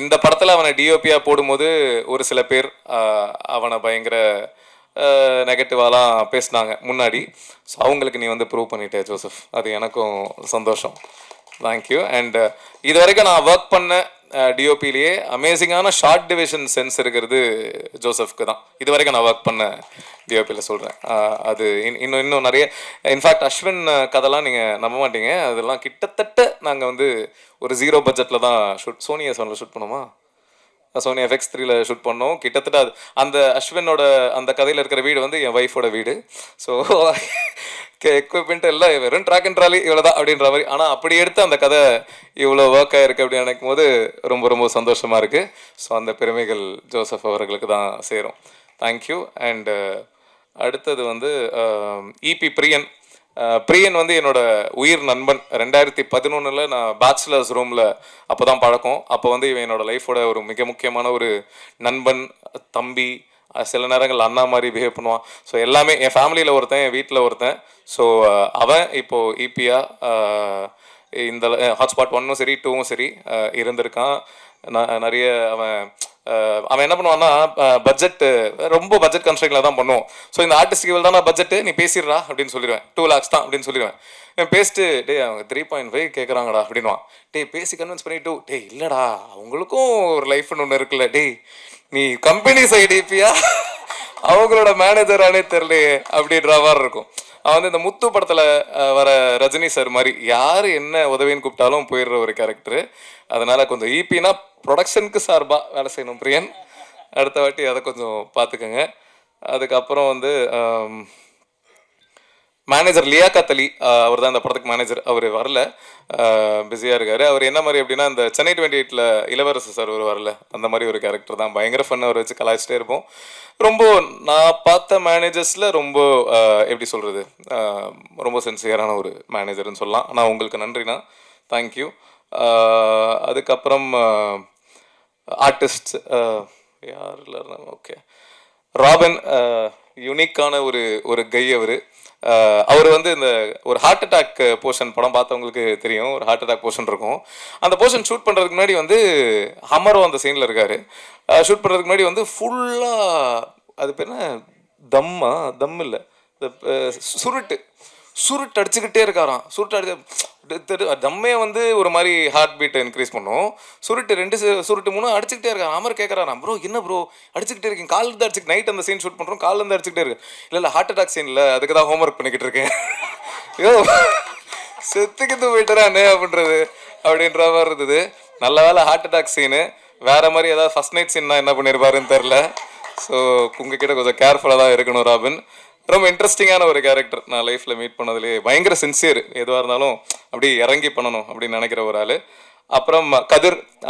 இந்த படத்தில் அவனை டிஓபியாக போடும்போது ஒரு சில பேர் அவனை பயங்கர நெகட்டிவாலாம் பேசினாங்க முன்னாடி. ஸோ அவங்களுக்கு நீ வந்து ப்ரூவ் பண்ணிட்டே ஜோசப், அது எனக்கும் சந்தோஷம். தேங்க்யூ. அண்ட் இது வரைக்கும் நான் ஒர்க் பண்ண டிஓபிலேயே அமேசிங்கான ஷார்ட் டிவிஷன் சென்ஸ் இருக்கிறது ஜோசப்க்கு தான். இது வரைக்கும் நான் ஒர்க் பண்ண டிஓபியில் சொல்கிறேன். அது இன்னும் நிறைய, இன்ஃபேக்ட் அஸ்வின் கதைலாம் நீங்கள் நம்ப மாட்டீங்க, அதெல்லாம் கிட்டத்தட்ட நாங்கள் வந்து ஒரு 0 பட்ஜெட்டில் தான் சோனி S1 ஷூட் பண்ணோமா, சோனி FX3 ஷூட் பண்ணோம். கிட்டத்தட்ட அது அந்த அஸ்வினோட அந்த கதையில் இருக்கிற வீடு வந்து என் ஒய்ஃபோட வீடு. ஸோ எக்யூப்மெண்ட் எல்லாம் வெறும் ட்ராக் அண்ட் ட்ராலி இவ்வளோதான் அப்படின்ற மாதிரி. ஆனால் அப்படி எடுத்து அந்த கதை இவ்வளோ ஒர்க் ஆகிருக்கு அப்படின்னு நினைக்கும் போது ரொம்ப ரொம்ப சந்தோஷமாக இருக்குது. ஸோ அந்த பெருமைகள் ஜோசப் அவர்களுக்கு தான் சேரும். தேங்க்யூ. அண்டு அடுத்தது வந்து இபி பிரியன் வந்து என்னோட உயிர் நண்பன். 2011 நான் பேச்சுலர்ஸ் ரூமில் அப்போ தான் பழக்கம். அப்போ வந்து இவன் என்னோட லைஃபோட ஒரு மிக முக்கியமான ஒரு நண்பன், தம்பி, சில நேரங்கள் அண்ணா மாதிரி பிஹேவ் பண்ணுவான். ஸோ எல்லாமே என் ஃபேமிலியில் ஒருத்தன், என் வீட்டில் ஒருத்தன். ஸோ அவன் இப்போது இபியாக இந்த ஹாட்ஸ்பாட் 1ம் சரி 2ம் சரி இருந்திருக்கான். நிறைய அவன் என்ன பண்ணுவான்னா, ரொம்ப பட்ஜெட் கன்ஸ்ட்ரெயினில் தான் பண்ணுவோம். ஸோ இந்த ஆர்டிஸ்ட்க்கு இவ்வளோ தான் பட்ஜெட்டு, நீ பேசிடுறா அப்படின்னு சொல்லிடுவேன். 2 lakhs தான் அப்படின்னு சொல்லிடுவேன். பேசிட்டு டே அவங்க 3.5 கேட்குறாங்கடா அப்படின்வான். டே பேசி கன்வின்ஸ் பண்ணிட்டு, டே இல்லைடா அவங்களுக்கும் ஒரு லைஃப்னு ஒன்று இருக்குல்ல, டே நீ கம்பெனி சைடு இப்பியா அவங்களோட மேனேஜரானே தெரியலையே அப்படின்ற மாதிரி இருக்கும். அவன் வந்து இந்த முத்து படத்தில் வர ரஜினி சார் மாதிரி யார் என்ன உதவின்னு கூப்பிட்டாலும் போயிடுற ஒரு கேரக்டரு. அதனால் கொஞ்சம் இபினா ப்ரொடக்ஷனுக்கு சார்பாக வேலை செய்யணும் பிரியன். அடுத்த வாட்டி அதை கொஞ்சம் பார்த்துக்கோங்க. அதுக்கப்புறம் வந்து மேனேஜர் லியாக்கத் அலி, அவர் தான் இந்த படத்துக்கு மேனேஜர். அவர் வரல, பிஸியாக இருக்கார். அவர் என்ன மாதிரி அப்படின்னா, இந்த சென்னை 28ல் இளவரசு சார் ஒரு வரல, அந்த மாதிரி ஒரு கேரக்டர் தான். பயங்கர ஃபன், அவர் வச்சு கலாய்ச்சிட்டே இருப்போம். ரொம்ப நான் பார்த்த மேனேஜர்ஸில் ரொம்ப எப்படி சொல்கிறது, ரொம்ப சின்சியரான ஒரு மேனேஜர்னு சொல்லலாம். ஆனால் உங்களுக்கு நன்றிண்ணா, தேங்க்யூ. அதுக்கப்புறம் ஆர்டிஸ்ட் யார் இல்லை, ஓகே, ராபின் யூனிக்கான ஒரு கை. அவர் வந்து இந்த ஒரு ஹார்ட் அட்டாக் போர்ஷன் படம் பார்த்தவங்களுக்கு தெரியும். ஒரு ஹார்ட் அட்டாக் போர்ஷன் இருக்கும். அந்த போர்ஷன் ஷூட் பண்ணுறதுக்கு முன்னாடி வந்து ஹமரும் அந்த சீனில் இருக்கார். ஷூட் பண்ணுறதுக்கு முன்னாடி வந்து ஃபுல்லாக அது பேர் என்ன, தம் இல்லை, சுருட்டு அடிச்சுக்கிட்டே இருக்காராம். சுருட்டு அடிச்சு தம்மே வந்து ஒரு மாதிரி ஹார்ட் பீட்டை இன்க்ரீஸ் பண்ணும். 2 3 அடிச்சுக்கிட்டே இருக்காரு. அமர் கேட்குறாராம், ப்ரோ என்ன ப்ரோ அடிச்சுக்கிட்டே இருக்கீங்க, காலில் தான் அடிச்சுக்கிட்டு, நைட் அந்த சீன் ஷூட் பண்ணுறோம், காலில் இருந்து அடிச்சுக்கிட்டே இருக்கு. இல்லை ஹார்ட் அட்டாக் சீன் இல்லை, அதுக்கு தான் ஹோம்ஒர்க் பண்ணிக்கிட்டு இருக்கேன். ஐயோ செத்துக்கிட்டு போயிட்டுறானே அப்படின்றது அப்படின்ற மாதிரி இருந்தது. நல்ல வேலை ஹார்ட் அட்டாக் சீனு. வேறு மாதிரி ஏதாவது ஃபஸ்ட் நைட் சீன்னா என்ன பண்ணியிருப்பாருன்னு தெரில. ஸோ உங்ககிட்ட கொஞ்சம் கேர்ஃபுல்லாக தான் இருக்கணும் ராபின். ரொம்ப இன்ட்ரெஸ்டிங்கான ஒரு கேரக்டர். நான் லைஃப்பில் மீட் பண்ணதுலேயே பயங்கர சின்சியர், எதுவாக இருந்தாலும் அப்படி இறங்கி பண்ணணும் அப்படின்னு நினைக்கிற ஒரு ஆள். அப்புறம்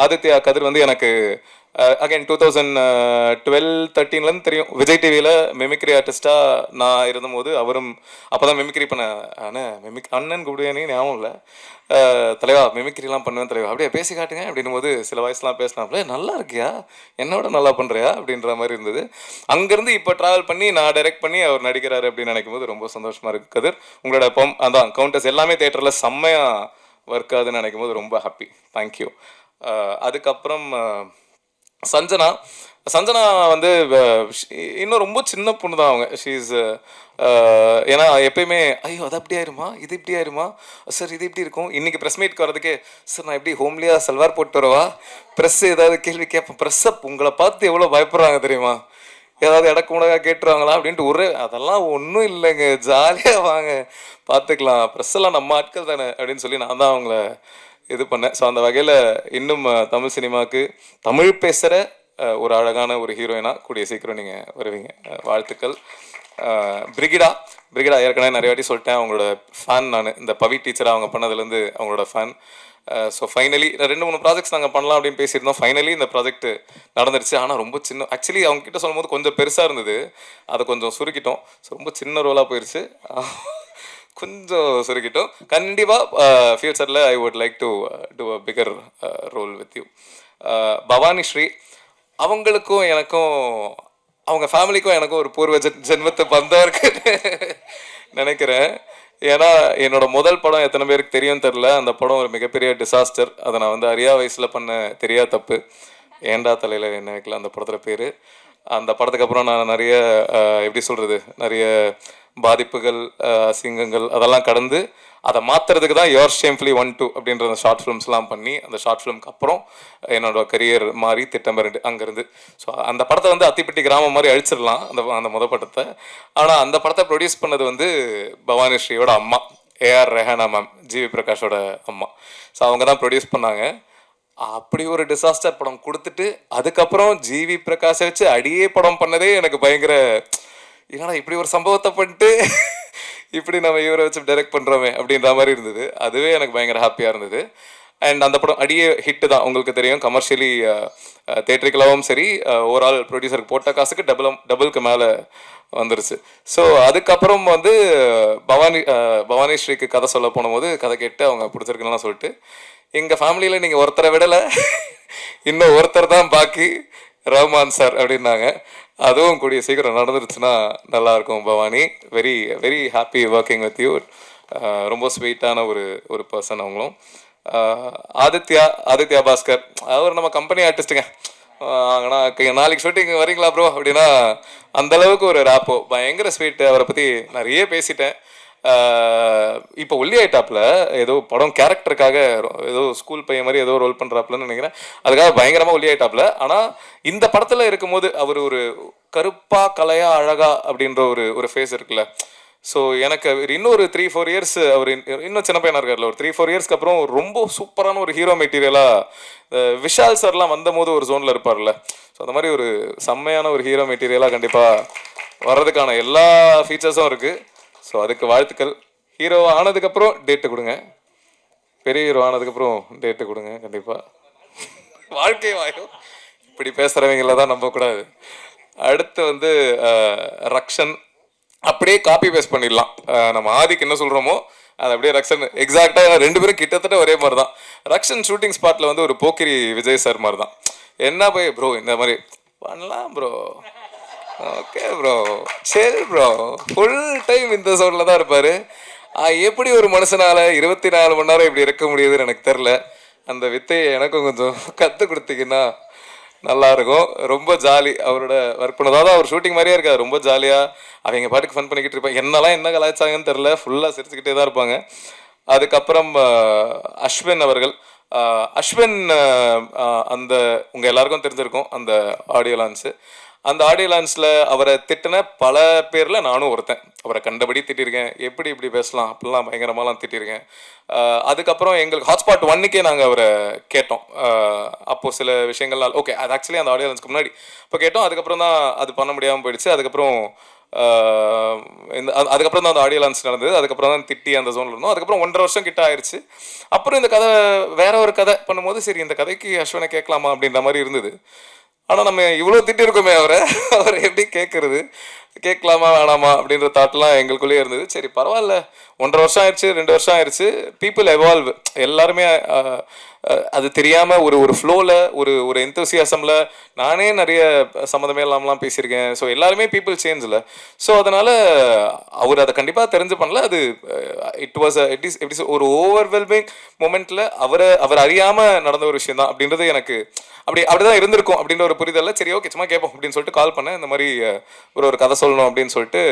ஆதித்யா கதிர் வந்து எனக்கு அகைன் 2012-13 தெரியும். விஜய் டிவியில் மிமிக்ரி ஆர்டிஸ்ட்டாக நான் இருந்தபோது அவரும் அப்போ தான் மிமிக்ரி பண்ண அண்ணன் கூப்பிடுவேனே ஞாபகம் இல்லை, தலைவா மிமிக்ரிலாம் பண்ணுவேன் தலைவா, அப்படியே பேசி காட்டுங்க அப்படின்னும் போது சில வாய்ஸ்லாம் பேசினாப்புல, நல்லா இருக்கியா, என்னோட நல்லா பண்ணுறியா அப்படின்ற மாதிரி இருந்தது. அங்கேருந்து இப்போ ட்ராவல் பண்ணி நான் டைரக்ட் பண்ணி அவர் நடிக்கிறாரு அப்படின்னு நினைக்கும் போது ரொம்ப சந்தோஷமாக இருக்குது. கதிர் உங்களோட அதான் கவுண்டர்ஸ் எல்லாமே தேட்டரில் செம்மையாக ஒர்க் ஆகுதுன்னு நினைக்கும் போது ரொம்ப ஹாப்பி. தேங்க்யூ. அதுக்கப்புறம் சஞ்சனா வந்து இன்னும் ரொம்ப சின்ன பொண்ணு தான் அவங்க. ஷீஸ் ஏன்னா எப்பயுமே ஐயோ அது அப்படி ஆயிருமா, இது இப்படி ஆயிருமா சார், இது இப்படி இருக்கும். இன்றைக்கி ப்ரெஸ் மீட்க்கு வரதுக்கே சார் நான் எப்படி ஹோம்லியாக சல்வார் போட்டு வரவா, ப்ரெஸ் ஏதாவது கேள்வி கேட்பேன், ப்ரெஸ்ஸை உங்களை பார்த்து எவ்வளோ பயப்படுறாங்க தெரியுமா, ஏதாவது இடக்கு முடக்கா கேட்டுருவாங்களா அப்படின்ட்டு அதெல்லாம் ஒன்றும் இல்லைங்க, ஜாலியாக வாங்க பார்த்துக்கலாம், ப்ரெஸ்ஸெல்லாம் நம்ம ஆட்கள் தானே அப்படின்னு சொல்லி நான் தான் அவங்கள இது பண்ணேன். ஸோ அந்த வகையில் இன்னும் தமிழ் சினிமாவுக்கு தமிழ் பேசுகிற ஒரு அழகான ஒரு ஹீரோயினாக கூடிய சீக்கிரம் நீங்கள் வருவீங்க. வாழ்த்துக்கள். பிரிகிடா ஏற்கனவே நிறைய வாட்டி சொல்லிட்டேன், அவங்களோட ஃபேன் நான். இந்த பவி டீச்சராக அவங்க பண்ணதுலேருந்து அவங்களோட ஃபேன். ஸோ ஃபைனலி 2-3 ப்ராஜெக்ட்ஸ் நாங்கள் பண்ணலாம் அப்படின்னு பேசியிருந்தோம். ஃபைனலி இந்த ப்ராஜெக்ட் நடந்துருச்சு. ஆனால் ரொம்ப சின்ன, ஆக்சுவலி அவங்க கிட்ட சொல்லும் போது கொஞ்சம் பெருசாக இருந்தது, அதை கொஞ்சம் சுருக்கிட்டோம். ஸோ ரொம்ப சின்ன ரோலாக போயிடுச்சு, கொஞ்சம் சுருக்கிட்டோம். கண்டிப்பாக ஃபியூச்சரில் I would like to do a bigger role with you. Bhavani Sri அவங்களுக்கும் எனக்கும், அவங்க ஃபேமிலிக்கும் எனக்கும் ஒரு பூர்வ ஜென்மத்தை பந்தம் இருக்குன்னு நினைக்கிறேன். ஏன்னா என்னோட முதல் படம் எத்தனை பேருக்கு தெரியும் தெரில, அந்த படம் ஒரு மிகப்பெரிய டிசாஸ்டர். அதை நான் வந்து அறியா வயசில் பண்ண தெரியா தப்பு. ஏண்டா தலையில் என்ன வைக்கல அந்த படத்தில் பேர். அந்த படத்துக்கு அப்புறம் நான் நிறைய எப்படி சொல்கிறது, நிறைய பாதிப்புகள், அசிங்கங்கள் அதெல்லாம் கடந்து அதை மாற்றுறதுக்கு தான் யோர் ஷேம்ஃபுல்லி 1-2 அப்படின்ற அந்த ஷார்ட் ஃபிலிம்ஸ்லாம் பண்ணி, அந்த ஷார்ட் ஃபிலிம்க்கு அப்புறம் என்னோட கரியர் மாறி திட்டமிரண்டு அங்கேருந்து. ஸோ அந்த படத்தை வந்து அத்திப்பட்டி கிராமம் மாதிரி அழிச்சிடலாம் அந்த முத படத்தை. ஆனால் அந்த படத்தை ப்ரொடியூஸ் பண்ணது வந்து பவானி ஸ்ரீயோட அம்மா, ஏஆர் ரெஹானா மேம், ஜிவி பிரகாஷோட அம்மா. ஸோ அவங்க தான் ப்ரொடியூஸ் பண்ணாங்க. அப்படி ஒரு டிசாஸ்டர் படம் கொடுத்துட்டு அதுக்கப்புறம் ஜிவி பிரகாஷை வச்சு அடியே படம் பண்ணதே எனக்கு பயங்கர, ஏன்னா இப்படி ஒரு சம்பவத்தை பண்ணிட்டு இப்படி நம்ம இவரை வச்சு டைரக்ட் பண்ணுறோமே அப்படின்ற மாதிரி இருந்தது. அதுவே எனக்கு பயங்கர ஹாப்பியாக இருந்தது. அண்ட் அந்த படம் அடியே ஹிட்டு தான், உங்களுக்கு தெரியும். கமர்ஷியலி தேட்டரிக்கலாவும் சரி, ஓவரால் ப்ரொடியூசருக்கு போட்ட காசுக்கு டபுளுக்கு மேலே வந்துருச்சு. ஸோ அதுக்கப்புறம் வந்து பவானி ஸ்ரீக்கு கதை சொல்ல போனபோது கதை கேட்டு அவங்க பிடிச்சிருக்குன்னு சொல்லிட்டு, எங்கள் ஃபேமிலியில் நீங்கள் ஒருத்தரை விடலை, இன்னும் ஒருத்தர் தான் பாக்கி, ரஹ்மான் சார் அப்படின்னாங்க. அதுவும் கூடிய சீக்கிரம் நடந்துருச்சுன்னா நல்லாயிருக்கும் Bhavani. Very very happy working with you. ரொம்ப ஸ்வீட்டான ஒரு பர்சன் அவங்களும். ஆதித்யா பாஸ்கர், அவர் நம்ம கம்பெனி ஆர்டிஸ்ட்டுங்க. ஆனால் நாளைக்கு ஷூட்டிங் வரீங்களா ப்ரோ அப்படின்னா அந்தளவுக்கு ஒரு ரேப்போ, பயங்கர ஸ்வீட்டு. அவரை பற்றி நிறைய பேசிட்டேன். இப்போ ஒல்லி ஆயிட்டாப்புல, ஏதோ படம் கேரக்டருக்காக ஏதோ ஸ்கூல் பையன் மாதிரி ஏதோ ரோல் பண்ணுறாப்புலன்னு நினைக்கிறேன். அதுக்காக பயங்கரமாக ஒல்லி ஆயிட்டாப்புல. ஆனால் இந்த படத்தில் இருக்கும்போது அவர் ஒரு கருப்பா கலையா அழகா அப்படின்ற ஒரு ஃபேஸ் இருக்குல்ல. ஸோ எனக்கு இன்னொரு 3-4 இயர்ஸ், அவர் இன்னும் சின்ன பையனாக இருக்கார்ல, ஒரு 3-4 இயர்ஸ்க்கு அப்புறம் ரொம்ப சூப்பரான ஒரு ஹீரோ மெட்டீரியலாக விஷால் சார்லாம் வந்தபோது ஒரு ஜோனில் இருப்பார்ல. ஸோ அந்த மாதிரி ஒரு செம்மையான ஒரு ஹீரோ மெட்டீரியலாக கண்டிப்பாக வர்றதுக்கான எல்லா ஃபீச்சர்ஸும் இருக்குது. ஸோ அதுக்கு வாழ்த்துக்கள். ஹீரோ ஆனதுக்கப்புறம் டேட்டு கொடுங்க, பெரிய ஹீரோ ஆனதுக்கப்புறம் டேட்டு கொடுங்க கண்டிப்பாக. வாழ்க்கை வாயும் இப்படி பேசுகிறவங்கள தான் நம்பக்கூடாது. அடுத்து வந்து ரக்ஷன், அப்படியே காப்பி பேஸ்ட் பண்ணிடலாம். நம்ம ஆதிக்கு என்ன சொல்கிறோமோ அது அப்படியே ரக்ஷன் எக்ஸாக்டாக, 2 பேரும் கிட்டத்தட்ட ஒரே மாதிரி தான். ரக்ஷன் ஷூட்டிங் ஸ்பாட்டில் வந்து ஒரு போக்கிரி விஜய் சார் மாதிரி தான். என்ன போய் ப்ரோ இந்த மாதிரி பண்ணலாம் ப்ரோ, ஓகே ப்ரோ, சரி ப்ரோ, ஃபுல் டைம் இந்த சவுண்டில் தான் இருப்பார். எப்படி ஒரு மனுஷனால் 24 மணி நேரம் இப்படி இருக்க முடியுதுன்னு எனக்கு தெரில. அந்த வித்தையை எனக்கும் கொஞ்சம் கற்றுக் கொடுத்தீங்கன்னா நல்லாயிருக்கும். ரொம்ப ஜாலி அவரோட ஒர்க் பண்ணதாக தான். அவர் ஷூட்டிங் மாதிரியே இருக்காது, ரொம்ப ஜாலியாக அவங்க பாட்டுக்கு ஃபன் பண்ணிக்கிட்டு இருப்பாங்க. என்னெல்லாம் என்ன கலாய்ச்சாங்கன்னு தெரில, ஃபுல்லாக சிரிச்சுக்கிட்டே தான் இருப்பாங்க. அதுக்கப்புறம் அஸ்வின் அவர்கள், அஸ்வின் அந்த உங்கள் எல்லாருக்கும் தெரிஞ்சிருக்கும் அந்த ஆடியோ லான்ச்சு. அந்த ஆடியோ லான்ச்சில் அவரை திட்டின பல பேரில் நானும் ஒருத்தன். அவரை கண்டபடி திட்டிருக்கேன், எப்படி இப்படி பேசலாம் அப்படிலாம் பயங்கரமாலாம் திட்டிருக்கேன். அதுக்கப்புறம் எங்களுக்கு ஹாட்ஸ்பாட் 1க்கே நாங்கள் அவரை கேட்டோம். அப்போது சில விஷயங்கள்லாம் ஓகே, அது ஆக்சுவலி அந்த ஆடியோ லான்ச்சுக்கு முன்னாடி இப்போ கேட்டோம். அதுக்கப்புறம் தான் அது பண்ண முடியாமல் போயிடுச்சு. அதுக்கப்புறம் தான் அந்த ஆடியோ லான்ச் நடந்தது. அதுக்கப்புறம் தான் திட்டி அந்த ஜோனில் இருந்தோம். அதுக்கப்புறம் 1.5 வருஷம் கிட்ட ஆயிடுச்சு. அப்புறம் இந்த கதை வேற ஒரு கதை பண்ணும்போது சரி இந்த கதைக்கு அஸ்வினை கேட்கலாமா அப்படின்ற மாதிரி இருந்தது. ஆனால் நம்ம இவ்வளோ திட்டி இருக்கோமே அவரை எப்படி கேட்கலாமா வேணாமா அப்படின்ற தாட்லாம் எங்களுக்குள்ளேயே இருந்தது. சரி பரவாயில்ல, 1.5 வருஷம் ஆயிடுச்சு, 2 வருஷம் ஆயிடுச்சு. பீப்புள் எவால்வ், எல்லாருமே அது தெரியாமல் ஒரு ஃப்ளோவில் ஒரு எந்தூசியாசமில் நானே நிறைய சம்மந்தமே இல்லாமலாம் பேசியிருக்கேன். ஸோ எல்லாருமே பீப்புள் சேஞ்சில். ஸோ அதனால் அவர் அதை கண்டிப்பாக தெரிஞ்சு பண்ணல. அது எப்படி ஒரு ஓவர்வெல்மிங் மொமெண்ட்டில் அவர் அறியாமல் நடந்த ஒரு விஷயம் தான் அப்படின்றது எனக்கு அப்படிதான் இருந்திருக்கும் அப்படின்ற ஒரு புரிதல்ல. சரி ஓகே சும்மா கேட்போம் அப்படின்னு சொல்லிட்டு கால் பண்ணேன். இந்த மாதிரி ஒரு கதை சொல்லணும் அப்படின்னு சொல்லிட்டு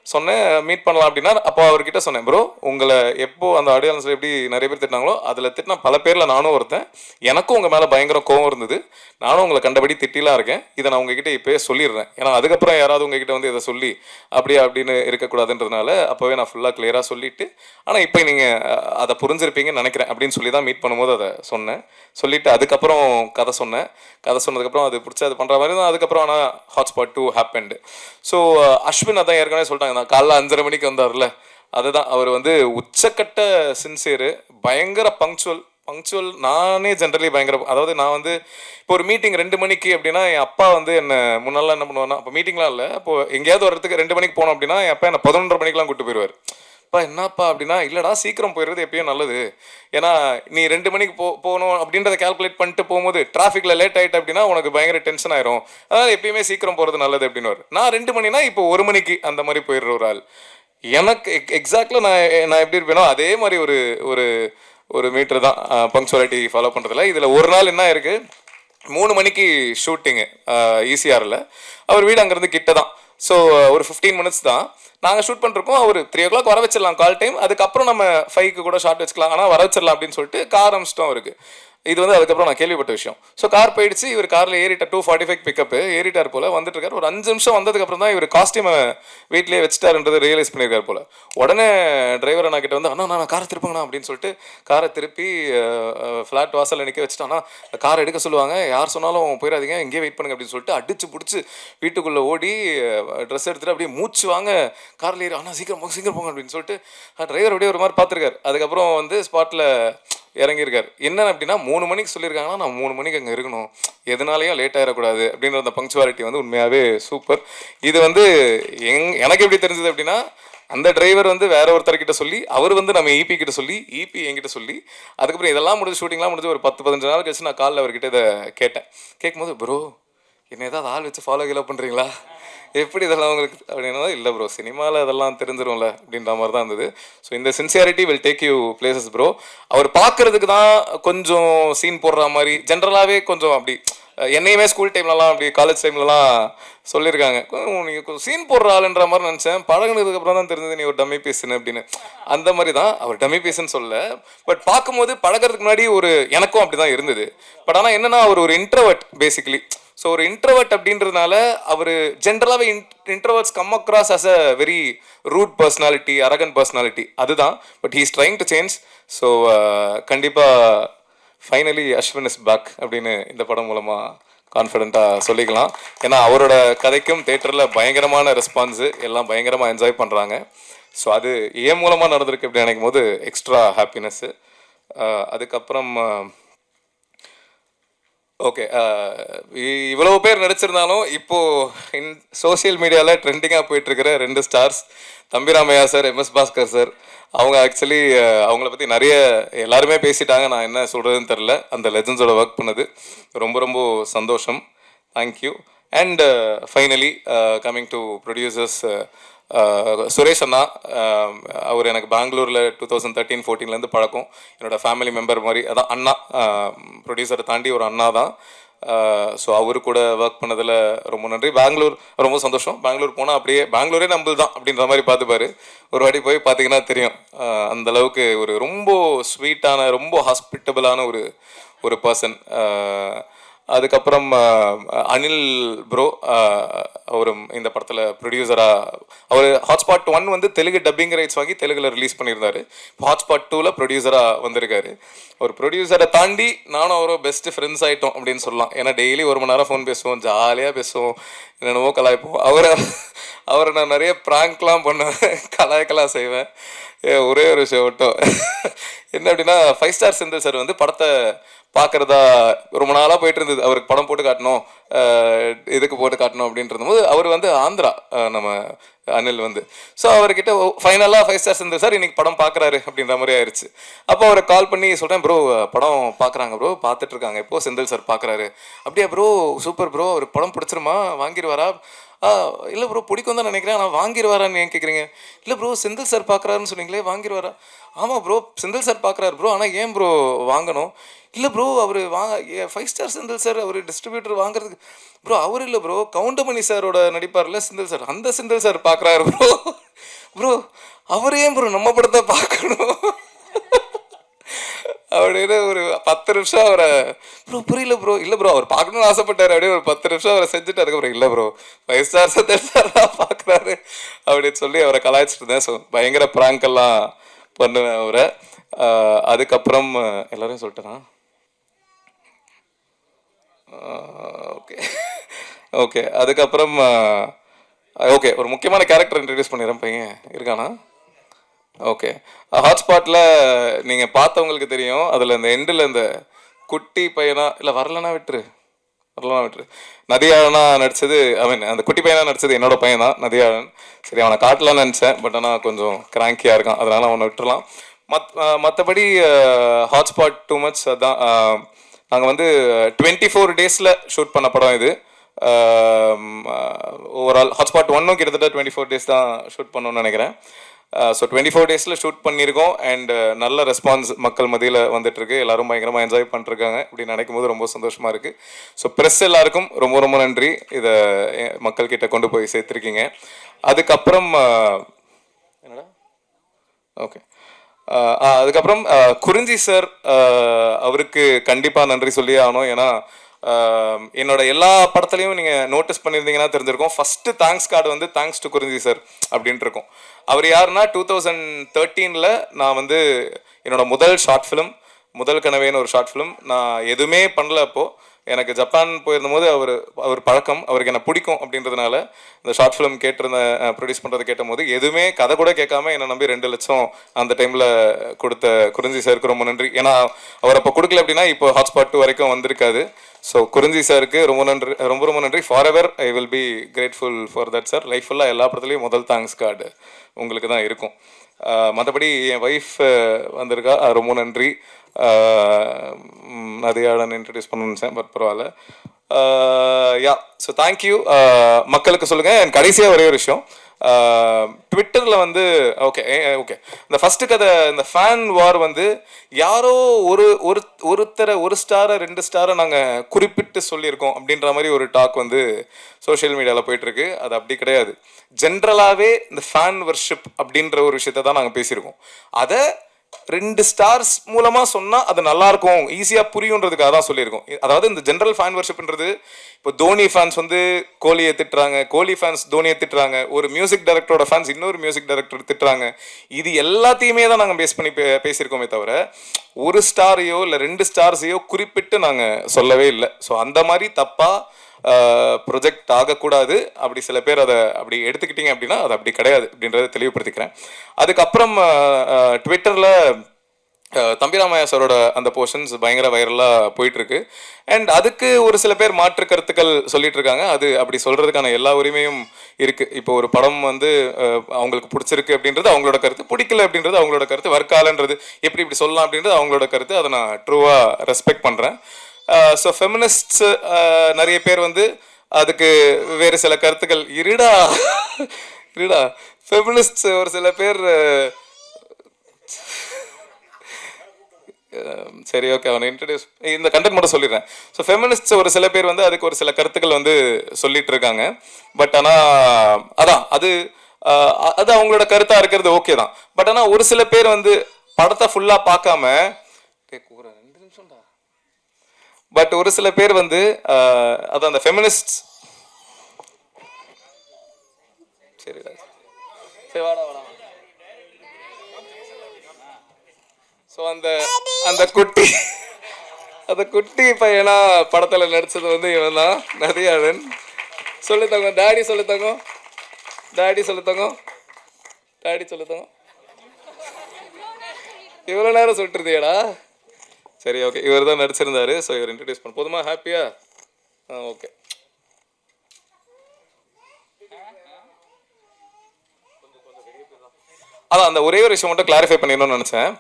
சொன்னேன் மீட் பண்ணலாம் அப்படின்னா. அப்போ அவர்கிட்ட சொன்னேன், ப்ரோ உங்களை எப்போ அந்த ஆடியன்ஸில் எப்படி நிறைய பேர் திட்டினாங்களோ அதில் திட்டினா பல பேரில் நானும் ஒருத்தன். எனக்கும் உங்கள் மேலே பயங்கர கோவம் இருந்தது. நானும் உங்களை கண்டபடி திட்டிலாம் இருக்கேன். இதை நான் உங்ககிட்ட இப்போயே சொல்லிடுறேன். ஏன்னா அதுக்கப்புறம் யாராவது உங்ககிட்ட வந்து இதை சொல்லி அப்படியே அப்படின்னு இருக்கக்கூடாதுன்றதுனால அப்போவே நான் ஃபுல்லாக கிளியராக சொல்லிவிட்டு, ஆனால் இப்போ நீங்கள் அதை புரிஞ்சிருப்பீங்கன்னு நினைக்கிறேன் அப்படின்னு சொல்லி தான் மீட் பண்ணும்போது அதை சொன்னேன். சொல்லிவிட்டு அதுக்கப்புறம் கதை சொன்னேன். கதை சொன்னதுக்கப்புறம் அது பிடிச்சா அது பண்ணுற மாதிரி தான். அதுக்கப்புறம் ஆனால் ஹாட்ஸ்பாட் 2 ஹேப்பன்டு. ஸோ அஸ்வின் அதான் ஏற்கனவே சொல்லிட்டாங்க, நான் காலைல 5:30 மணிக்கு வந்தார்ல, அதுதான் அவர் வந்து உச்சக்கட்ட சின்சியரு, பயங்கர பங்க்சுவல். நானே ஜென்ரலி பயங்கர, அதாவது நான் வந்து இப்போ ஒரு மீட்டிங் 2 மணிக்கு அப்படின்னா என் அப்பா வந்து என்ன முன்னாலாம் என்ன பண்ணுவார்னா, அப்போ மீட்டிங்லாம் இல்லை, அப்போ எங்கேயாவது ஒரு இடத்துக்கு 2 மணிக்கு போனோம் அப்படின்னா என் அப்பா என்ன 11:30 மணிக்கெலாம் கூப்பிட்டு போயிடுவார். அப்பா என்னப்பா அப்படின்னா, இல்லைடா சீக்கிரம் போயிடுறது எப்பயும் நல்லது, ஏன்னா நீ 2 மணிக்கு போகணும் அப்படின்றத கால்குலேட் பண்ணிட்டு போகும்போது டிராஃபிக்கில் லேட் ஆகிட்டு அப்படின்னா உனக்கு பயங்கர டென்ஷன் ஆயிரும், அதனால் எப்பயுமே சீக்கிரம் போகிறது நல்லது அப்படின்னு. நான் 2 மணினா இப்போ 1 மணிக்கு அந்த மாதிரி போயிடுற ஒரு ஆள். எனக்கு எக்ஸாக்டாக நான் எப்படி இருப்பேனோ அதே மாதிரி ஒரு மீட்டர் தான் பங்க்சுவாலிட்டி ஃபாலோ பண்ணுறதுல. இதில் ஒரு நாள் என்ன இருக்குது, 3 மணிக்கு ஷூட்டிங்கு ஈசிஆரில். அவர் வீடு அங்கேருந்து கிட்ட தான். ஸோ ஒரு 15 மினிட்ஸ் தான் நாங்கள் ஷூட் பண்ணிருக்கோம். அவர் 3 o'clock வர வச்சிடலாம் கால் டைம், அதுக்கப்புறம் நம்ம 5க்கு கூட ஷார்ட் வச்சுக்கலாம், ஆனால் வர வச்சிடலாம் அப்படின்னு சொல்லிட்டு கார் அமிச்சிட்டோம் அவருக்கு. இது வந்து அதுக்கப்புறம் நான் கேள்விப்பட்ட விஷயம். ஸோ கார் போயிடுச்சு, இவர் காரில் ஏறிட்டார். 2:45 பிக்கப்பு ஏறிட்டார் போல், வந்துட்டு இருக்கார். ஒரு 5 நிமிஷம் வந்ததுக்கப்புறம் தான் இவர் காஸ்டியூமை வீட்டிலேயே வச்சுட்டாருன்றது ரியலைஸ் பண்ணியிருக்கார் போல். உடனே டிரைவர் அண்ணா கிட்ட வந்து, அண்ணா நான் காரை திருப்புங்கண்ணா அப்படின்னு சொல்லிட்டு காரை திருப்பி ஃப்ளாட் வாசலில் நிற்க வச்சுட்டான்னா, கார் எடுக்க சொல்லுவாங்க, யார் சொன்னாலும் போயிடாதீங்க, இங்கேயே வெயிட் பண்ணுங்க அப்படின்னு சொல்லிட்டு அடிச்சு பிடிச்சி வீட்டுக்குள்ளே ஓடி ட்ரெஸ் எடுத்துகிட்டு அப்படியே மூச்சு வாங்க காரில் ஏறி, அண்ணா சீக்கிரம் போங்க அப்படின்னு சொல்லிட்டு டிரைவர் அப்படியே ஒரு மாதிரி பார்த்துருக்காரு. அதுக்கப்புறம் வந்து ஸ்பாட்டில் இறங்கியிருக்கார். என்ன அப்படின்னா 3 மணிக்கு சொல்லியிருக்காங்கன்னா நான் 3 மணிக்கு அங்கே இருக்கணும், எதனாலையும் லேட் ஆகிடக்கூடாது அப்படின்ற அந்த பங்க்சுவாலிட்டி வந்து உண்மையாகவே சூப்பர். இது வந்து எனக்கு எப்படி தெரிஞ்சது அப்படின்னா, அந்த டிரைவர் வந்து வேற ஒருத்தர்கிட்ட சொல்லி, அவர் வந்து நம்ம ஈபி கிட்ட சொல்லி, ஈபி என்கிட்ட சொல்லி, அதுக்கப்புறம் இதெல்லாம் முடிஞ்சு ஷூட்டிங்லாம் முடிஞ்சு ஒரு 10-15 நாள் கழிச்சு நான் காலில் அவர்கிட்ட இதை கேட்டேன். கேட்கும்போது, ப்ரோ என்ன ஏதாவது ஆள் வச்சு ஃபாலோ கீழே பண்ணுறீங்களா, எப்படி இதெல்லாம் உங்களுக்கு அப்படின்னா, இல்லை ப்ரோ சினிமாவில் அதெல்லாம் தெரிஞ்சிரும்ல அப்படின்ற மாதிரி தான் இருந்தது. ஸோ இந்த sincerity will take you places bro. அவர் பார்க்கறதுக்கு தான் கொஞ்சம் சீன் போடுற மாதிரி, ஜென்ரலாகவே கொஞ்சம் அப்படி என்னையுமே ஸ்கூல் டைம்லலாம் அப்படி காலேஜ் டைம்லலாம் சொல்லியிருக்காங்க, நீங்கள் கொஞ்சம் சீன் போடுற ஆளுன்ற மாதிரி நினச்சேன். பழகினதுக்கப்புறம் தான் தெரிஞ்சது நீ ஒரு டம்மி பீஸுன்னு அப்படின்னு. அந்த மாதிரி தான் அவர் டம்மி பீஸுன்னு சொல்ல, பட் பார்க்கும்போது பழகிறதுக்கு முன்னாடி எனக்கும் அப்படி தான் இருந்தது. பட் ஆனால் என்னென்னா அவர் ஒரு இன்ட்ரோவர்ட் பேசிக்கலி. ஸோ ஒரு இன்ட்ரோவர்ட் அப்படின்றதுனால அவர் ஜென்ரலாகவே introverts come across as a very rude personality, arrogant personality, அதுதான். But he is trying to change. So கண்டிப்பாக ஃபைனலி அஸ்வின் இஸ் பேக் அப்படின்னு இந்த படம் மூலமாக கான்ஃபிடென்ட்டாக சொல்லிக்கலாம். ஏன்னா அவரோட கதைக்கும் தேட்டரில் பயங்கரமான ரெஸ்பான்ஸு, எல்லாம் பயங்கரமாக என்ஜாய் பண்ணுறாங்க. ஸோ அது ஏன் மூலமாக நடந்திருக்கு அப்படின்னு நினைக்கும் போது எக்ஸ்ட்ரா ஹாப்பினஸ்ஸு. அதுக்கப்புறம் ஓகே, இவ்வளவு பேர் நடிச்சிருந்தாலும் இப்போது சோசியல் மீடியாவில் ட்ரெண்டிங்காக போயிட்டுருக்கிற 2 stars, Thambi Ramaiah sir, MS Bhaskar sir. அவங்க ஆக்சுவலி அவங்கள பற்றி நிறைய எல்லாருமே பேசிட்டாங்க, நான் என்ன சொல்கிறதுன்னு தெரில. அந்த லெஜண்ட்ஸோட ஒர்க் பண்ணது ரொம்ப ரொம்ப சந்தோஷம். Thank you. And finally coming to producers, Suresh அண்ணா. அவர் எனக்கு பெங்களூரில் 2013-14 பழக்கம், என்னோடய ஃபேமிலி மெம்பர் மாதிரி. அதான் அண்ணா, ப்ரொடியூசரை தாண்டி ஒரு அண்ணா தான். ஸோ அவரு கூட ஒர்க் பண்ணதில் ரொம்ப நன்றி. பெங்களூர் ரொம்ப சந்தோஷம். பெங்களூர் போனால் அப்படியே பெங்களூரே நம்மள் தான் அப்படின்ற மாதிரி பார்த்துப்பாரு. ஒரு வாட்டி போய் பார்த்தீங்கன்னா தெரியும், அந்தளவுக்கு ஒரு ரொம்ப ஸ்வீட்டான, ரொம்ப ஹாஸ்பிட்டபிளான ஒரு பர்சன். அதுக்கப்புறம் அனில் ப்ரோ, அவர் இந்த படத்தில் ப்ரொடியூசராக, அவர் ஹாட்ஸ்பாட் 1 வந்து தெலுங்கு டப்பிங் ரைட்ஸ் வாங்கி தெலுங்கில் ரிலீஸ் பண்ணியிருந்தார். ஹாட்ஸ்பாட் 2ல் ப்ரொடியூசராக வந்திருக்காரு. ஒரு ப்ரொடியூசரை தாண்டி நானும் அவரும் பெஸ்ட்டு ஃப்ரெண்ட்ஸ் ஆகிட்டோம் அப்படின்னு சொல்லலாம். ஏன்னா டெய்லி 1 மணி நேரம் ஃபோன் பேசுவோம், ஜாலியாக பேசுவோம், என்னென்னவோ கலாய்ப்போம். அவரை நான் நிறைய ப்ராங்க்லாம் பண்ணுவேன், கலாய்க்கலாம் செய்வேன். ஒரே ஒரு விஷயம் மட்டும் என்ன அப்படின்னா, 5 ஸ்டார் செந்தில் சார் வந்து படத்தை பார்க்குறதா ரொம்ப நாளாக போயிட்டு இருந்தது. அவருக்கு படம் போட்டு காட்டணும், இதுக்கு போட்டு காட்டணும் அப்படின்றது போது அவர் வந்து ஆந்திரா, நம்ம அனில் வந்து. ஸோ அவர்கிட்ட ஃபைனலாக 5 ஸ்டார் செந்தில் சார் இன்னைக்கு படம் பார்க்குறாரு அப்படின்ற மாதிரி ஆயிடுச்சு. அப்போ அவரை கால் பண்ணி சொல்கிறேன், ப்ரோ படம் பார்க்குறாங்க ப்ரோ, பார்த்துட்ருக்காங்க, இப்போது செந்தில் சார் பார்க்குறாரு. அப்படியா ப்ரோ, சூப்பர் ப்ரோ, அவர் படம் பிடிச்சிருமா, வாங்கிடுவாரா? இல்லை ப்ரோ பிடிக்கும் தான் நினைக்கிறேன், ஆனால் வாங்கிடுவாரான்னு ஏன் கேட்குறீங்க? இல்லை ப்ரோ செந்தில் சார் பார்க்குறாருன்னு சொன்னீங்களே, வாங்கிடுவாரா? ஆமாம் ப்ரோ செந்தில் சார் பார்க்குறாரு ப்ரோ, ஆனால் ஏன் ப்ரோ வாங்கணும்? இல்லை ப்ரோ அவர் 5 ஸ்டார் செந்தில் சார் அவர் டிஸ்ட்ரிபியூட்டர் வாங்குறதுக்கு ப்ரோ, அவர் இல்லை ப்ரோ கவுண்டமணி சாரோட நடிப்பார்ல செந்தில் சார், அந்த செந்தில் சார் பார்க்குறாரு ப்ரோ. ப்ரோ அவர் ஏன் ப்ரோ நம்ம படத்தை பார்க்கணும் அப்படின்னு ஒரு 10 நிமிஷம் அவரை ப்ரோ புரியல ப்ரோ இல்லை ப்ரோ அவர் பார்க்கணும்னு ஆசைப்பட்டார் அப்படியே ஒரு 10 நிமிஷம் அவரை செஞ்சுட்டு அதுக்கப்புறம் இல்லை ப்ரோ 5 ஸ்டார்ஸ் 10 ஸ்டார் தான் பார்க்குறாரு அப்படின்னு சொல்லி அவரை கலாய்ச்சிட்டு இருந்தேன். ஸோ பயங்கர ப்ராங்கெல்லாம் பண்ணுவேன் அவரை. அதுக்கப்புறம் எல்லாரையும் சொல்லிட்டேனா? ஓகே ஓகே அதுக்கப்புறம் ஓகே ஒரு முக்கியமான கேரக்டர் இன்ட்ரடியூஸ் பண்ணிடுறேன். பையன் இருக்கானா? ஓகே ஹாட்ஸ்பாட்டில் நீங்கள் பார்த்தவங்களுக்கு தெரியும். அதில் இந்த எண்டில் இந்த குட்டி பையனா இல்லை வரலனா விட்டுரு நதியாழனா நடித்தது அந்த குட்டி பையனாக நடித்தது என்னோட பையன் தான் நதியாழன். சரி அவனை காட்டலான்னு நினச்சேன், பட் ஆனால் கொஞ்சம் கிராங்கியாக இருக்கான், அதனால் அவனை விட்டுறலாம். மற்றபடி ஹாட்ஸ்பாட் டூ மச் அதான். நாங்கள் வந்து 24 டேஸில் ஷூட் பண்ண படம் இது. ஓவரால் ஹாட்ஸ்பாட் 1 கிட்டத்தட்ட 24 டேஸ் தான் ஷூட் பண்ணணும்னு நினைக்கிறேன். ஸோ 24 டேஸில் ஷூட் பண்ணியிருக்கோம். அண்ட் நல்ல ரெஸ்பான்ஸ் மக்கள் மத்தியில் வந்துட்டுருக்கு. எல்லோரும் பயங்கரமாக என்ஜாய் பண்ணிருக்காங்க. இப்படி நினைக்கும் போது ரொம்ப சந்தோஷமாக இருக்குது. ஸோ ப்ரெஸ் எல்லாருக்கும் ரொம்ப ரொம்ப நன்றி, இதை மக்கள்கிட்ட கொண்டு போய் சேர்த்துருக்கீங்க. அதுக்கப்புறம் என்னடா ஓகே அதுக்கப்புறம் குறிஞ்சி சார், அவருக்கு கண்டிப்பாக நன்றி சொல்லி ஆகணும். ஏன்னா என்னோட எல்லா படத்துலையும் நீங்கள் நோட்டீஸ் பண்ணியிருந்தீங்கன்னா தெரிஞ்சிருக்கும், ஃபஸ்ட்டு தேங்க்ஸ் கார்டு வந்து தேங்க்ஸ் டு குறிஞ்சி சார் அப்படின்ட்டு இருக்கும். அவர் யாருன்னா 2013 நான் வந்து என்னோட முதல் ஷார்ட் ஃபிலிம் முதல் கனவேன்னு ஒரு ஷார்ட் ஃபிலிம் நான் எதுவுமே பண்ணல. அப்போது எனக்கு ஜப்பான் போயிருந்தபோது அவர் பழக்கம், அவருக்கு என்ன பிடிக்கும் அப்படின்றதுனால இந்த ஷார்ட் ஃபிலிம் ப்ரொடியூஸ் பண்ணுறது கேட்டபோது எதுவுமே கதை கூட கேட்காம என்னை நம்பி 2 லட்சம் அந்த டைமில் கொடுத்த குறிஞ்சி சாருக்கு ரொம்ப நன்றி. ஏன்னா அவர் அப்போ கொடுக்கல அப்படின்னா இப்போ ஹாட்ஸ்பாட் 2 வரைக்கும் வந்திருக்காது. ஸோ குறிஞ்சி சாருக்கு ரொம்ப நன்றி, ரொம்ப ரொம்ப நன்றி. For ever I will be grateful for that sir. Life ஃபுல்லாக எல்லா படத்துலையும் முதல் தேங்க்ஸ் கார்டு உங்களுக்கு தான் இருக்கும். மற்றபடி என் ஒய்ஃப் வந்திருக்கா, ரொம்ப நன்றி. நதியாழன் இன்ட்ரடியூஸ் பண்ணணுன்னு பட் பரவாயில்ல. Yeah so thank you. மக்களுக்கு சொல்லுங்கள். என் கடைசியாக ஒரே ஒரு விஷயம், ட்விட்டரில் வந்து ஓகே இந்த ஃபஸ்ட்டு கதை இந்த ஃபேன் வார் வந்து யாரோ ஒருத்தரை 1 ஸ்டாரை 2 ஸ்டாரை நாங்கள் குறிப்பிட்டு சொல்லியிருக்கோம் அப்படின்ற மாதிரி ஒரு டாக் வந்து சோஷியல் மீடியாவில் போயிட்டுருக்கு. அது அப்படி கிடையாது. ஜென்ரலாகவே இந்த ஃபேன் வர்ஷிப் அப்படின்ற ஒரு விஷயத்தை தான் நாங்கள் பேசியிருக்கோம். அதை 2 ஸ்டார்ஸ் மூலமாக சொன்னால் அது நல்லாயிருக்கும், ஈஸியாக புரியுன்றதுக்காக தான் சொல்லியிருக்கோம். அதாவது இந்த ஜென்ரல் ஃபேன் வர்ஷிப்ன்றது இப்போ தோனி ஃபேன்ஸ் வந்து கோலியை திட்டுறாங்க, கோலி ஃபேன்ஸ் தோனியை திட்டுறாங்க, ஒரு மியூசிக் டைரக்டரோட ஃபேன்ஸ் இன்னொரு மியூசிக் டைரக்டர் திட்டுறாங்க. இது எல்லாத்தையுமே தான் நாங்கள் பேஸ் பண்ணி பேசியிருக்கோமே தவிர 1 ஸ்டாரையோ இல்லை 2 ஸ்டார்ஸையோ குறிப்பிட்டு நாங்கள் சொல்லவே இல்லை. ஸோ அந்த மாதிரி தப்பாக ப்ரொஜெக்ட் ஆகக்கூடாது. அப்படி சில பேர் அதை அப்படி எடுத்துக்கிட்டீங்க அப்படின்னா அது அப்படி கிடையாது அப்படின்றத தெளிவுபடுத்திக்கிறேன். அதுக்கப்புறம் ட்விட்டரில் தம்பிராமையா சாரோட அந்த போர்ஷன்ஸ் பயங்கர வைரலாக போயிட்டுருக்கு. அண்ட் அதுக்கு ஒரு சில பேர் மாற்று கருத்துக்கள் சொல்லிட்டு இருக்காங்க. அது அப்படி சொல்கிறதுக்கான எல்லா உரிமையும் இருக்குது. இப்போ ஒரு படம் வந்து அவங்களுக்கு பிடிச்சிருக்கு அப்படின்றது அவங்களோட கருத்து, பிடிக்கல அப்படின்றது அவங்களோட கருத்து, வர்க்காலன்றது இப்படி சொல்லலாம் அப்படின்றது அவங்களோட கருத்து. அதை நான் ட்ரூவாக ரெஸ்பெக்ட் பண்ணுறேன். ஸோ ஃபெமினிஸ்ட்ஸ் நிறைய பேர் வந்து அதுக்கு வேறு சில கருத்துக்கள் இருடா ஃபெமினிஸ்ட்ஸ் ஒரு சில பேர் சரி ஓகே அவனை இன்ட்ரடியூஸ் இந்த கண்டென்ட் மட்டும் சொல்லிடுறேன். ஸோ ஃபெமினிஸ்ட்ஸ் ஒரு சில பேர் வந்து அதுக்கு ஒரு சில கருத்துக்கள் வந்து சொல்லிட்டு இருக்காங்க. பட் ஆனால் அதான் அது அவங்களோட கருத்தாக இருக்கிறது ஓகே தான். பட் ஆனால் ஒரு சில பேர் வந்து படத்தை ஃபுல்லாக பார்க்காம பட் ஒரு சில பேர் வந்து அதான் அந்த ஃபெமினிஸ்ட் சரி வாடா ஸோ அந்த குட்டி பையனா படத்தில் நடிச்சது வந்து இவன் தான் நதியாழன். சொல்லித்தங்க டாடி சொல்லித்தங்க இவ்வளோ நேரம் சொல்லிட்டுருந்தியாடா. சரி ஓகே இவர் தான் நடிச்சிருந்தாரு. ஸோ இவர் இன்ட்ரடியூஸ் பண்ண போதுமா? ஹாப்பியா? ஓகே அதான் அந்த ஒரே ஒரு விஷயம் மட்டும் கிளாரிஃபை பண்ணிடணும்னு நினச்சேன்.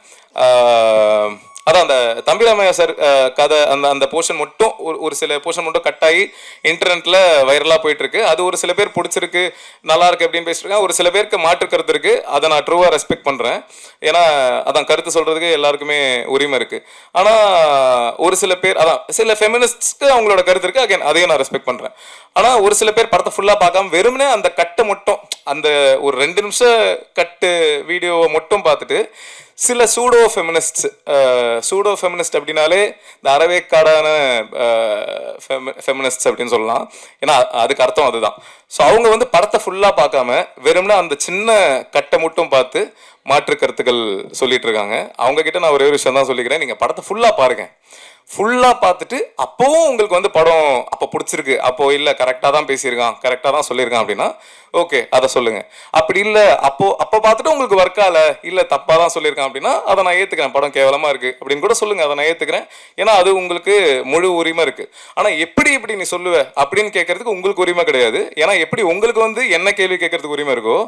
அதான் அந்த தம்பிராமையா சார் கதை அந்த போர்ஷன் மட்டும் ஒரு சில போர்ஷன் மட்டும் கட் ஆகி இன்டர்நெட்டில் வைரலாக போயிட்டு இருக்கு. அது ஒரு சில பேர் பிடிச்சிருக்கு, நல்லா இருக்கு அப்படின்னு பேசிருக்கேன். ஒரு சில பேருக்கு மாற்று கருத்து இருக்கு, அதை நான் ட்ரூவாக ரெஸ்பெக்ட் பண்ணுறேன். ஏன்னா அதான் கருத்து சொல்றதுக்கு எல்லாருக்குமே உரிமை இருக்கு. ஆனால் ஒரு சில பேர் அதான் சில ஃபெமினிஸ்ட்ஸ்க்கு அவங்களோட கருத்து இருக்கு, அகைன் அதையும் நான் ரெஸ்பெக்ட் பண்ணுறேன். ஆனால் ஒரு சில பேர் படத்தை ஃபுல்லாக பார்க்காம வெறுமனே அந்த கட்டை மட்டும், அந்த ஒரு 2 நிமிஷம் கட்டு வீடியோவை மட்டும் பார்த்துட்டு சில சூடோ ஃபெமினிஸ்ட் அப்படின்னாலே இந்த அறவேக்காடான ஃபெமினிஸ்ட் அப்படின்னு சொல்லலாம். ஏன்னா அதுக்கு அர்த்தம் அதுதான். ஸோ அவங்க வந்து படத்தை ஃபுல்லாக பார்க்காம வெறும்னா அந்த சின்ன கட்டை மட்டும் பார்த்து மாற்று கருத்துக்கள் சொல்லிட்டு இருக்காங்க. அவங்க கிட்ட நான் ஒரே ஒரு விஷயம் தான் சொல்லிக்கிறேன், நீங்கள் படத்தை ஃபுல்லாக பாருங்க. ஃபுல்லாக பார்த்துட்டு அப்போவும் உங்களுக்கு வந்து படம் அப்போ பிடிச்சிருக்கு, அப்போ இல்லை கரெக்டாக தான் பேசியிருக்கான், கரெக்டாக தான் சொல்லியிருக்கான் அப்படின்னா ஓகே அதை சொல்லுங்கள். அப்படி இல்லை அப்போ பார்த்துட்டு உங்களுக்கு ஒர்க் ஆகல, இல்லை தப்பாக தான் சொல்லியிருக்கான் அப்படின்னா அதை நான் ஏற்றுக்கிறேன், படம் கேவலமாக இருக்குது அப்படின்னு கூட சொல்லுங்கள், அதை நான் ஏற்றுக்கிறேன். ஏன்னா அது உங்களுக்கு முழு உரிமை இருக்குது. ஆனால் எப்படி நீ சொல்லுவ அப்படின்னு கேட்கறதுக்கு உங்களுக்கு உரிமை கிடையாது. ஏன்னா எப்படி உங்களுக்கு வந்து என்ன கேள்வி கேட்கறதுக்கு உரிமை இருக்கோ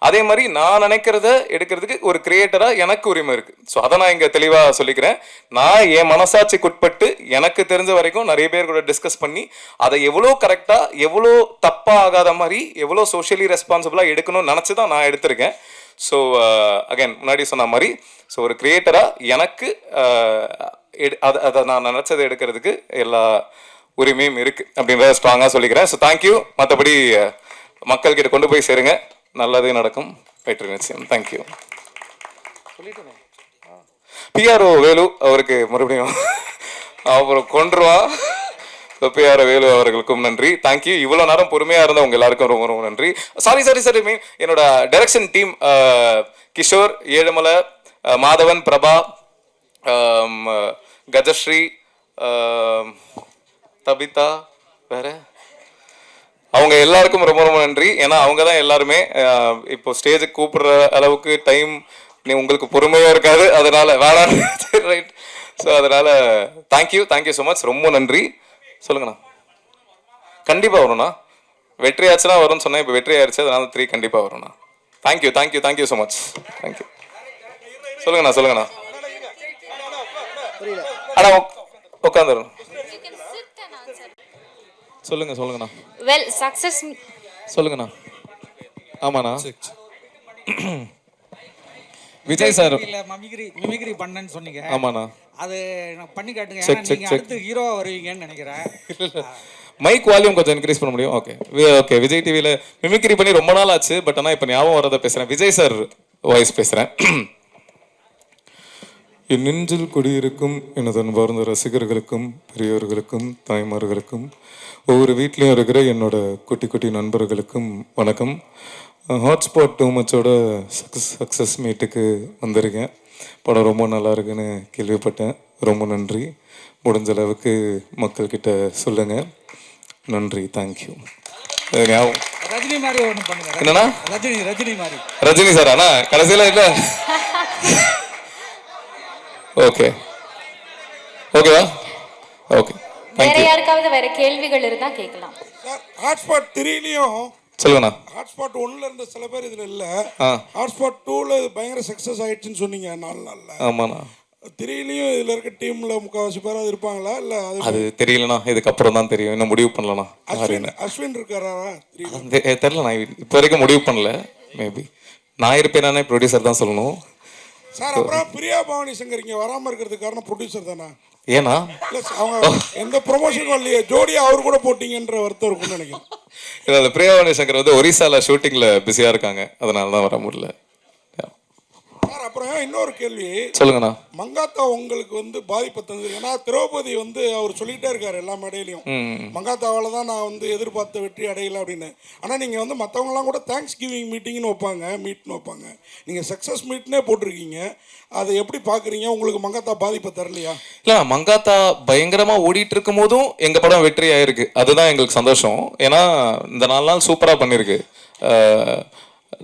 அதே மாதிரி நான் நினைக்கிறத எடுக்கிறதுக்கு ஒரு கிரியேட்டராக எனக்கு உரிமை இருக்குது. ஸோ அதை நான் இங்கே தெளிவாக சொல்லிக்கிறேன். நான் என் மனசாட்சிக்குட்பட்டு எனக்கு தெரிஞ்ச வரைக்கும் நிறைய பேர் கூட டிஸ்கஸ் பண்ணி அதை எவ்வளோ கரெக்டாக எவ்வளோ தப்பாக ஆகாத மாதிரி எவ்வளோ சோஷியலி ரெஸ்பான்சிபிளாக எடுக்கணும்னு நினச்சி தான் நான் எடுத்திருக்கேன். ஸோ அகைன் முன்னாடி சொன்ன மாதிரி ஸோ ஒரு கிரியேட்டராக எனக்கு அதை நான் நினச்சதை எடுக்கிறதுக்கு எல்லா உரிமையும் இருக்குது அப்படின்றத ஸ்ட்ராங்காக சொல்லிக்கிறேன். So thank you. மற்றபடி மக்கள்கிட்ட கொண்டு போய் சேருங்க, நல்லதே நடக்கும், வெற்றி நிச்சயம். தேங்க்யூ. பிஆர்ஓ வேலு அவருக்கு மறுபடியும் அப்புறம் கொன்றுவா. பிஆர் வேலு அவர்களுக்கும் நன்றி, தேங்க்யூ. இவ்வளோ நேரம் பொறுமையாக இருந்த உங்க எல்லாருக்கும் ரொம்ப ரொம்ப நன்றி. சாரி மீன் என்னோட டைரக்ஷன் டீம் கிஷோர், ஏழுமலை, மாதவன், பிரபா, கஜஸ்ரீ, தபிதா, வேற அவங்க எல்லாருக்கும் ரொம்ப ரொம்ப நன்றி. ஏன்னா அவங்க தான் எல்லாருமே இப்போ ஸ்டேஜுக்கு கூப்பிடுற அளவுக்கு டைம் உங்களுக்கு பொறுமையாக இருக்காது, அதனால வேணாம் ரைட். ஸோ அதனால தேங்க்யூ ஸோ மச், ரொம்ப நன்றி. சொல்லுங்கண்ணா. கண்டிப்பாக வரும்ண்ணா, வெற்றி ஆச்சுன்னா வரும்னு சொன்னேன், இப்போ வெற்றி ஆயிடுச்சு, அதனால 3 கண்டிப்பாக வரும்ண்ணா. Thank you so much. தேங்க்யூ. சொல்லுங்கண்ணா. அண்ணா உட்காந்துரும். சொல்லுங்கண்ணா. வெல் சக்ஸஸ் சொல்லுங்கண்ணா. ஆமாண்ணா. விஜய் சார் மிமிக்ரி பண்ணேன்னு சொன்னீங்க. ஆமாண்ணா. அது நான் பண்ணி காட்டுங்க, ஏன்னா நீங்க அடுத்து ஹீரோவா வருவீங்கன்னு நினைக்கிறேன். மைக் வால்யூம் கொஞ்சம் இன்க்ரீஸ் பண்ண முடியும்? ஓகே. விஜய் டிவியில் மிமிக்ரி பண்ணி ரொம்ப நாள் ஆச்சு, பட் ஆனால் இப்போ ஞாபகம் வரதை பேசுகிறேன். விஜய் சார் வாய்ஸ் பேசுகிறேன். என் நெஞ்சில் குடியிருக்கும் எனது அன்பார்ந்த ரசிகர்களுக்கும் பெரியோர்களுக்கும் தாய்மார்களுக்கும் ஒவ்வொரு வீட்லேயும் இருக்கிற என்னோட குட்டி நண்பர்களுக்கும் வணக்கம். ஹாட்ஸ்பாட் 2 மச்சோட சக்ஸஸ் மீட்டுக்கு வந்திருக்கேன். படம் ரொம்ப நல்லா இருக்குன்னு கேள்விப்பட்டேன். ரொம்ப நன்றி. முடிஞ்ச அளவுக்கு மக்கள்கிட்ட சொல்லுங்கள். நன்றி. தேங்க்யூ. ரஜினி மாதிரி ஒன்று பண்ணுங்க. என்னன்னா ரஜினி மாதிரி. ரஜினி சார் அண்ணா கடைசியில் இல்லை. ஓகேவா? ஓகே. வேற யாருக்காவது வேற கேள்விகள் இருந்தா கேட்கலாம். ஹாட்ஸ்பாட் 3லயும் சொல்லுங்கண்ணா. ஹாட்ஸ்பாட் 1ல இருந்த சில பேர் இதுல இல்ல, ஹாட்ஸ்பாட் 2ல பயங்கர சக்சஸ் ஆயிடுச்சுன்னு சொன்னீங்க 4 நாள்ல. ஆமாண்ணா. 3லயும் இதுல இருக்க டீம்ல முக்காவாசி பேர் அது இருப்பாங்களா இல்ல? அது தெரியலண்ணா, இதுக்கப்புறம் தான் தெரியும். இன்னும் முடிவு பண்ணலண்ணா. அஸ்வின் இருக்காரா? தெரியல, நான் இப்போ வரைக்கும் முடிவு பண்ணல. மேபி நான் இருப்பேன், ப்ரொடியூசர் தான் சொல்லணும் சார். அப்புறம் பிரியா பவானி சங்கர் இங்க வராம இருக்கிறதுக்கு காரணம் ப்ரொடியூசர் தானா? ஏன்னா அவங்க எந்த ப்ரொமோஷனும் இல்லையே, ஜோடியா அவர் கூட போட்டீங்கன்ற வருத்தம் இருக்கும்னு நினைக்கிறேன். இல்லை, அந்த பிரியா பவானி சங்கர் வந்து ஒரிசால ஷூட்டிங்ல பிஸியா இருக்காங்க, அதனால தான் வர முடியல. சார் அப்புறம் இன்னொரு கேள்வி சொல்லுங்கண்ணா. மங்காத்தா உங்களுக்கு வந்து பாதிப்பு தந்தது, ஏன்னா திரௌபதி வந்து அவர் சொல்லிட்டே இருக்காரு எல்லா மேடையிலையும், மங்காத்தாவால தான் நான் வந்து எதிர்பார்த்த வெற்றி அடையலை அப்படின்னு. ஆனால் நீங்கள் வந்து மற்றவங்களாம் கூட தேங்க்ஸ் கிவிங் மீட்டிங்னு மீட்னு வைப்பாங்க, நீங்கள் சக்ஸஸ் மீட்னே போட்டிருக்கீங்க. அதை எப்படி பார்க்குறீங்க? உங்களுக்கு மங்காத்தா பாதிப்பை தரலையா? இல்லை, மங்காத்தா பயங்கரமாக ஓடிட்டு இருக்கும் போதும் எங்கள் படம் வெற்றி ஆயிருக்கு, அதுதான் எங்களுக்கு சந்தோஷம். ஏன்னா இந்த 4 நாள் சூப்பராக பண்ணியிருக்கு,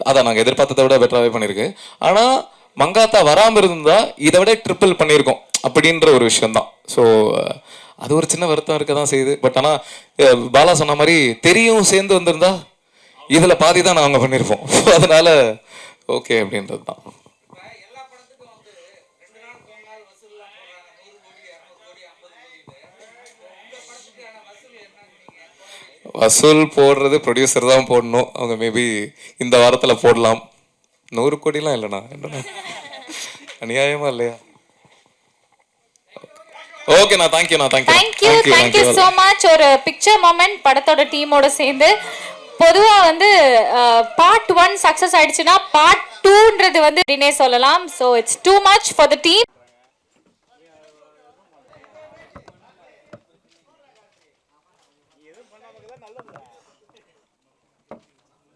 அதான் நாங்கள் எதிர்பார்த்ததை விட பெட்டராகவே பண்ணியிருக்கு. ஆனால் மங்காத்தா வராமல் இருந்தால் இதை விட ட்ரிப்பிள் பண்ணியிருக்கோம் அப்படின்ற ஒரு விஷயந்தான். ஸோ அது ஒரு சின்ன வருத்தம் இருக்க தான் செய்யுது. பட் ஆனால் பாலா சொன்ன மாதிரி தெரியும் சேர்ந்து வந்திருந்தா இதில் பாதி தான் நாங்கள் பண்ணியிருப்போம். அதனால ஓகே அப்படின்றது தான். வசூல் போடுறது ப்ரொடியூசர் தான் போடணும். அவங்க மேபி இந்த வாரத்தில் போடலாம். 100 கோடிலாம் இல்லைண்ணா, என்னண்ணா அநியாயமா இல்லையா? ஓகேண்ணா, தேங்க்யூண்ணா, தேங்க்யூ ஸோ மச். ஒரு பிக்சர் மொமெண்ட் படத்தோட டீமோட சேர்ந்து. பொதுவாக வந்து பார்ட் 1 சக்ஸஸ் ஆயிடுச்சுன்னா பார்ட் 2ன்றது வந்து அப்படின்னே சொல்லலாம். So it's too much for the team.